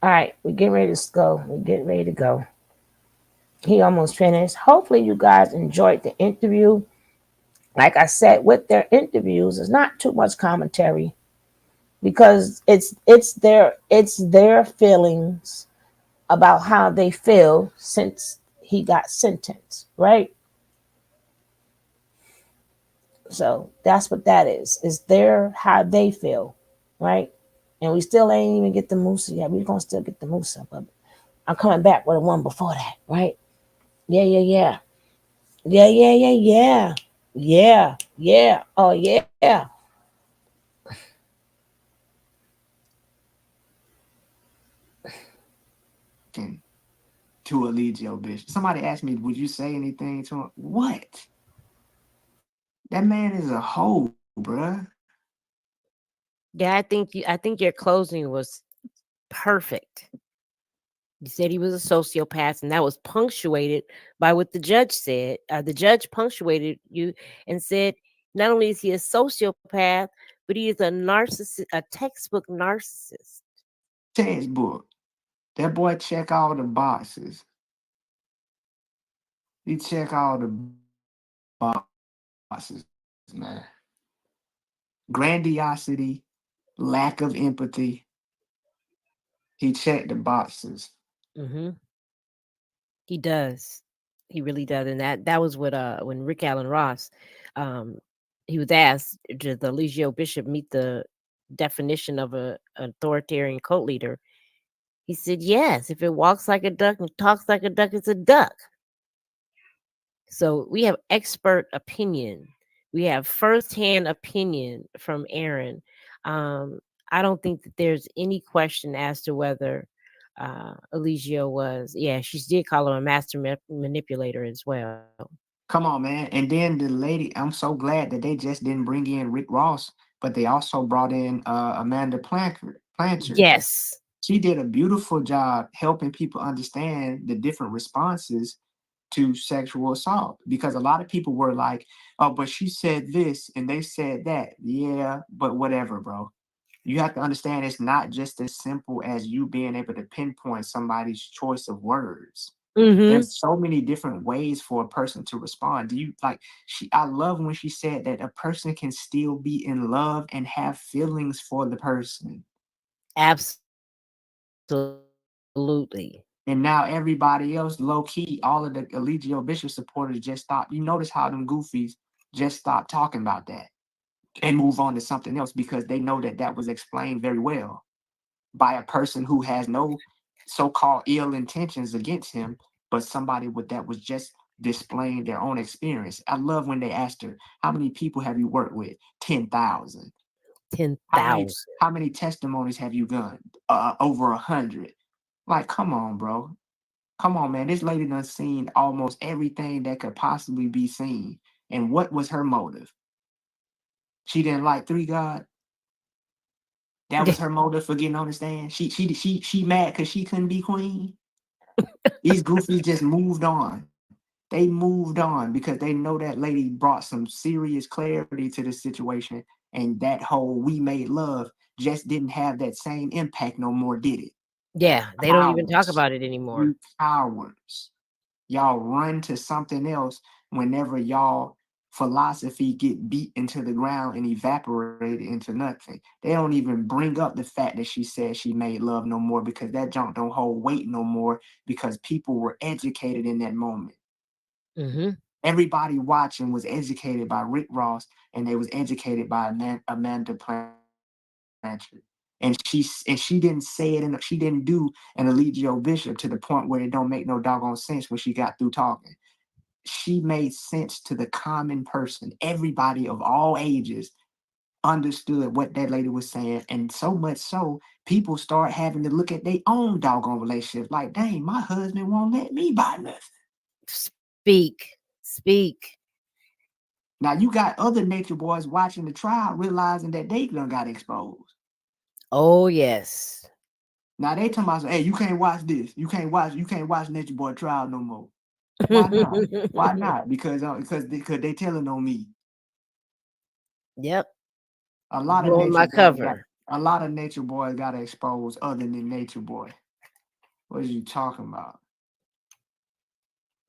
All right, we're getting ready to go. We're getting ready to go. He almost finished. Hopefully, you guys enjoyed the interview. Like I said, with their interviews, there's not too much commentary because it's their feelings about how they feel since he got sentenced, right? So that's what that is. It's their how they feel, right? And we still ain't even get the Musa yet. We're gonna still get the Musa, but I'm coming back with the one before that, right? Yeah, yeah, yeah. Yeah, yeah, yeah, yeah. Yeah, yeah. Oh yeah. To Eligio Bishop. Somebody asked me, would you say anything to him? What? That man is a hoe, bruh. Yeah, I think your closing was perfect. You said he was a sociopath, and that was punctuated by what the judge said. The judge punctuated you and said, not only is he a sociopath, but he is a narcissist, a textbook narcissist. Textbook. That boy check all the boxes. He check all the boxes, man. Grandiosity, lack of empathy. He checked the boxes. Hmm. He does. He really does. And that was what when Rick Allen Ross, um, he was asked, did the Legio Bishop meet the definition of a authoritarian cult leader? He said, yes. If it walks like a duck and talks like a duck, it's a duck. So we have expert opinion. We have firsthand opinion from Aaron. Um, I don't think that there's any question as to whether Eligio was, yeah, she did call him a master manipulator as well. Come on, man. And then the lady, I'm so glad that they just didn't bring in Rick Ross, but they also brought in Amanda Planchard. Yes. She did a beautiful job helping people understand the different responses to sexual assault because a lot of people were like, oh, but she said this and they said that. Yeah, but whatever, bro. You have to understand it's not just as simple as you being able to pinpoint somebody's choice of words. Hmm. There's so many different ways for a person to respond. Do you like she I love when she said that a person can still be in love and have feelings for the person. Absolutely. And now everybody else, low key, all of the Eligio Bishop supporters just stopped. You notice how them goofies just stopped talking about that and move on to something else because they know that that was explained very well by a person who has no so-called ill intentions against him, but somebody with that was just displaying their own experience. I love when they asked her, "How many people have you worked with?" 10,000. How many 10,000. how many testimonies have you done? Over 100. Like, come on, bro. Come on, man. This lady done seen almost everything that could possibly be seen. And what was her motive? She didn't like three God. That was her motive for getting on the stand. She mad because she couldn't be queen. These goofies just moved on. They moved on because they know that lady brought some serious clarity to the situation, and that whole "we made love" just didn't have that same impact no more, did it? Yeah, they don't even talk Cowards. about it anymore. You cowards. Y'all run to something else whenever y'all philosophy get beat into the ground and evaporated into nothing. They don't even bring up the fact that she said she made love no more, because that junk don't hold weight no more, because people were educated in that moment. Mhm. Everybody watching was educated by Rick Ross, and they was educated by Amanda Blanchard. And she didn't say it, and she didn't do an Eligio Bishop to the point where it don't make no doggone sense when she got through talking. She made sense to the common person. Everybody of all ages understood what that lady was saying, and so much so, people start having to look at their own doggone relationship. Like, dang, my husband won't let me buy nothing. Speak. Speak. Now you got other nature boys watching the trial, realizing that they done got exposed. Oh, yes. Now they talking about, hey, you can't watch this. You can't watch Nature Boy trial no more. Why not? Why not? Because they telling on me. Yep. A lot of Blowing nature my boys got cover. a lot of nature boys got exposed other than Nature Boy. What are you talking about?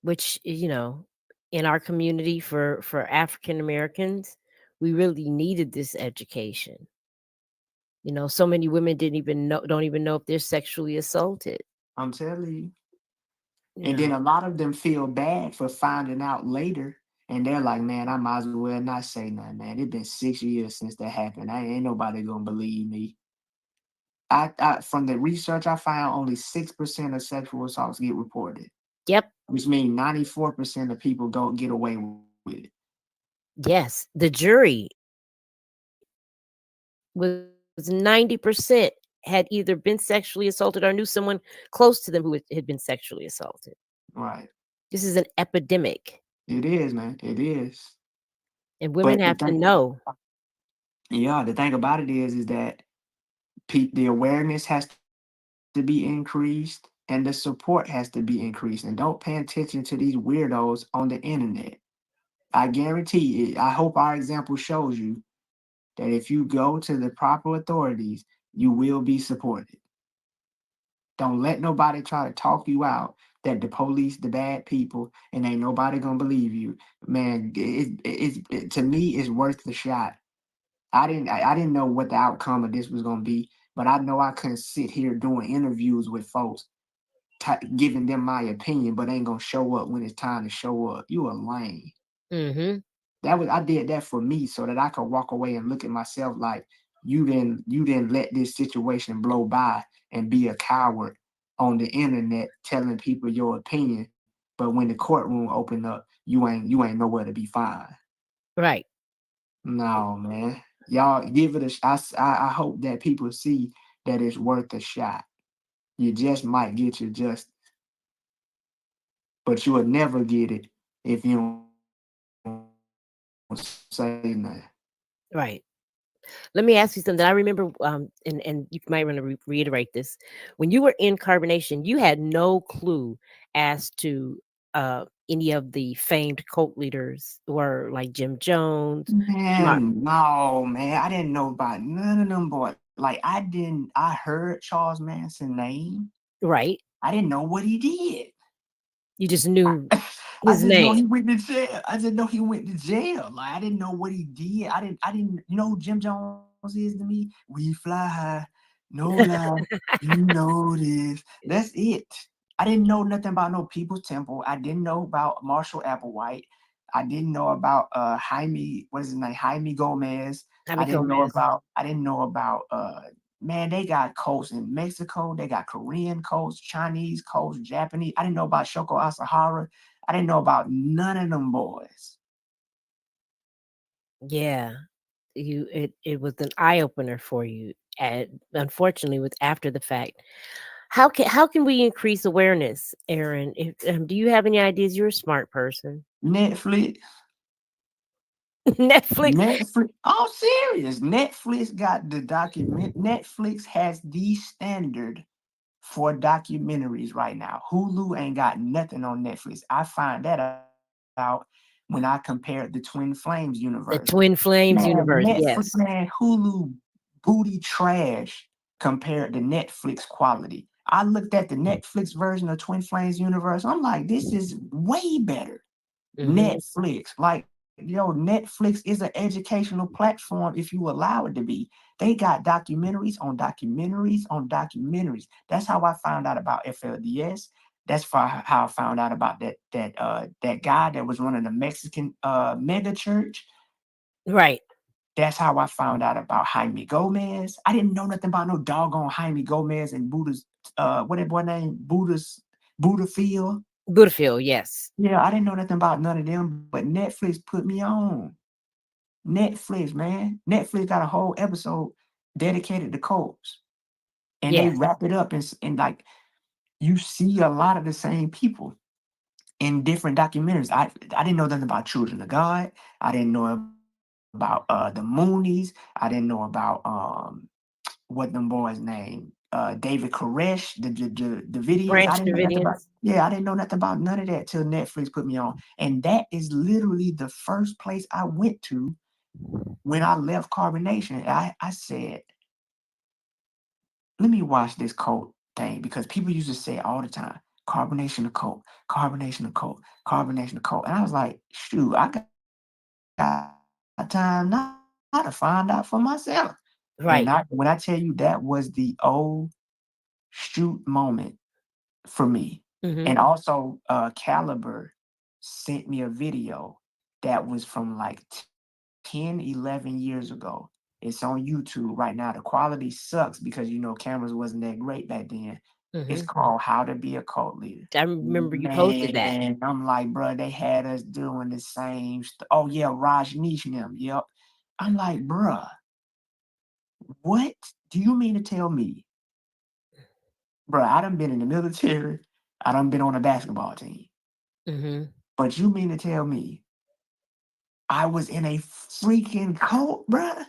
Which, in our community for African Americans, we really needed this education. So many women didn't even know don't even know if they're sexually assaulted, I'm telling you. you And then know. a lot of them feel bad for finding out later. And they're like, man, I might as well not say nothing, man. It's been 6 years since that happened. I ain't nobody gonna believe me. I from the research I found, only 6% of sexual assaults get reported, Yep. which means 94% of people don't get away with it. Yes. The jury was 90% had either been sexually assaulted or knew someone close to them who had been sexually assaulted. Right. This is an epidemic, It is, man. It is. and women But have to know. the thing about it is that the awareness has to be increased and the support has to be increased. And don't pay attention to these weirdos on the internet. I guarantee it. I hope our example shows you that if you go to the proper authorities, you will be supported. Don't let nobody try to talk you out that the police, the bad people, and ain't nobody gonna believe you. Man, to me, it's worth the shot. I didn't know what the outcome of this was gonna be, but I know I couldn't sit here doing interviews with folks, giving them my opinion, but ain't gonna show up when it's time to show up. You a lame. Mhm. I did that for me so that I could walk away and look at myself like, you didn't let this situation blow by and be a coward on the internet telling people your opinion, but when the courtroom opened up, you ain't nowhere to be found. Right. No, man. Y'all give it I hope that people see that it's worth a shot. You just might get your justice, but you will never get it if you don't say nothing. Right. Let me ask you something. I remember, and you might want to reiterate this. When you were in carbonation, you had no clue as to any of the famed cult leaders were like Jim Jones, Mark. Man, no, man. I didn't know about none of them boys. Like, I heard Charles Manson's name. Right. I didn't know what he did. You just knew I his just know name. he went to jail. I just know he went to jail. Like, I didn't know what he did. I didn't you know who Jim Jones is to me? We fly high, no lie. You know this. That's it. I didn't know nothing about no People's Temple. I didn't know about Marshall Applewhite. I didn't know about Jaime, what is his name? Jaime Gomez. Javi Gomez. I didn't know about man, they got cults in Mexico. They got Korean cults, Chinese cults, Japanese. I didn't know about Shoko Asahara. I didn't know about none of them boys. Yeah. It was an eye opener for you. And unfortunately, with after the fact, how can we increase awareness, Aaron? Do you have any ideas? You're a smart person. Netflix, Netflix. Netflix. Oh, serious. Netflix got the document. Netflix has the standard for documentaries right now. Hulu ain't got nothing on Netflix. I find that out when I compared the Twin Flames universe. The Twin Flames Man, universe. Netflix, Yes. man, Hulu booty trash compared to Netflix quality. I looked at the Netflix version of Twin Flames universe. I'm like, this is way better. Hmm. Netflix, like, yo, Netflix is an educational platform if you allow it to be. They got documentaries on documentaries on documentaries. That's how I found out about FLDS. That's how I found out about that guy that was running the Mexican mega church. Right. That's how I found out about Jaime Gomez. I didn't know nothing about no doggone Jaime Gomez and Buddha's what that boy name? Buddha Field. Butterfield. Yes. Yeah, I didn't know nothing about none of them, but Netflix put me on. Netflix, man. Netflix got a whole episode dedicated to cults. And they Yes. wrap it up and like you see a lot of the same people in different documentaries. I didn't know nothing about Children of God. I didn't know about the Moonies. I didn't know about what them boys name David Koresh, the Davidians. I Branch didn't know nothing about, Davidians. yeah, I didn't know nothing about none of that till Netflix put me on. And that is literally the first place I went to when I left Carbonation. I said, let me watch this cult thing because people used to say it all the time. Carbonation of cult, carbonation of cult, carbonation of cult. And I was like, shoot, I got time now to find out for myself. And when I tell you Right. that was the shoot moment for me. And Hmm. also Caliber sent me a video that was from like 10, 11 years ago. It's on YouTube right now. The quality sucks because cameras wasn't that great back then. It's Hmm. called How to Be a Cult Leader. I remember you posted that. Man, I'm like, bro, they had us doing the same oh yeah, Raj Nish and them. Yep. I'm like, bruh, what do you mean to tell me? Bro, I done been in the military. I done been on a basketball team. Hmm. But you mean to tell me I was in a freaking cult, bruh?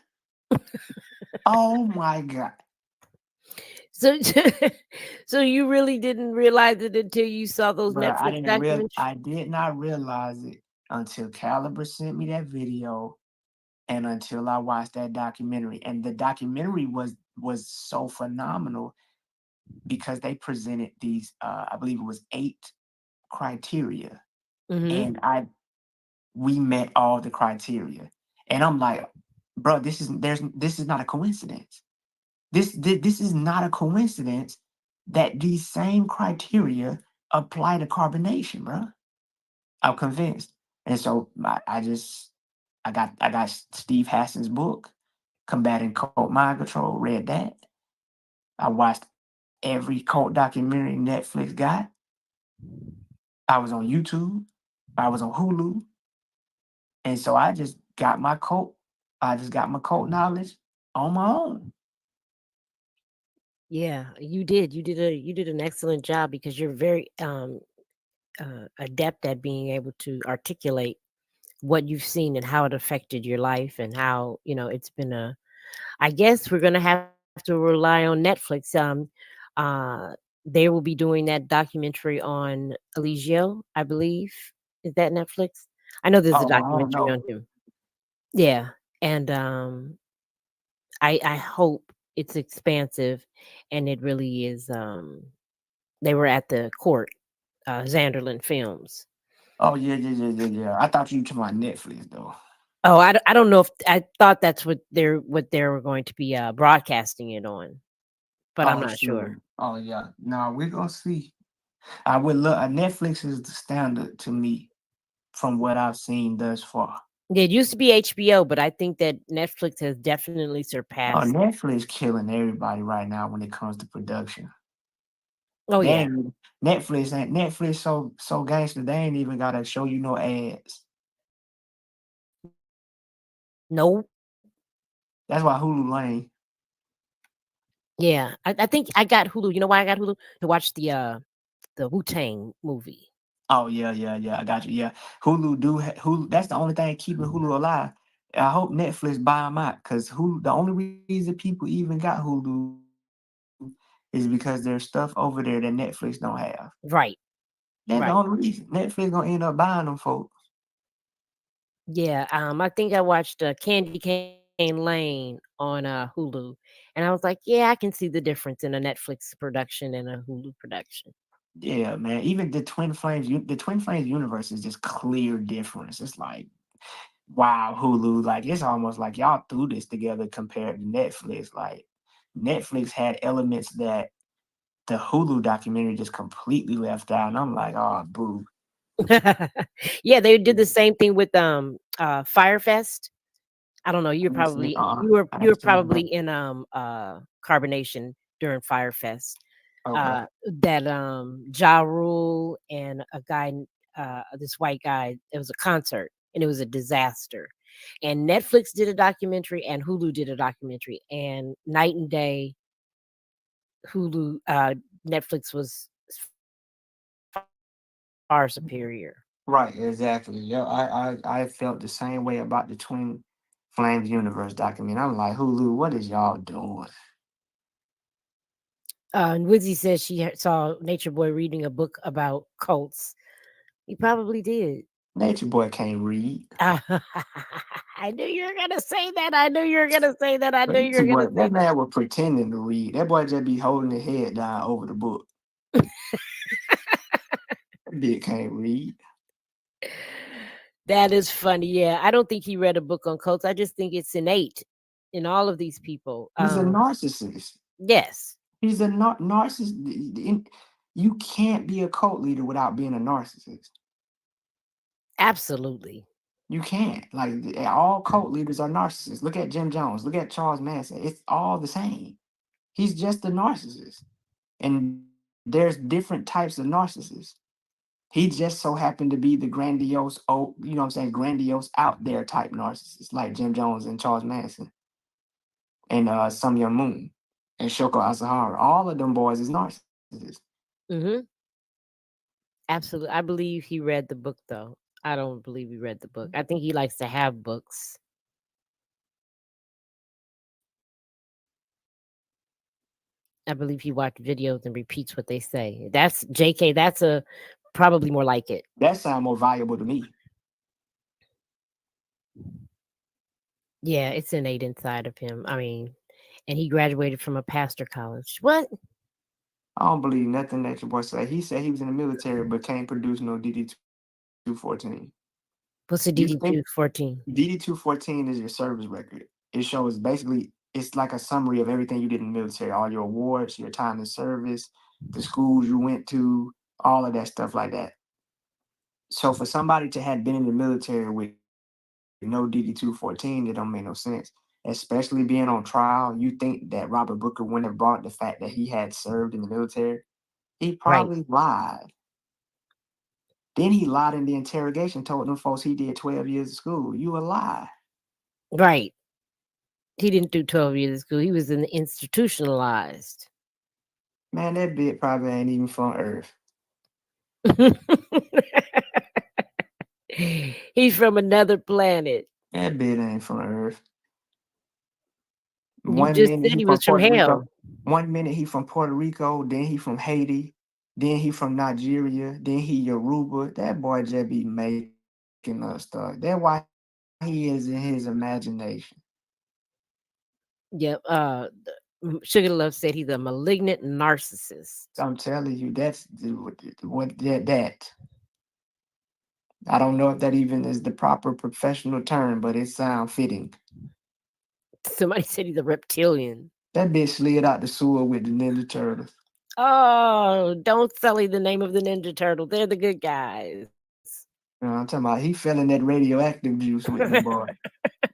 Oh my God. So, so you really didn't realize it until you saw those Bruh, Netflix documentaries? I did not realize it until Caliber sent me that video and until I watched that documentary. And the documentary was so phenomenal because they presented these I believe it was 8 criteria. Hmm. And I we met all the criteria. And I'm like, bro, this is not a coincidence. This is not a coincidence that these same criteria apply to carbonation, bro. I'm convinced. And so I got Steve Hassan's book, Combating Cult Mind Control, read that. I watched every cult documentary Netflix got. I was on YouTube. I was on Hulu. And so I just got my cult knowledge on my own. Yeah, you did. You did an excellent job because you're very adept at being able to articulate what you've seen and how it affected your life and how it's been a. I guess we're gonna have to rely on Netflix. Uh, they will be doing that documentary on Eligio, I believe. Is that Netflix? I know there's a Oh, I don't documentary know. on him. Yeah, and I hope it's expansive, and it really is. They were at the court, Zanderland Films. Oh yeah, yeah, yeah, yeah, yeah. I thought you were talking about Netflix though. Oh, I don't know if I thought that's what they were going to be broadcasting it on, but I'm Oh not sure. sure. Oh yeah. No, we're gonna see. I would look. Netflix is the standard to me from what I've seen thus far. Yeah, it used to be HBO, but I think that Netflix has definitely Oh, surpassed. Netflix killing everybody right now when it comes to production. Oh They yeah, ain't Netflix so gangster. They ain't even gotta show you no ads. no, That's why Hulu lame. yeah. I think I got Hulu. You know why I got Hulu? To watch the Wu Tang movie. Oh yeah. I got you. Yeah, Hulu. That's the only thing keeping Hulu alive. I hope Netflix buy them out because Hulu. The only reason people even got Hulu is because there's stuff over there that Netflix don't have. Right, That's the only right. reason. Netflix gonna end up buying them folks. Yeah. I think I watched Candy Cane Lane on Hulu, and I was like, yeah, I can see the difference in a Netflix production and a Hulu production. Yeah, man. Even the Twin Flames universe is just clear difference. It's like, wow, Hulu. Like it's almost like y'all threw this together compared to Netflix. Like Netflix had elements that the Hulu documentary just completely left out, and I'm like, oh, boo. Yeah, they did the same thing with Firefest. I don't know. You were I ain't seen probably that. in Carbonation during Firefest. Okay. That Ja Rule and a guy, this white guy. It was a concert and it was a disaster. And Netflix did a documentary and Hulu did a documentary, and night and day. Hulu, Netflix was far superior. Right, exactly. Yeah, I felt the same way about the Twin Flames universe documentary. I'm like, Hulu, what is y'all doing? And Wizzy says she saw Nature Boy reading a book about cults. He probably did. Nature Boy can't read. I knew you were gonna say that. I knew you were gonna say that. I But knew you Nature were Boy, gonna that say that. man was pretending to read. That boy just be holding his head down over the book. That bit can't read. That is funny. Yeah, I don't think he read a book on cults. I just think it's innate in all of these people. He's a narcissist. Yes, He's a narcissist. You can't be a cult leader without being a narcissist. absolutely. You can't. Like all cult leaders are narcissists. Look at Jim Jones. Look at Charles Manson. It's all the same. He's just a narcissist. And there's different types of narcissists. He just so happened to be the grandiose, oh, you know what I'm saying, grandiose out there type narcissist, like Jim Jones and Charles Manson and Sum Young Moon and Shoko Asahara. All of them boys is narcissists. Hmm. Absolutely. I believe he read the book, though. I don't believe he read the book. I think he likes to have books. I believe he watched videos and repeats what they say. That's JK. That's a probably more like it. That sound more valuable to me. Yeah, it's innate inside of him. I mean, and he graduated from a pastor college. What? I don't believe nothing that your boy said. He said he was in the military but can't produce no DD-214. What's You the think DD-214? DD-214 is your service record. It shows basically it's like a summary of everything you did in the military, all your awards, your time in service, the schools you went to, all of that stuff like that. So for somebody to have been in the military with no DD-214, it don't make no sense. Especially being on trial, you think that Robert Booker wouldn't have brought the fact that he had served in the military. He probably Right, lied. Then he lied in the interrogation, told them folks he did 12 years of school. You a lie. right. He didn't do 12 years of school. He was institutionalized. Man, that bit probably ain't even from Earth. He's from another planet. That bit ain't from Earth. You One just minute said he he from was from Puerto Rico. hell. One minute he from Puerto Rico. Then he from Haiti. Then he from Nigeria. Then he Yoruba. That boy just be making up stuff. That's why he is in his imagination. Yep. Sugar Love said he's a malignant narcissist. I'm telling you, that's what that. I don't know if that even is the proper professional term, but it sounds fitting. Somebody said he's a reptilian. That bitch slid out the sewer with the Ninja Turtles. Oh, don't sully the name of the Ninja Turtle. They're the good guys. I'm talking about he fell in that radioactive juice with me, boy.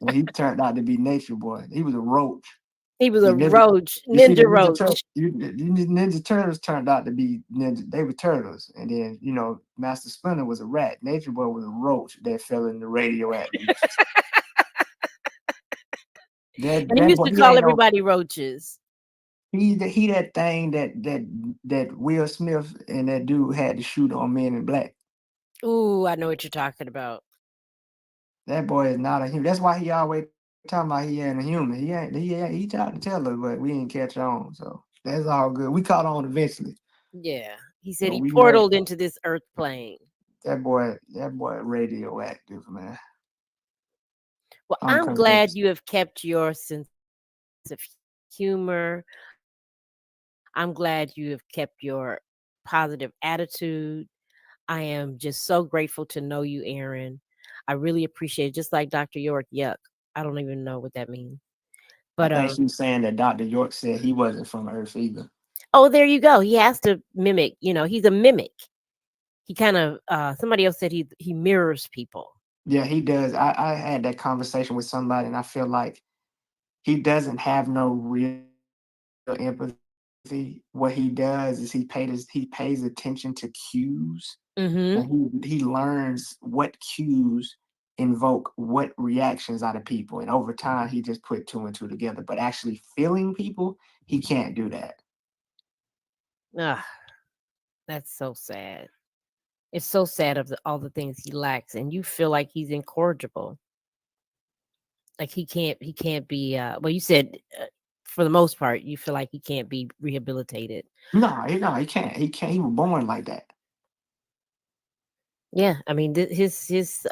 And he turned out to be Nature Boy. He was a roach. He was The a ninja, roach, you see the ninja Ninja Turtle, roach. the Ninja Turtles turned out to be ninja. They were turtles, and then Master Splinter was a rat. Nature Boy was a roach that fell in the radioactive. That And he that used boy, to he call ain't no everybody roaches. he that thing that Will Smith and that dude had to shoot on Men in Black. Ooh, I know what you're talking about. That boy is not a human. That's why he always talking about he ain't a human. He tried to tell us, but we didn't catch on. So that's all good. We caught on eventually. Yeah. He said So he we know portaled into this earth plane. that boy radioactive, man. Well, I'm I'm glad convinced. you have kept your sense of humor. I'm glad you have kept your positive attitude. I am just so grateful to know you, Aaron. I really appreciate it. Just like Dr. York, yuck. I don't even know what that means. But I think she was saying that Dr. York said he wasn't from Earth either. oh, there you go. He has to mimic, he's a mimic. He kind of somebody else said he mirrors people. Yeah, he does. I had that conversation with somebody, and I feel like he doesn't have no real empathy. What he does is he pays attention to cues, Mhm. and he learns what cues invoke what reactions out of people, and over time he just put two and two together. But actually feeling people, he can't do that. Ah, that's so sad. It's so sad of all the things he lacks, and you feel like he's incorrigible. Like he can't be. Well, you said for the most part, you feel like he can't be rehabilitated. No, he can't. He can't. He was born like that. Yeah, I mean his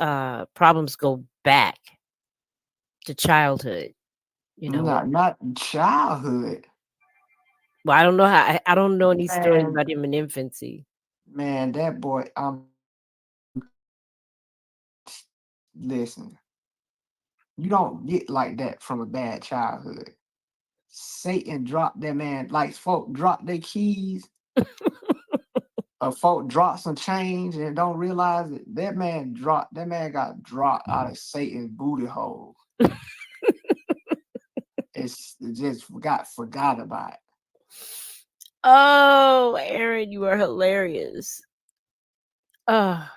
problems go back to childhood. You know, Not childhood. well, I don't know how. I don't know any stories Man, about him in infancy. man, that boy. Listen, you don't get like that from a bad childhood. Satan dropped that man like folk drop their keys, or folk drop some change and don't realize it. That man got dropped out of Satan's booty hole. It just forgot about it. Oh, Aaron, you are hilarious. Oh,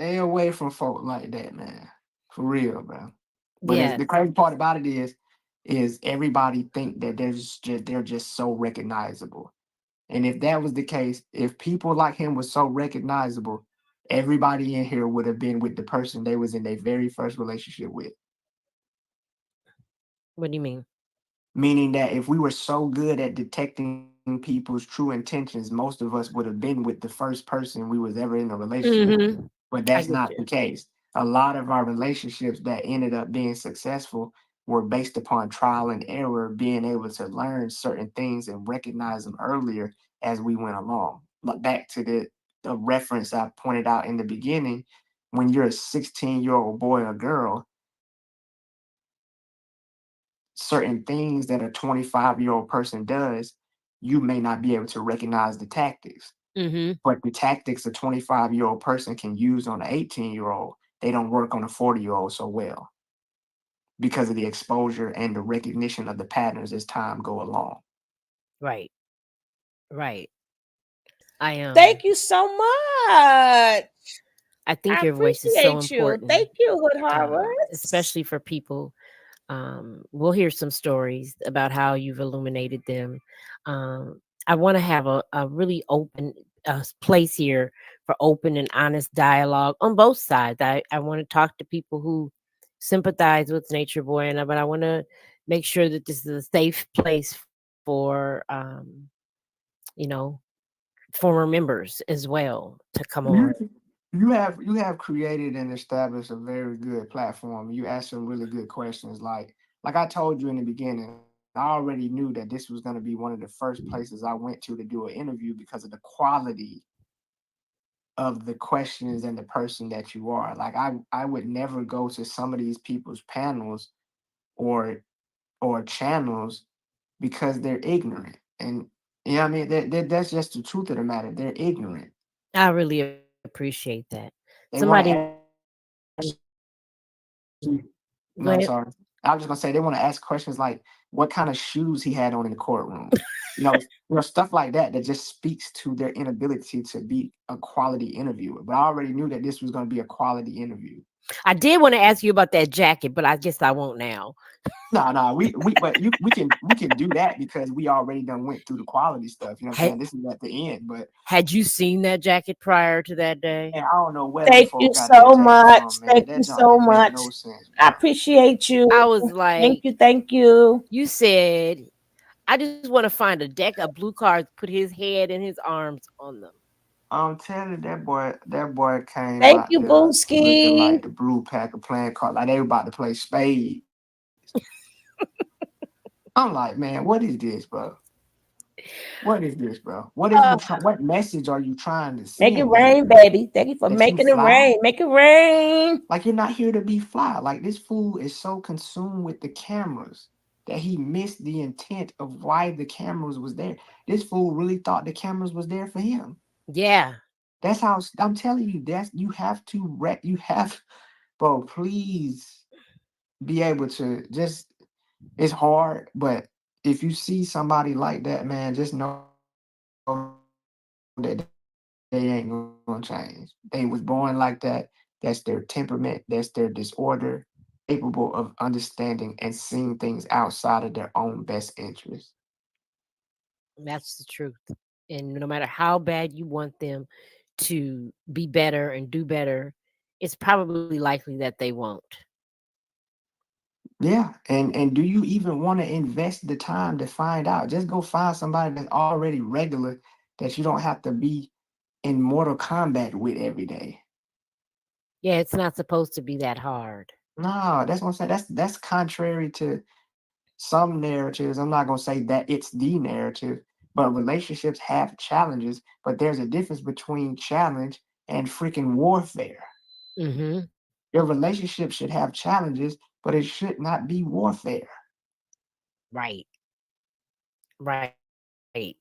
Stay away from folk like that, man. For real, bro. But yes. the crazy part about it is everybody think that they're just so recognizable. And if that was the case, if people like him was so recognizable, everybody in here would have been with the person they was in their very first relationship with. What do you mean? Meaning that if we were so good at detecting people's true intentions, most of us would have been with the first person we was ever in a relationship with. Hmm. But I that's get not you. the case. A lot of our relationships that ended up being successful were based upon trial and error, being able to learn certain things and recognize them earlier as we went along. But back to the reference I pointed out in the beginning, when you're a 16-year-old boy or girl, certain things that a 25-year-old person does, you may not be able to recognize the tactics. Hmm. But the tactics a 25-year-old person can use on an 18-year-old, they don't work on a 40-year-old so well because of the exposure and the recognition of the patterns as time go along. Right. Right. I Thank you so much. I I think your voice is so appreciate you. important, Thank you, Hood Harvest. especially for people. We'll hear some stories about how you've illuminated them. I want to have a really open place here for open and honest dialogue on both sides. I want to talk to people who sympathize with Nature Boy, but I want to make sure that this is a safe place for, you know, former members as well to come on. You you have created and established a very good platform. You asked some really good questions. Like I told you in the beginning, I already knew that this was going to be one of the first places I went to do an interview because of the quality of the questions and the person that you are. Like I would never go to some of these people's panels or channels because they're ignorant. And you know what I mean? That's just the truth of the matter. They're ignorant. I really appreciate that. They want to Somebody ask you. No, I'm sorry. go ahead. I was just gonna say they want to ask questions like what kind of shoes he had on in the courtroom. Stuff like that that just speaks to their inability to be a quality interviewer. But I already knew that this was gonna be a quality interview. I did want to ask you about that jacket, but I guess I won't now. No, no, but we can do that because we already done went through the quality stuff. You know what I'm Had saying? This is at the end, but had you seen that jacket prior to that day? man, I don't know where them Thank you folk got that so jacket much. from, man. Thank you That junk so didn't make much. no sense, I bro. appreciate you. I was Thank like, you. Thank you. you said, I just want to find a deck of blue cards, put his head and his arms on them. I'm telling you, that boy came Thank out you, there looking Booski. like the blue pack of playing cards, like they were about to play spades. I'm like, man, what is this, bro? What is this, bro? What message are you trying to Make it send here? rain, baby. Thank you for That you making it fly? rain. Make it rain. Like you're not here to be fly. Like this fool is so consumed with the cameras that he missed the intent of why the cameras was there. This fool really thought the cameras was there for him. Yeah. That's how I'm telling you. That's you have to you have, bro. Please be able to just. It's hard, but if you see somebody like that, man, just know that they ain't gonna change. They was born like that. That's their temperament. That's their disorder. They're incapable of understanding and seeing things outside of their own best interest. That's the truth. And no matter how bad you want them to be better and do better, it's probably likely that they won't. Yeah, and do you even want to invest the time to find out? Just go find somebody that's already regular that you don't have to be in Mortal Kombat with every day. Yeah, it's not supposed to be that hard. No, that's what I'm saying. That's contrary to some narratives. I'm not gonna say that it's the narrative, but relationships have challenges. But there's a difference between challenge and freaking warfare. Hmm. Your relationship should have challenges, but it should not be warfare. Right. Right. You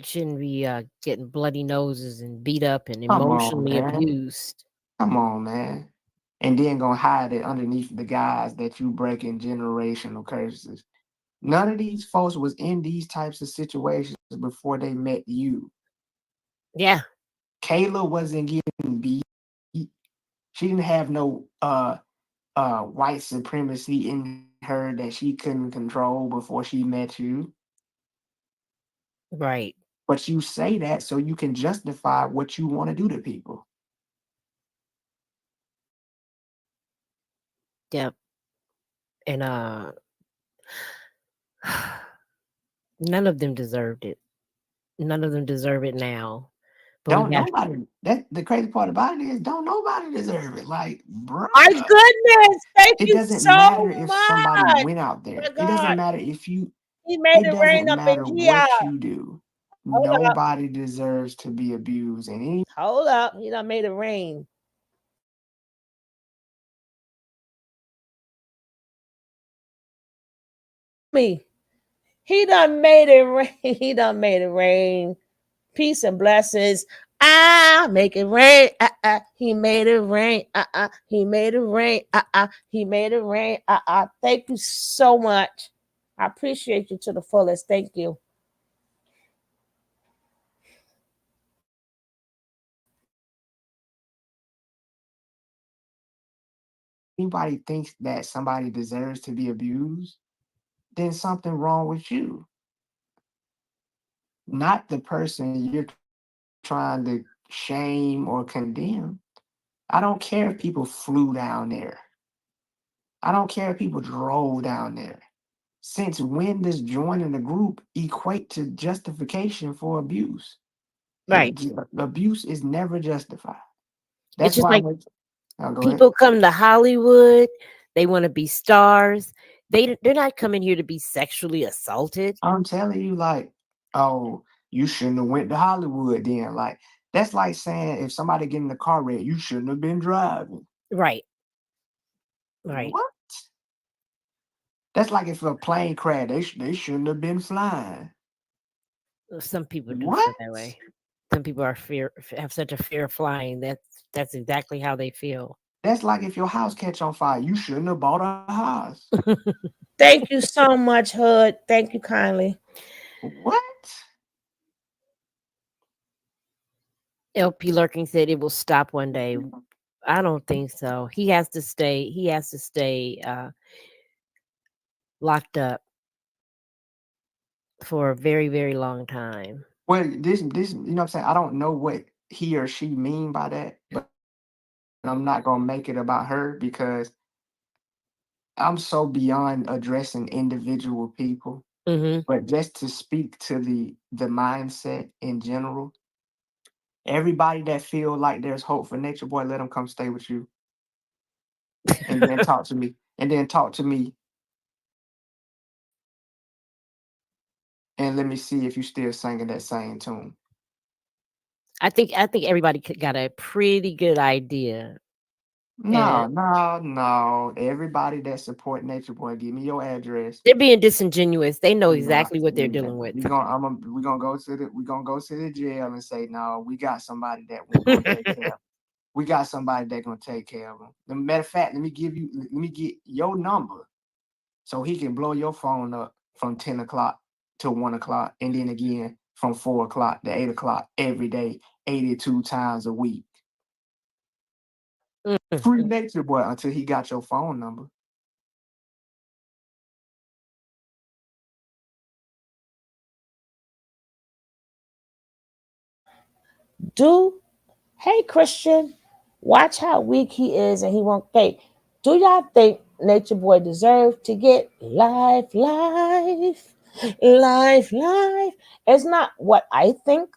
shouldn't be getting bloody noses and beat up and Come emotionally on, man. abused. Come on, man. And then gonna hide it underneath the guise that you breaking generational curses. None of these folks was in these types of situations before they met you. Yeah. Kayla wasn't getting beat. She didn't have no white supremacy in her that she couldn't control before she met you. Right. But you say that so you can justify what you want to do to people. Yep. And none of them deserved it. None of them deserve it now. But we Don't got nobody that the crazy part about it is don't nobody deserve it. Like, My bruh. goodness. Thank It you doesn't so matter if somebody much. went out My there. It God. doesn't matter if you He made it it rain doesn't up in matter here. what you do. Hold up. Nobody deserves to be abused. And Hold up. He done made it rain. Me. He done made it rain. He done made it rain. Peace and blessings. Ah, make it rain. He made it rain. He made it rain. He made it rain. Thank you so much. I appreciate you to the fullest. Thank you. anybody thinks that somebody deserves to be abused, then something wrong with you, not the person you're trying to shame or condemn. I don't care if people flew down there. I don't care if people drove down there. Since when does joining the group equate to justification for abuse? right. Abuse is never justified. It's That's just why like when oh, go ahead. people come to Hollywood, they want to be stars. They're not coming here to be sexually assaulted. I'm telling you, like, oh, you shouldn't have went to Hollywood then. Like, that's like saying if somebody get in the car wreck, you shouldn't have been driving. Right. Right. What? That's like if a plane crash, they shouldn't have been flying. Some people do What? feel that way. Some people are have such a fear of flying. That's exactly how they feel. That's like if your house catch on fire, you shouldn't have bought a house. Thank you so much, Hood. Thank you kindly. What? LP Lurking said it will stop one day. I don't think so. He has to stay. He has to stay locked up for a very, very long time. Well, this, you know what I'm saying? I don't know what he or she mean by that, but I'm not gonna make it about her because I'm so beyond addressing individual people. Hmm. But just to speak to the mindset in general, everybody that feel like there's hope for Nature Boy, let them come stay with you and then talk to me. And then talk to me and let me see if you still singing that same tune. I think everybody got a pretty good idea. No, And no, no. Everybody that support Nature Boy, give me your address. they're being disingenuous. They know Nah, exactly what they're dealing with. we gonna go to the jail and say no. We got somebody that we gonna take care of. We got somebody that gonna take care of them. Matter of fact, let me get your number so he can blow your phone up from 10 o'clock to 1 o'clock, and then again from 4 o'clock to 8 o'clock every day, 82 times a week. Free Nature Boy until he got your phone number. Do Hey Christian, watch how weak he is and he won't fake. Do y'all think Nature Boy deserved to get life? It's not what I think,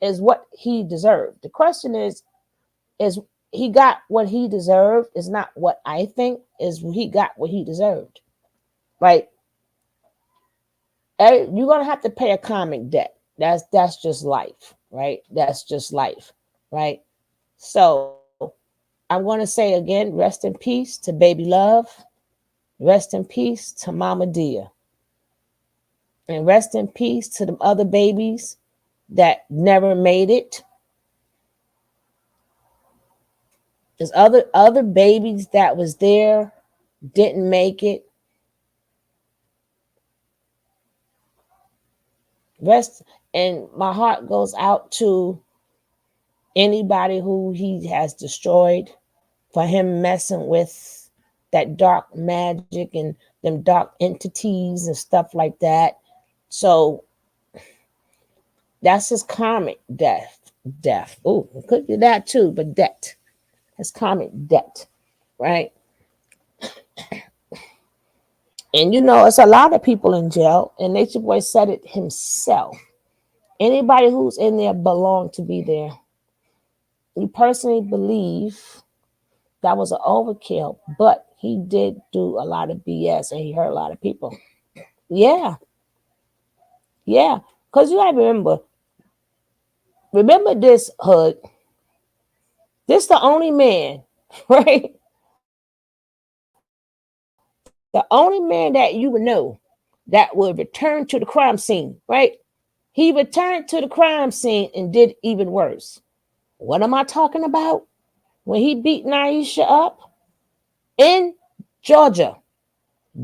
is what he deserved. The question is he got what he deserved, is not what I think, is he got what he deserved. Right? You're gonna have to pay a comic debt. That's just life, right? That's just life, right? So I'm going to say again, rest in peace to baby love, rest in peace to Mama Dia, and rest in peace to the other babies that never made it. There's other babies that was there, didn't make it. Rest, and my heart goes out to anybody who he has destroyed for him messing with that dark magic and them dark entities and stuff like that. So that's his karmic death. Death. Oh, it could be that too, but debt. His karmic debt, right? And you know, it's a lot of people in jail, and Nature Boy said it himself. Anybody who's in there belong to be there. We personally believe that was an overkill, but he did do a lot of BS and he hurt a lot of people. Yeah, yeah. Because you gotta remember this, Hood. This the only man, right? The only man that you would know that would return to the crime scene, right? He returned to the crime scene and did even worse. What am I talking about? When he beat Naisha up in Georgia.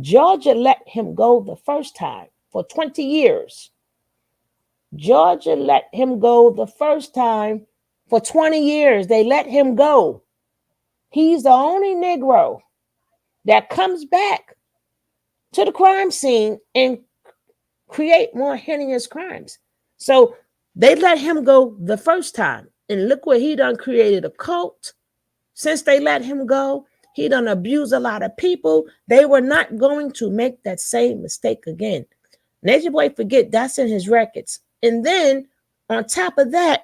Georgia let him go the first time for 20 years. Georgia let him go the first time for 20 years. They let him go. He's the only Negro that comes back to the crime scene and create more heinous crimes. So they let him go the first time. And look what he done, created a cult. Since they let him go, he done abused a lot of people. They were not going to make that same mistake again. Nature Boy forget that's in his records. And then on top of that,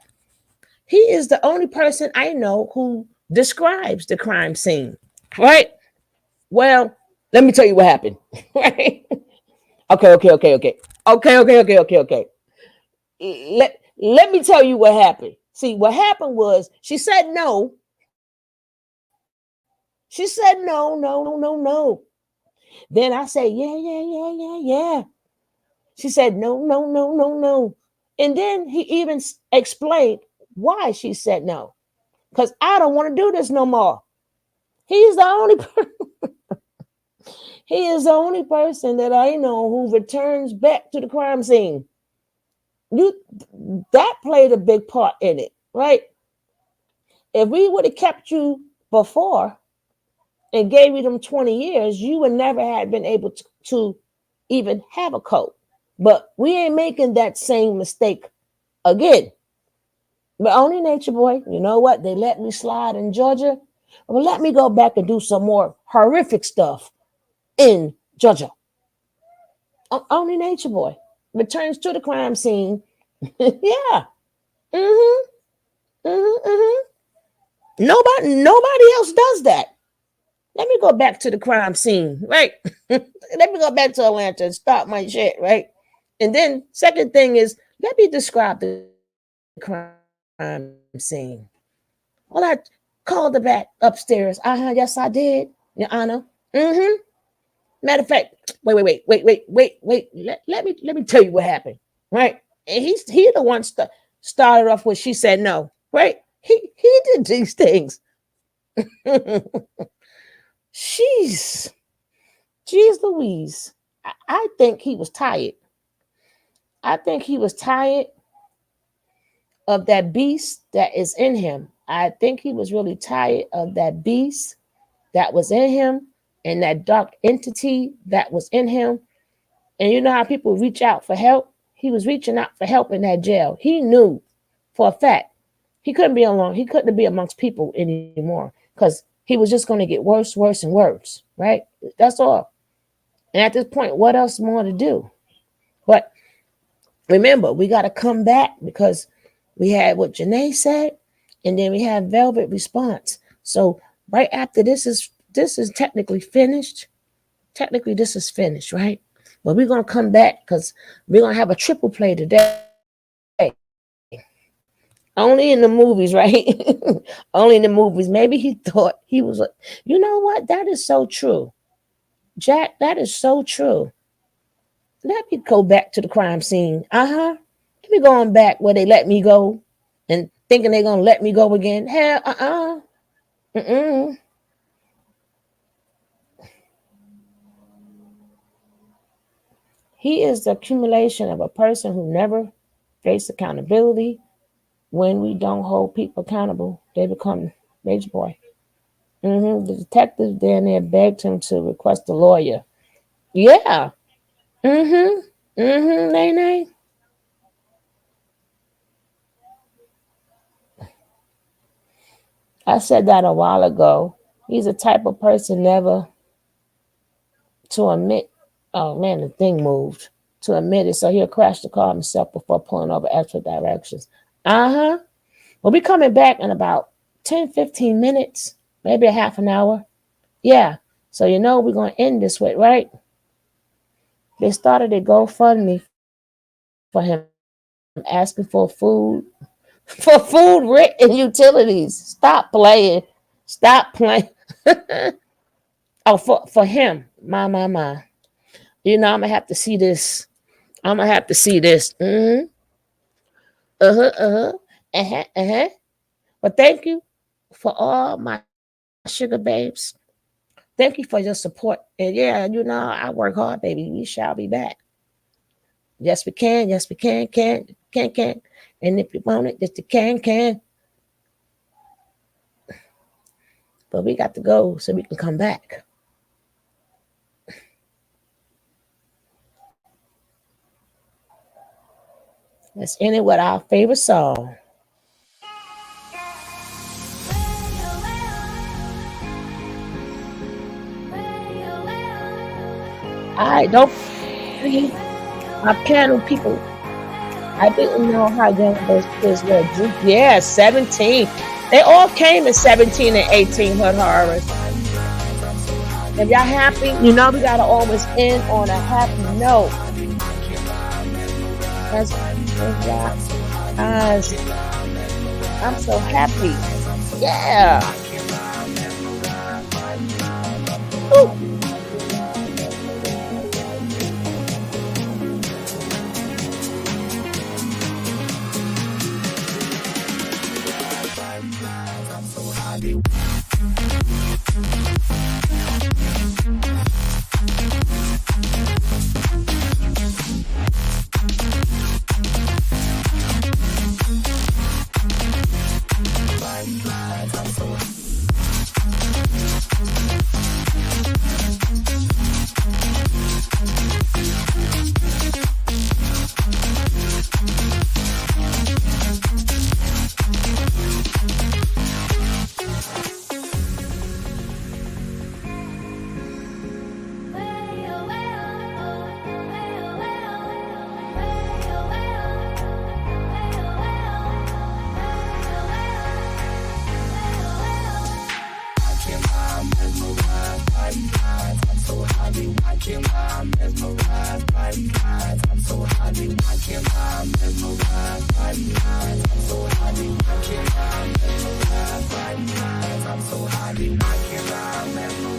he is the only person I know who describes the crime scene. Right? Well, let me tell you what happened. Right? Okay. Let me tell you what happened. See, what happened was she said no. She said no. Then I said, yeah. She said no. And then he even explained why she said no. Because I don't want to do this no more. He's the only he is the only person that I know who returns back to the crime scene. You that played a big part in it, right? If we would have kept you before and gave you them 20 years, you would never have been able to even have a coat. But we ain't making that same mistake again. But only Nature Boy, you know what? They let me slide in Georgia. Well, let me go back and do some more horrific stuff in Georgia. Only Nature Boy returns to the crime scene. Yeah. Mm-hmm. Mm-hmm. Mm-hmm. Nobody else does that. Let me go back to the crime scene, right? Let me go back to Atlanta and start my shit, right? And then second thing is, let me describe the crime scene. Well, I called the back upstairs. Yes, I did, Your Honor. Mm-hmm. Matter of fact, wait. Let me tell you what happened, right? And he the one started off with she said no, right? He did these things. She's Jeez Louise. I think he was tired. I think he was tired of that beast that is in him. I think he was really tired of that beast that was in him and that dark entity that was in him. And you know how people reach out for help? He was reaching out for help in that jail. He knew for a fact he couldn't be alone. He couldn't be amongst people anymore because he was just going to get worse, worse, and worse, right? That's all. And at this point, what else more to do? But remember, we got to come back because we had what Janae said, and then we have Velvet response. So right after this is technically finished. Technically, this is finished, right? But we're gonna come back because we're gonna have a triple play today. Only in the movies, right? Only in the movies. Maybe he thought he was. You know what? That is so true, Jack. That is so true. Let me go back to the crime scene. Let me go on back where they let me go, and thinking they're gonna let me go again. Hell, mm-mm. He is the accumulation of a person who never faced accountability. When we don't hold people accountable, they become Nature Boy. The detective down there begged him to request a lawyer. Yeah. Mm-hmm. Mm-hmm. Nay. I said that a while ago. He's the type of person never to admit, oh man, the thing moved. To admit it. So he'll crash the car himself before pulling over extra directions. Uh-huh. We'll be coming back in about 10, 15 minutes, maybe a half an hour. Yeah. So you know we're going to end this with, right? They started a GoFundMe for him asking for food, for food, rent, and utilities. Stop playing. Stop playing. Oh, for him. My. You know, I'm going to have to see this. I'm going to have to see this. Mm-hmm. Uh-huh. Uh-huh. But thank you for all my sugar babes. Thank you for your support. And yeah, you know, I work hard, baby. We shall be back. Yes, we can. Yes, we can. And if you want it, just you can. But we got to go so we can come back. Let's end it with our favorite song. All right, don't forget my panel people. I didn't know how young those kids were. Yeah, 17. They all came at 17 and 18 hood horrors. If y'all happy, you know we gotta always end on a happy note. That's guys. I'm so happy. Yeah. Ooh. I'm so happy watching my mesmerized body eyes. I'm so happy watching my mesmerized body eyes. I'm so happy watching my mesmerized body eyes. I'm so happy watching my mesmerized